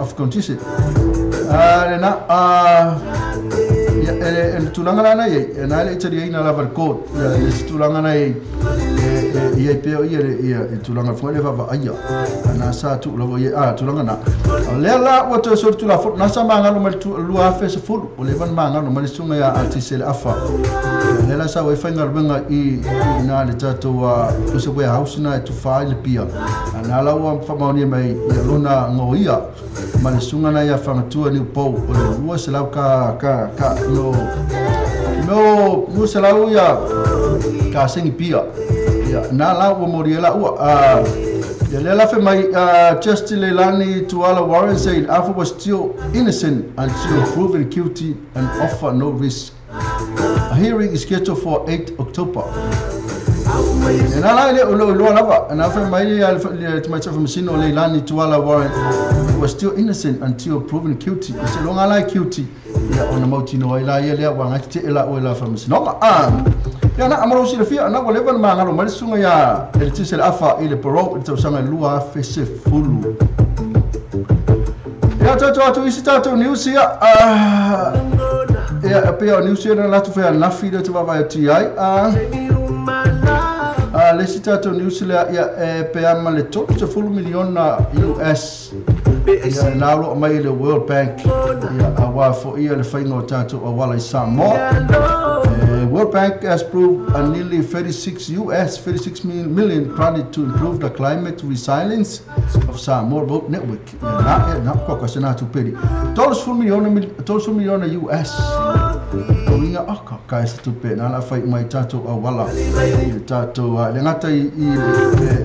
en tulanga na ye na le tiri ina la court ya tulanga na ye ye peo ye tulanga fole va aya na sa tu lo ye tulanga na lela wato so tu la fot na sa manga no mal tu lu afa se fulu o le van manga no mal sunga ya artisel afa lela sa we fanga benga I na le tato wa so we house na tu file pia na la wa fa mauni mai ya lona ngoia mal sunga na ya fanga tu ni po o lu se la ka no se la ya ka singi pia ya na la wo moriela ya lela fe mai just lelani to all warrant said Alpha was still innocent until proven guilty and offer no risk. A hearing is scheduled for 8 October. And I like and after my myself machine or lelani to all warrant was still innocent until proven guilty. It's long I like guilty. Ya ona mautino ila ya wanga te ela o ila famisi no ya na amaro si fia na wale van mangalo mali sunga ya el tisel afa ile parole to sanga lua fese fulu ya to isita to news ya ya pe news ya na tu fa na fida to baba ti le sita to news ya pe amale to fulu million na US ya na lo mai le World Bank ya awa for ile faingo tato wala Samoa World Bank has approved a nearly 36 million project to improve the climate resilience of Samoa boat network. Na kwa kwa sana tu pedi. Todos full million US. Winga aka kai tu pe na la fai mai tato wala. Tato le ngata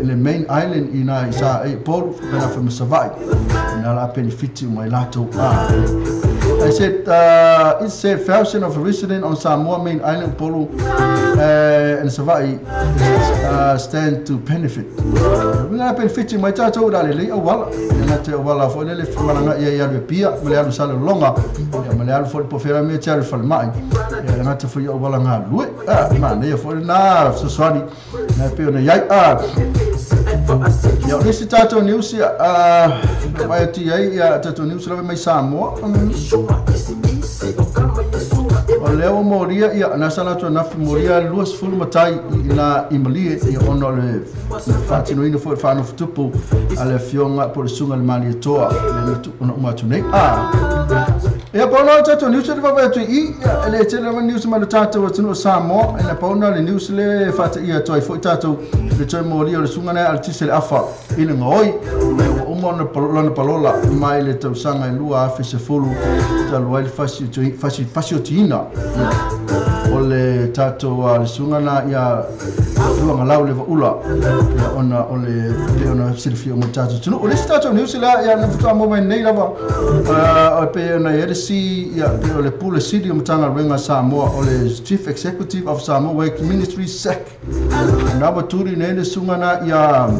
le main island ina isa port na fa msavai. Na la benefit mai lato I said it said thousands of residents on Samoa main island Polo and Savai stand to benefit. We are benefiting my tato dali wala na te wala fo le malanga ya pia malealu sala longa ya malealu fo pofera me chari fal mai ya na te fo ya wala nga lu man ya fo na so swani na pe na ya ya nisi tato news ya mai ti ya tato news la mai Samoa leo moria ya nasala to na moria luas fulu matai ina imalie ya ono le fatino ina fo fano futupu ale fionga por sunga le mali toa le tu ono matune ya pono tato news le va tu le tele news ma tato watuno Samoa ina pono le news le fata ia toi fo tato le toi moria le sunga na artiste le afa ina ngoi umona palola mai le tau sanga lua afise fulu talo ai fasi tina ole tato al sungana ya luanga lau le ula ya ona silfio mo tato tuno ole tato ni usila ya na futa mo mai nei lava pe na yersi ya ole pule city mo tanga renga Samoa ole chief executive of Samoa Work Ministry SEC na baturi ne sungana ya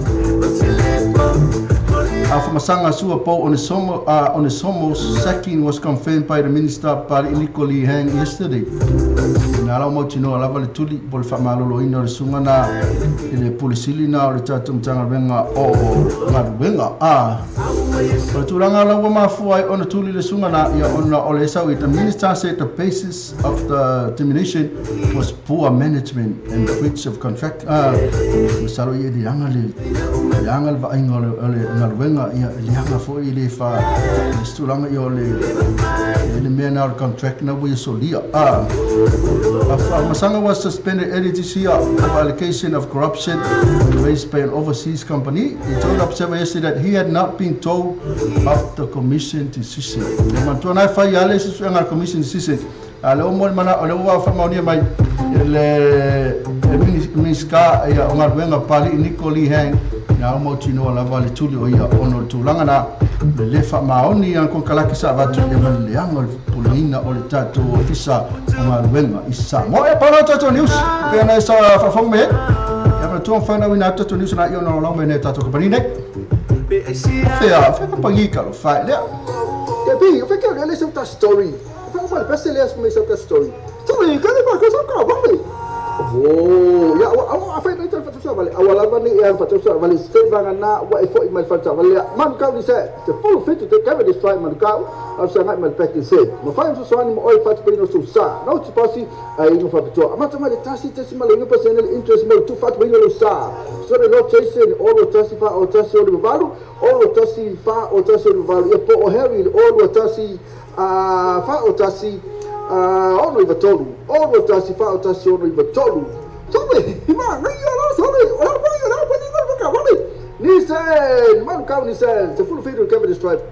After Masanga Suapo on the Somo sacking was confirmed by the minister by illegally hanged yesterday. Nala mochino alava le tuli bol famalo ina sungana ile polisili na o tatu mtanga benga o ngabenga Turanga la wama fuai on tuli le sungana ya ona olesa with the minister said the basis of the termination was poor management and breach of contract misalo ye di yangal va ingol ngabenga ya lianga fo ile fa stulanga yo le mena contract na we solia Masanga was suspended early this year of allegation of corruption raised by an overseas company. He told Observer yesterday that he had not been told of the commission decision. The Mantuana Fayale is a commission decision. le o mo mana o le wa fa mauni mai le miska ia o ngaruenga pali Nicoli hang na mo tino la vale tuli o ia ono tulanga na le fa maoni an kon kala kisa vatu ia le angol pulina o le tatu ofisa o ngaruenga isa mo e para tatu news pe na sa fa fo me ia ma tu fa na wina tatu news na io no lo me ne tatu ko bani ne fa pangi ka lo fa le ke bi fa ke le sa story fa fa pese le me sa story tu e ka le ba ka sa ka ba oh ya awak apa itu patut vale awal ni yang patut vale stay bangana wa effort mal patut vale man kau ni se full fit to cover this fight man kau sangat mal practice mo fine so soani mo oi patut pino susah no tu pasi ai no patut amata mal tasi mal no personal interest mal tu patut pino susah so the no chasing all the tasi fa o tasi o valu all the tasi fa o tasi o valu e po o heavy all the tasi fa o tasi ono iba tolu ono tasi fa tasi ono iba tolu sobe ima ngiyo lo sobe ora ba yo na pa ni ba ka wale ni sen man ka ni sen se full feeder cover the stripe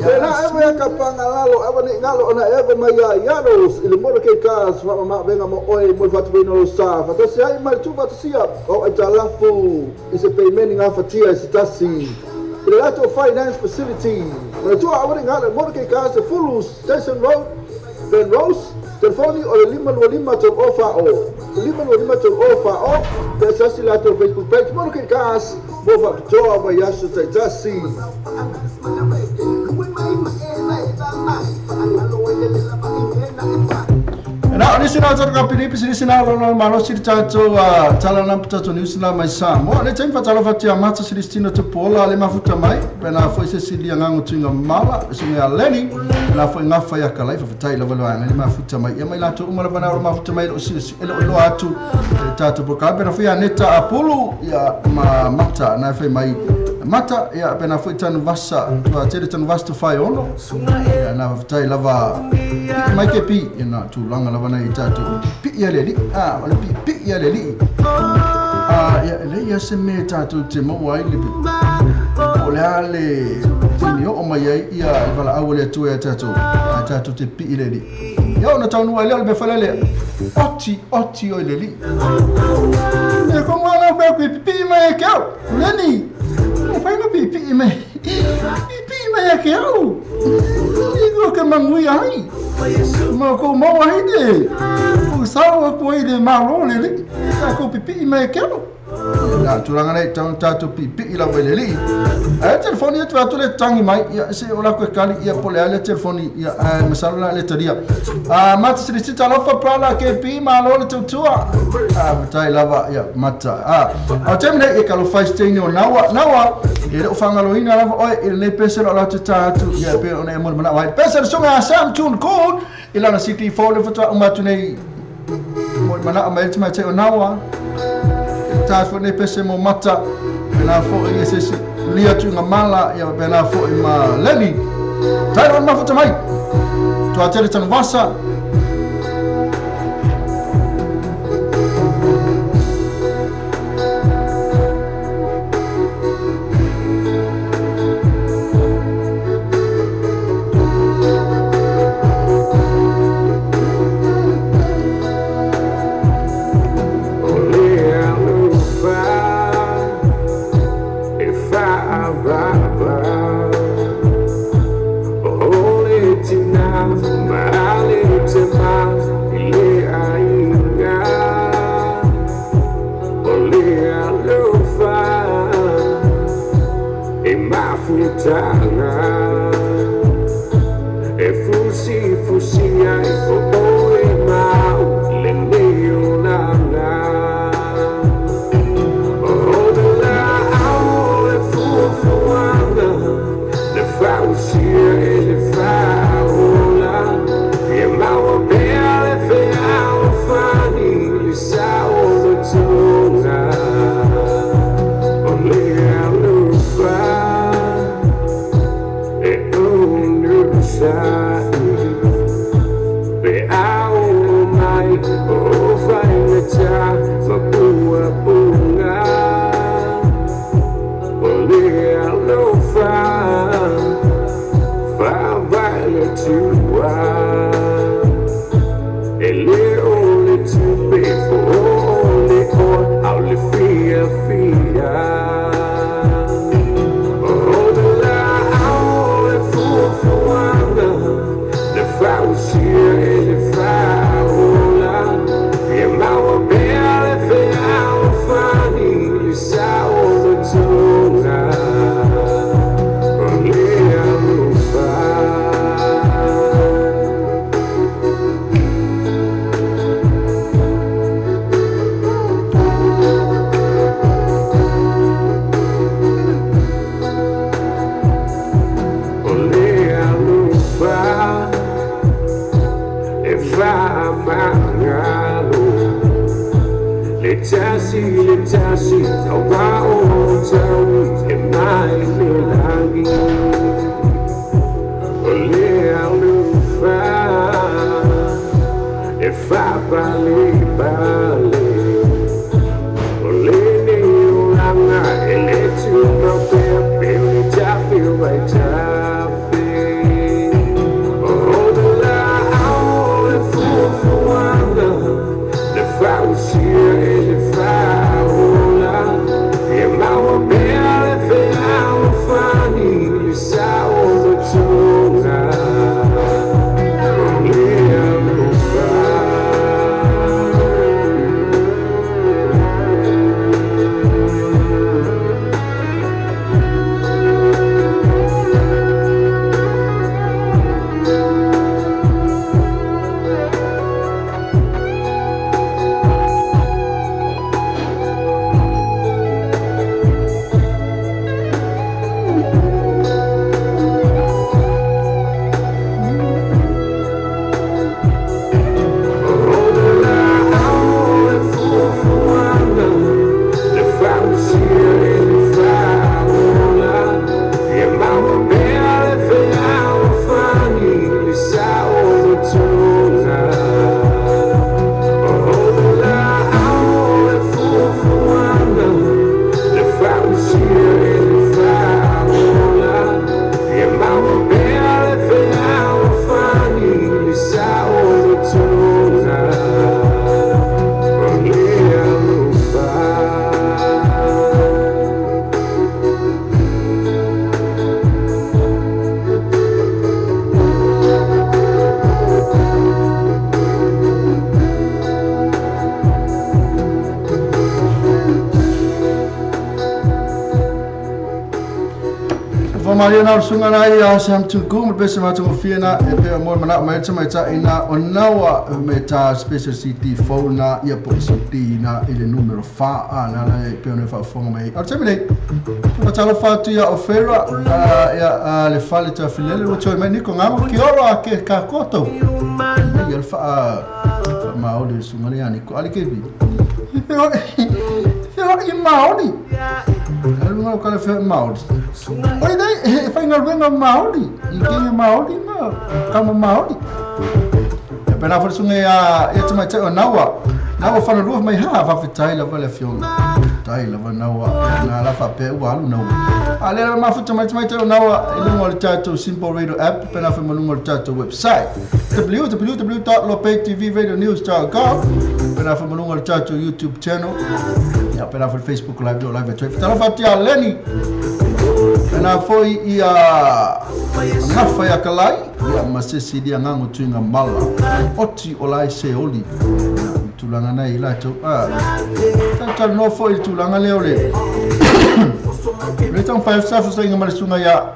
Ela eve kapanga lalo eva ni ngalo ona eva maya yalos ile mo ke kas fa ma venga mo oi mo fatu bino sa fa to sai mal tu fatu sia o atalafu is a payment nga fa tia sitasi ile lato finance facility na tu awari ngalo mo ke kas full station road then rose telefoni o lima to offer o lima to offer o pesa sila to Facebook page mo ke kas mo fa to ba yasu sitasi na ni sina tsa ka pili pisi sina lo malo sir chacho chala na ptacho ni sina mai sa mo le tsa fa chala fa tia matsa sir stina to pola le mafuta mai pena foi se silia ngango tinga mala singa leni na foi nga fa ya kala fa tai la valo ana le mafuta mai ya mai la to umala bana mafuta mai lo atu tato boka pena foi aneta apolo ya mata na foi mai mata ya pena foi tan vasa to tere tan vasta fai ono na tai lava mai ke pi ina tu langa lava na itatu pi ya le li wala pi ya le li ya le ya se me tatu te mo wai le ola le tini o mai ya vala awole tu ya tatu te pi le li ya ona tau no le be fala le oti o le li e ko ngana be ku pi mai ke leni fai no pi mai ya ke au digo que mangui ai ma ko mo ai de o sao ko ai de malo le ko pi mai ke au na turanga nei tatu pi la wele li a telefoni tu atu le tangi mai ya se ola ko kali ya pole ale telefoni ya masala le tadia mata sri tala fa pala ke pi malo le tutua tai lava ya mata o temne e kalo fai stay no nawa e o fangalo ina lava oi e le pesa la tatu ya pe ona mo mana wai pesa sunga sam tun cool ila na city for le fata umatu nei mo mana mai tma te nawa ta fo ne pese mo mata pena fo e se lia tu nga mala ya pena fo ma leni tai ma fo mai to atele tan vasa le tua e le ole tu befo ole or au le fia oh the la au le fuana le fausia e le faula e mau belle fe au fani le sao le tuna le tasi au rao tau e mai le langi o le alufa e fa bale o le ne uranga e le tuma pepe le tafi vai tafi o de la au le fufuanga le fausia e le faula e mau belle fe au fani le sao le tuna Mariana sungana ia sam tungkum bese matu fiena e pe mo mana mai tsama tsa ina onawa meta special city fauna ia positi na ile numero fa ana na pe ona fa fonga mai artemile ma tsalo fatu ya ofera ya le fale ta filele lo choi mai niko ngamo ki ora ke ka koto ia fa ma ole sungana ya niko alikebi i maori Alunga kala fe maori. Oi dai fa inga venga maori. Inga maori ma kama maori. Pena for sunga ya tama tsa nawa. Nawa fa no mai ha fa fitai la vale fiona. Tai la nawa na la fa pe wa lu nawa. Ale ma fu tama tsa nawa ile mo tato simple radio app pena fa mo tato website. www.lopettvradionews.com pena fa mo tato YouTube channel. Ya pena for Facebook live or live Twitter. Tala fatia leni. Pena foi ia ngafa ya kalai ya masesi dia ngango tuinga mala. Oti olai se oli. Tulanga na ila to tata no foi tulanga le ole. Leton 5 staff so inga mali sunga ya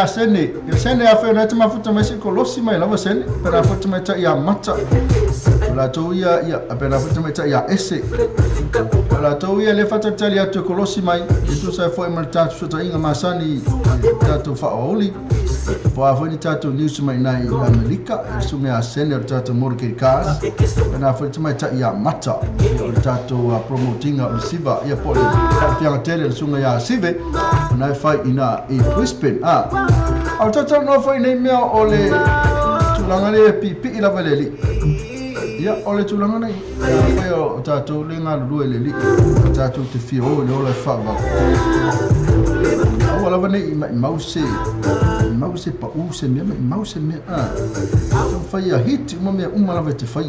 sene. Ya sene ya fe na tama futa mai ko losi mai lava sene. Pena futa mai ya mata. La toia ia apena futa mai ya ese. La toia le fata tali atu kolosi mai. Itu sa foi mal tatu futa inga masani tatu fa oli. Po afoni tatu news mai nai Amerika. Sunga ya sene tatu morke cars. Pena futa mai ya mata. Tatu promoting receiver ia pole. Pia tele sunga ya sive. Na fai ina e Brisbane. Au tatu no foi nei mea ole tulanga le pipi ila valeli. Ya ole tulanga nei ya o tatu lenga lu ele li tatu te fio o le fa va wala vane I mause pa u se me mause me so fai a hit uma me uma lava te fai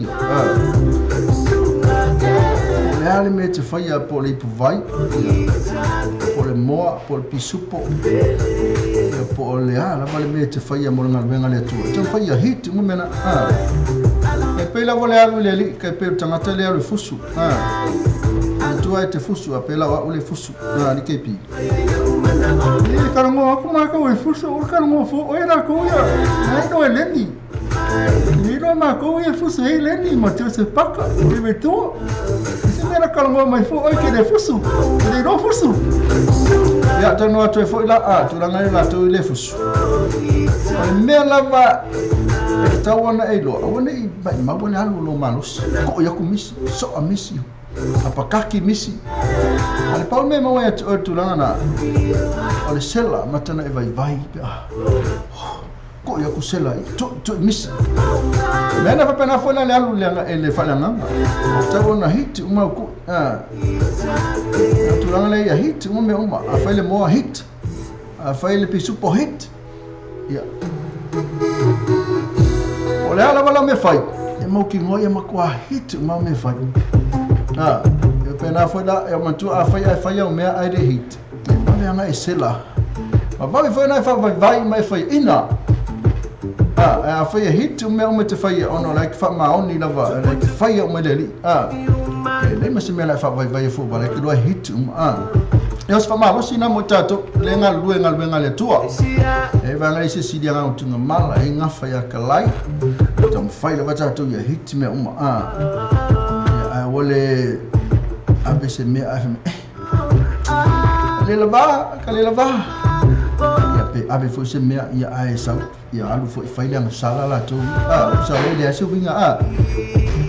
le ale me te fai po le vai po le moa po le pisupo po le ala vale me te fai mo ngal venga le tu so fai a hit uma me na e pe la vole alu le li ke pe tangata le alu fusu tu ai te fusu a pe la wa le fusu na ni ke pi e karango aku ma ka we fusu o karango fo o era ko ya ai no eleni ni no ma ko we fusu e eleni ma te se paka e me to se era karango mai fo o ke de fusu de no fusu ya to no to fo la tu la ngai la to le fusu me la va ta wana e lo wana I ma wana alu lo malos ko ya ku misi so a misi apa kaki misi ale pau me mo ya tu lana na ole sela matana e vai ko ya ku sela to misi me na pa na fona le alu le falanga ta wona hit uma ku tu lana le ya hit uma a fale mo hit a fale pisu po hit ya ole ala wala me fai e mo ki mo e makwa hit ma me fai eu pena foi da eu mantu a fai o me ai de hit ma me anga esela ma vai foi na vai mai foi ina a fai hit o me te fai ono like fa ma oni lava like fai o me deli le ma se me la fa vai fo ba like do hit eu se fa ma lo sina mo tato le ngal le tua e va ngai se sidia nga tunga mala e nga fa ya kalai tam fai le tato ya hit me wole abese me afme le lava ya pe ave fo se me ya ai sa ya alu fo fai le sala la to sa le ya su vinga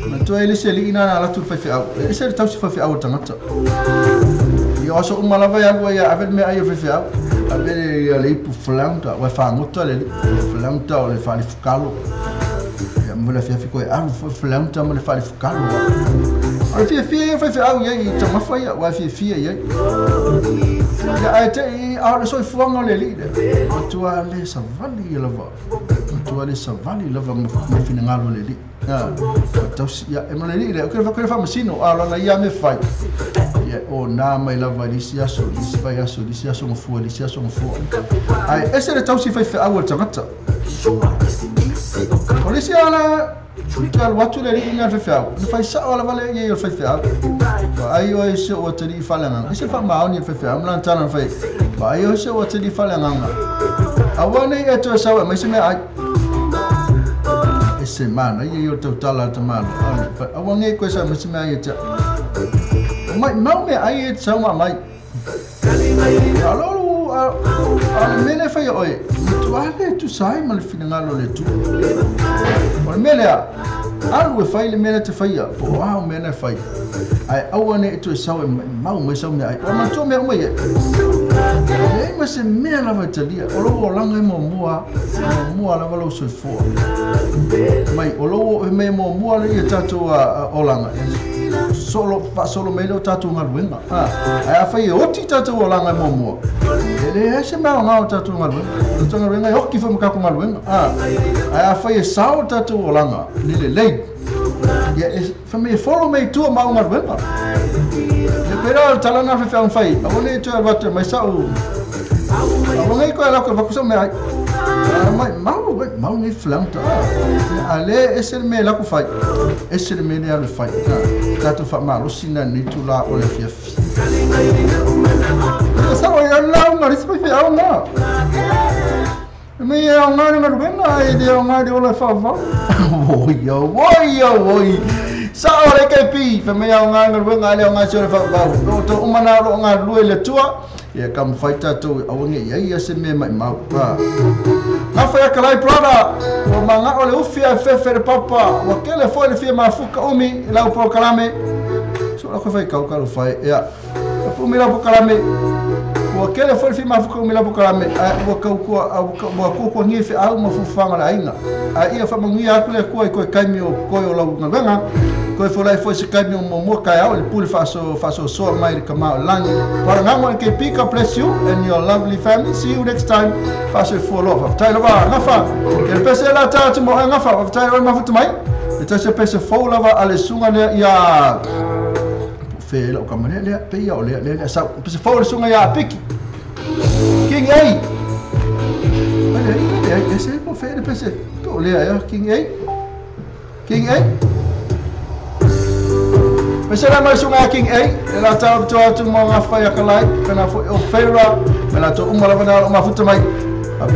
na to ele se li ina la tu fai au e se tau se fai au tangata yo so uma lava ya ave me ai fai au ave ya le pu flauta wa fa ngota le flauta o le fa le fukalo ya mbula fia fiko alu fo flauta mo le fa le fukalo ai fia fai au ye I tama fai wa fia ye ya ai te a so fuanga le li tu ale savali lava me fina ngalo le li tausi ya e mole li le ke fa masino ala na ya me fai ye o na mai lava li sia so mo fu ai ese le tausi fai au tangata polisi ala Tutal watu le ringa fefau. Ni fai sa ola vale ye fefau. Ba ai o se o te di falanga. Ese fa ma oni fefau. Mlan tana fai. Ba ai o se o te di falanga. Awane e to sa ma se me ai. Ese mana ye yo total ta mana. Awane ko sa ma se me ai ta. Mai mau me ai e sa ma mai. Alolo mele fai oi. Tu ale tu sai mal finangalo le tu. O mele alu fai le mele te fai po wa mele fai. Ai awane tu sai mau me sa me ai. O ma tu me o ye. E ma se me la va talia. O lo langa mo la valo so fo. Mai o lo me mo le tatu o langa. Solo me lo tatu ngaluenga. Ai fai o ti tatu o langa mo. Ele se ma nga tatu ngaluenga. Tatu ngaluenga yo ki fa mka ko ngaluenga. Ai fai sao tatu o langa. Le ya fa me follow me tu ma ngaluenga. Le pero tala na fa fai. Awone tu va mai sao. Awone ko la ko va ko me ai. Mau ni flauta. Ale ese me la ko fai. Ese me ne ala fai. Tatu fa malo sina ni tu la o le fia. Sa o ya la ma rispa fi au na. Me ya nga na rubenga e de nga de o le fa va. Oi. Sa o le ke pi fa me ya nga na rubenga le nga so le fa va. To umana ro nga lu le tua. Ya kam fighter to awonge ya se me mai mau pa na foi aquela prada o manga ole ufia fefe papa o aquele foi ele fia mafuka umi lá o proclame so la foi kau fai ya fu mi la proclame o mo kele foi fi mafuko mila buka me mo ko ngi fi au mo fu fanga la inga ia fa mangi aku le ko kaimi o ko o la nganga ko fo lai foi se kaimi mo kai au le pul faso so mai le kama langi para ngamo ke pika bless you and your lovely family. See you next time. Faso for love tai lava ngafa ke pese la ta mo ngafa tai o mafuto mai te se pese fo lava ale sunga le ia fe lo kamane le pe ia o le sa pese fo le sunga ia piki King A. Ale ese po fe le pese to le ia King A. Pese la mai sunga King A la ta to mo ngafa ya kalai kana fo o fera la to umala bana ma futa mai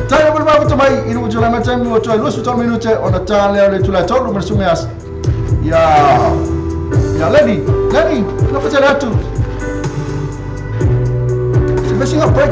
tai o ma futa mai inu jula ma tai mo to lo su to minute ona ta le tu la to mo sunga ya Lenny no pese la tu se messing up break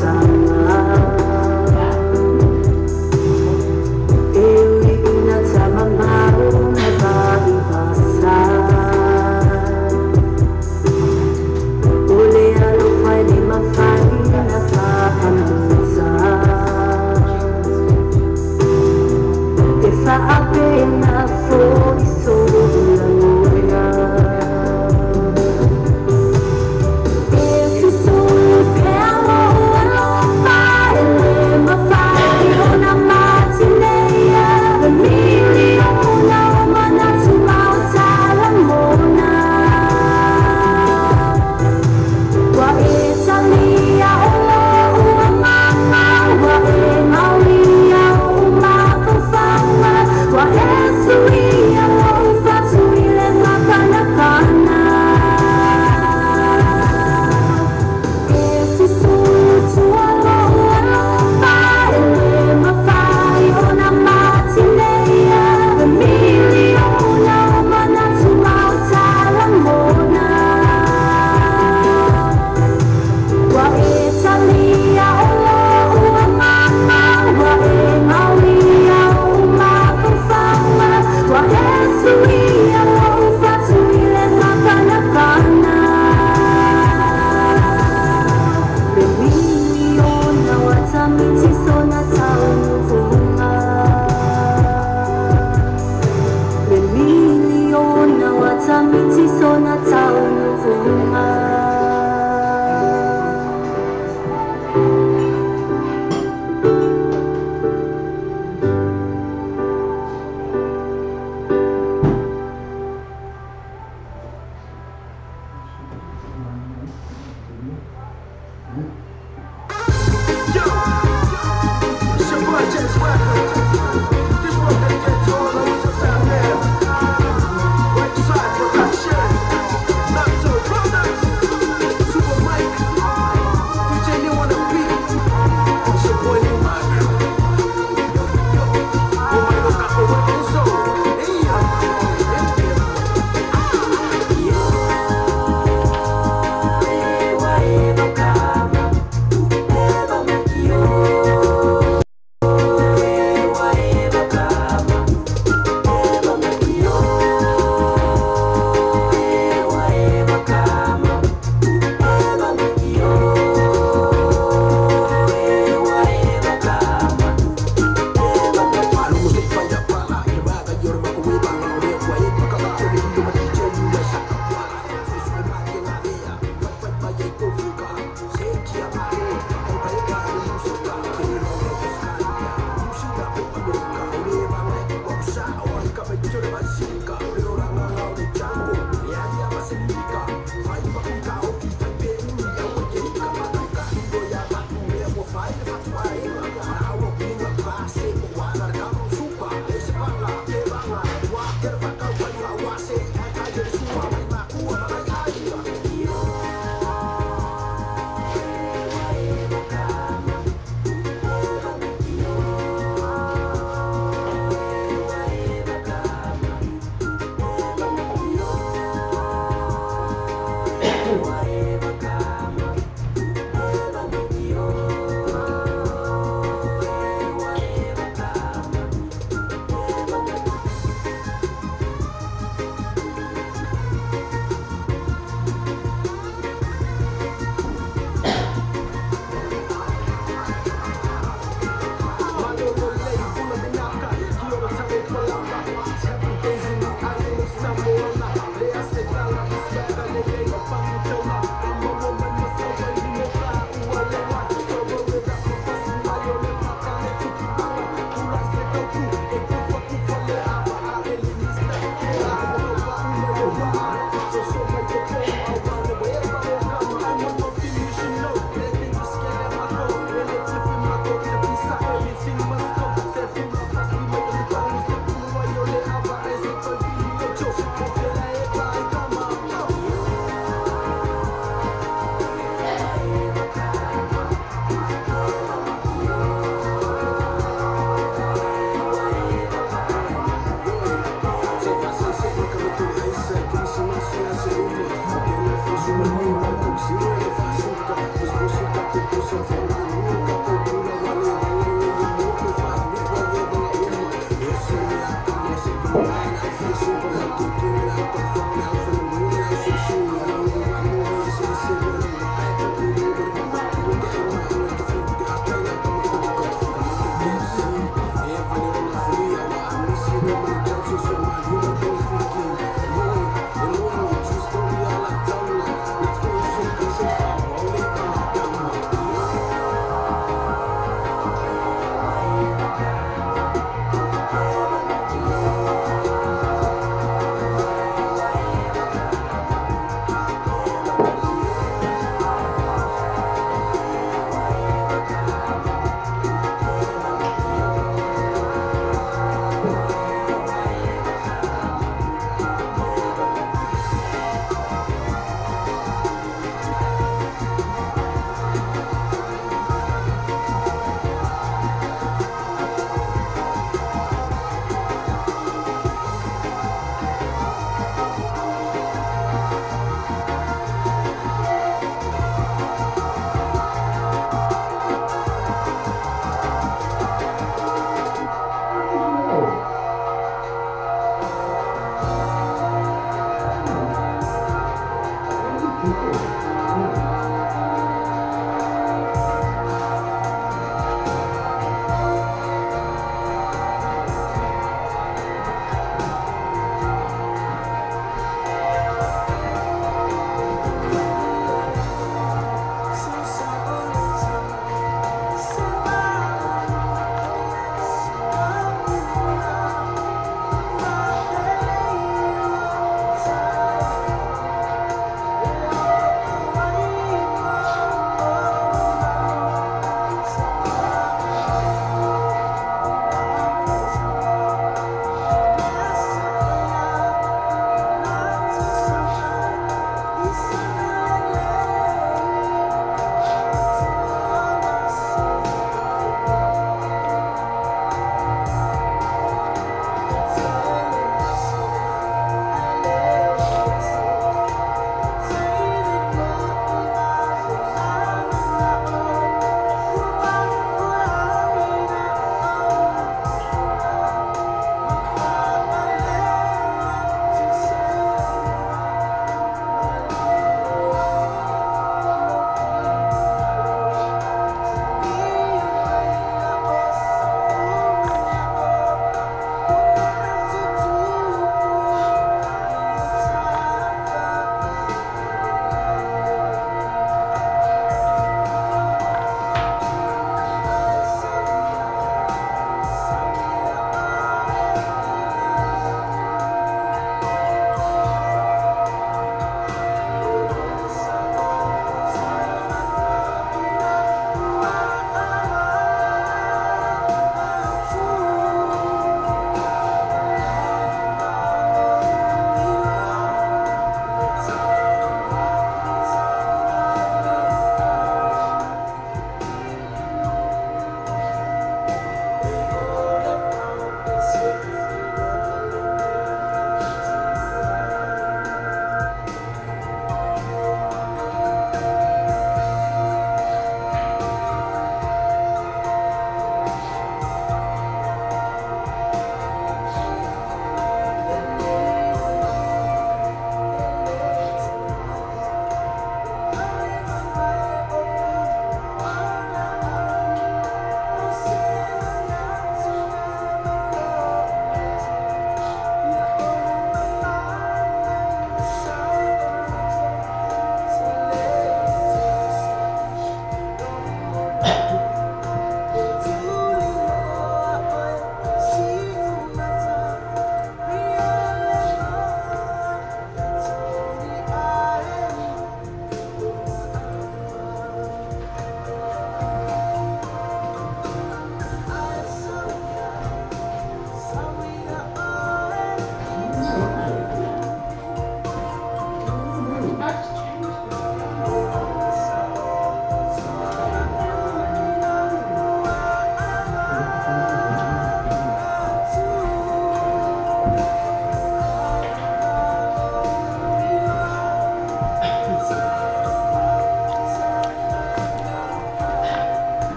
Time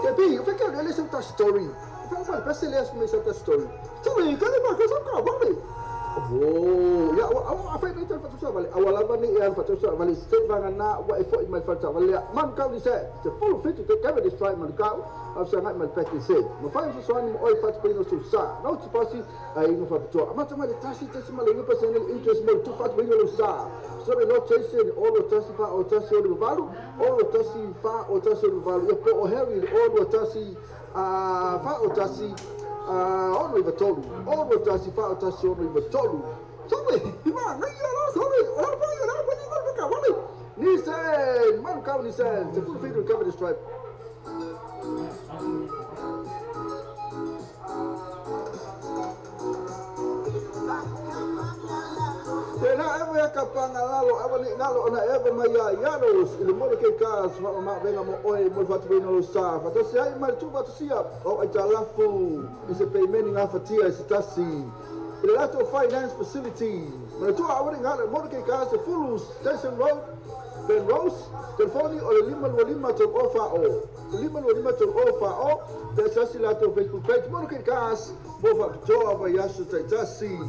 Tapi, eu fiquei olhando essa story. Eu falei, parece que ele começou essa story. Sabe, cadê uma coisa que eu vou Oh, ya, apa yang kita patut sabali? Awal apa ni yang patut sabali? State bangan na, what effort imal patut sabali? Man kau ni saya, the full fit to cover this fight man kau. Aku sangat mal pakai say. Mafai sesuatu ni oi patut pergi susah. Nau sepasi, ai nu patut. Macam mana tasi mal ini personal interest mal tu patut pergi susah. So we not chasing all the tasi fa, or tasi or balu, all the tasi fa, or tasi or balu. Ia po Harry, all the tasi fa, or tasi. Ono iba tolu, ono tasi fa tasi ono iba tolu. Sabe, ima, ngai ala sabe, ala pa ni ko ka wale. Ni sen, man ka ni sen, the full video cover the stripe. Tena ebe ya kapanga lalo, ebe ni ngalo ona ebe maya yanos, ile mo ke kas, ma venga mo oi mo fatu bino lo sa, fatu si ai mal tu fatu sia, o ai talafu, ise payment nga fatia ise tasi. Ile lato finance facility. Ma tu awari ngalo mo ke kas full station road, Ben Rose, telefoni o lima ton ofa o. Lima ton ofa o, desa si lato Facebook page mo ke kas, mo fatu joa ba yasu tasi.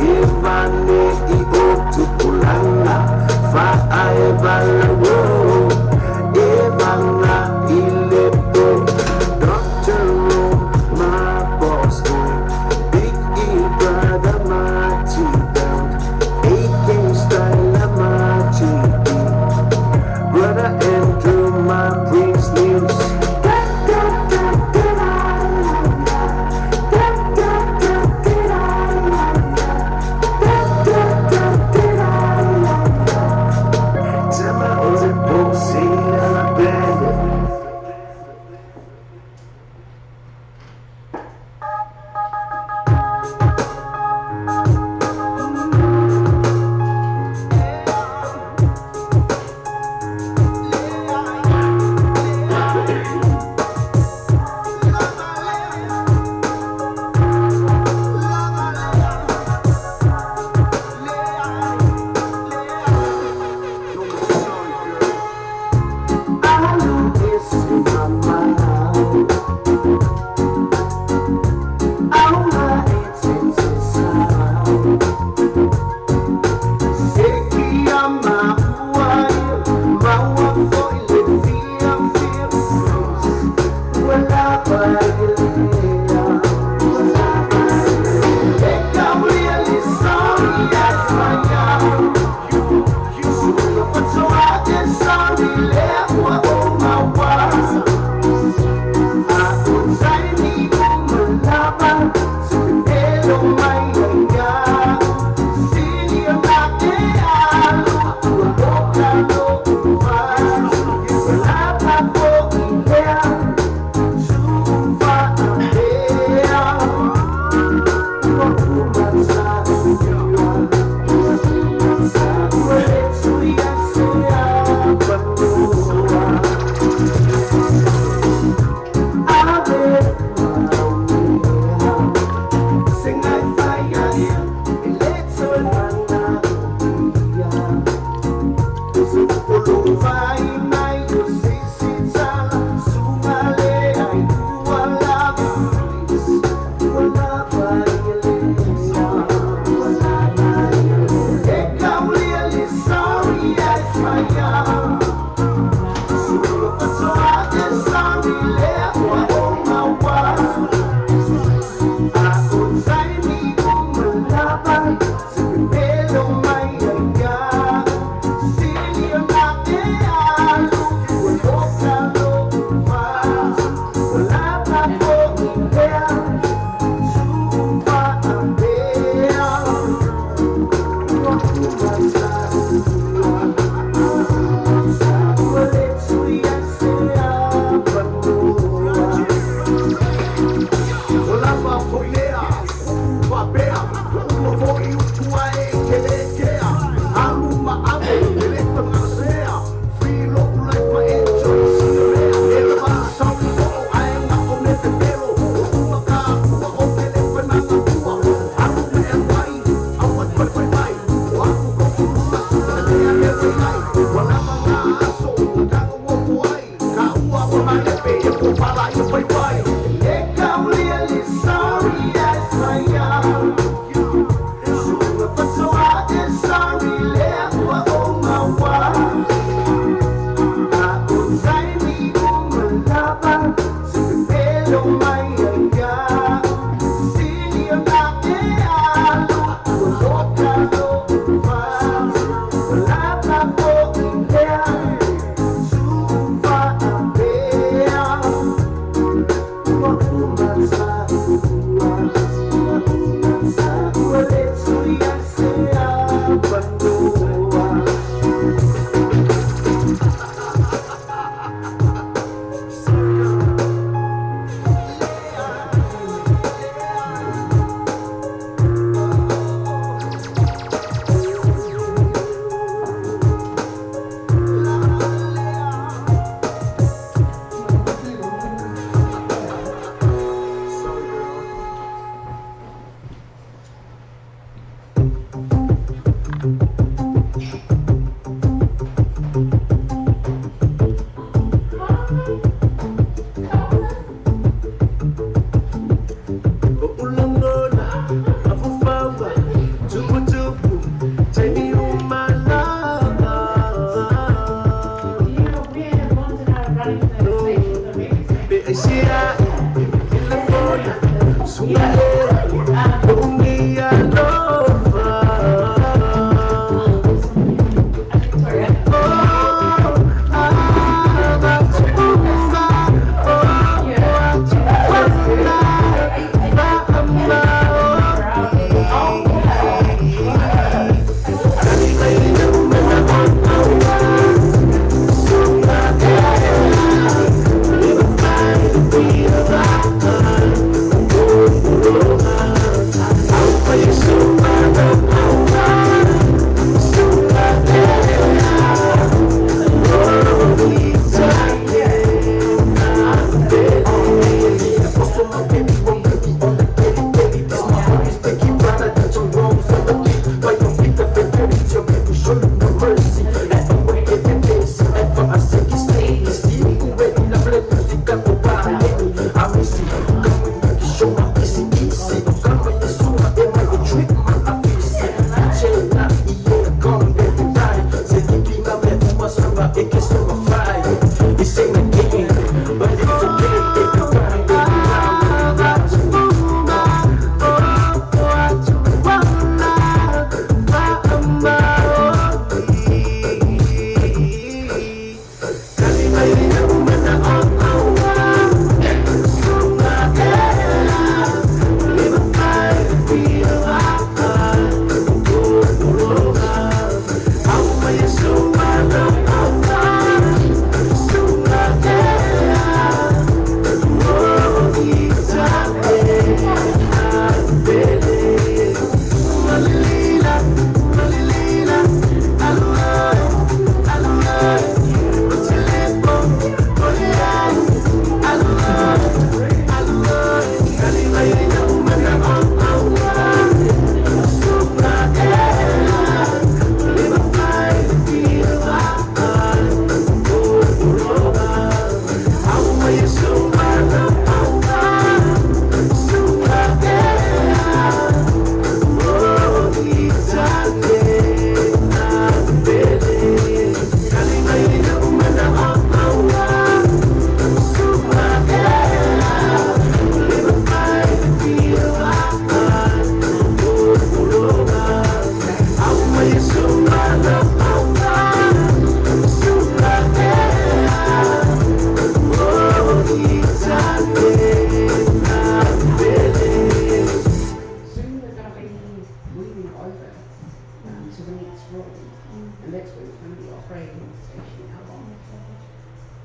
Ivana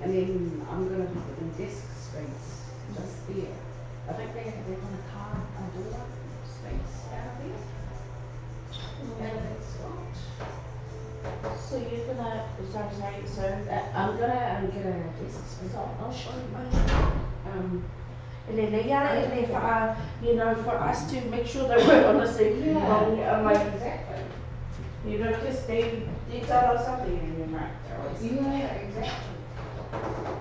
And then I'm going to be putting desk space just there. I think they want to carve a door space out of there. Out of that slot. So you're gonna, sorry, so I'm gonna get a desk space. I'll show you my you know, for us to make sure that we're on the same page, like, exactly. you know, just they tell us something in your mind. Yeah, exactly.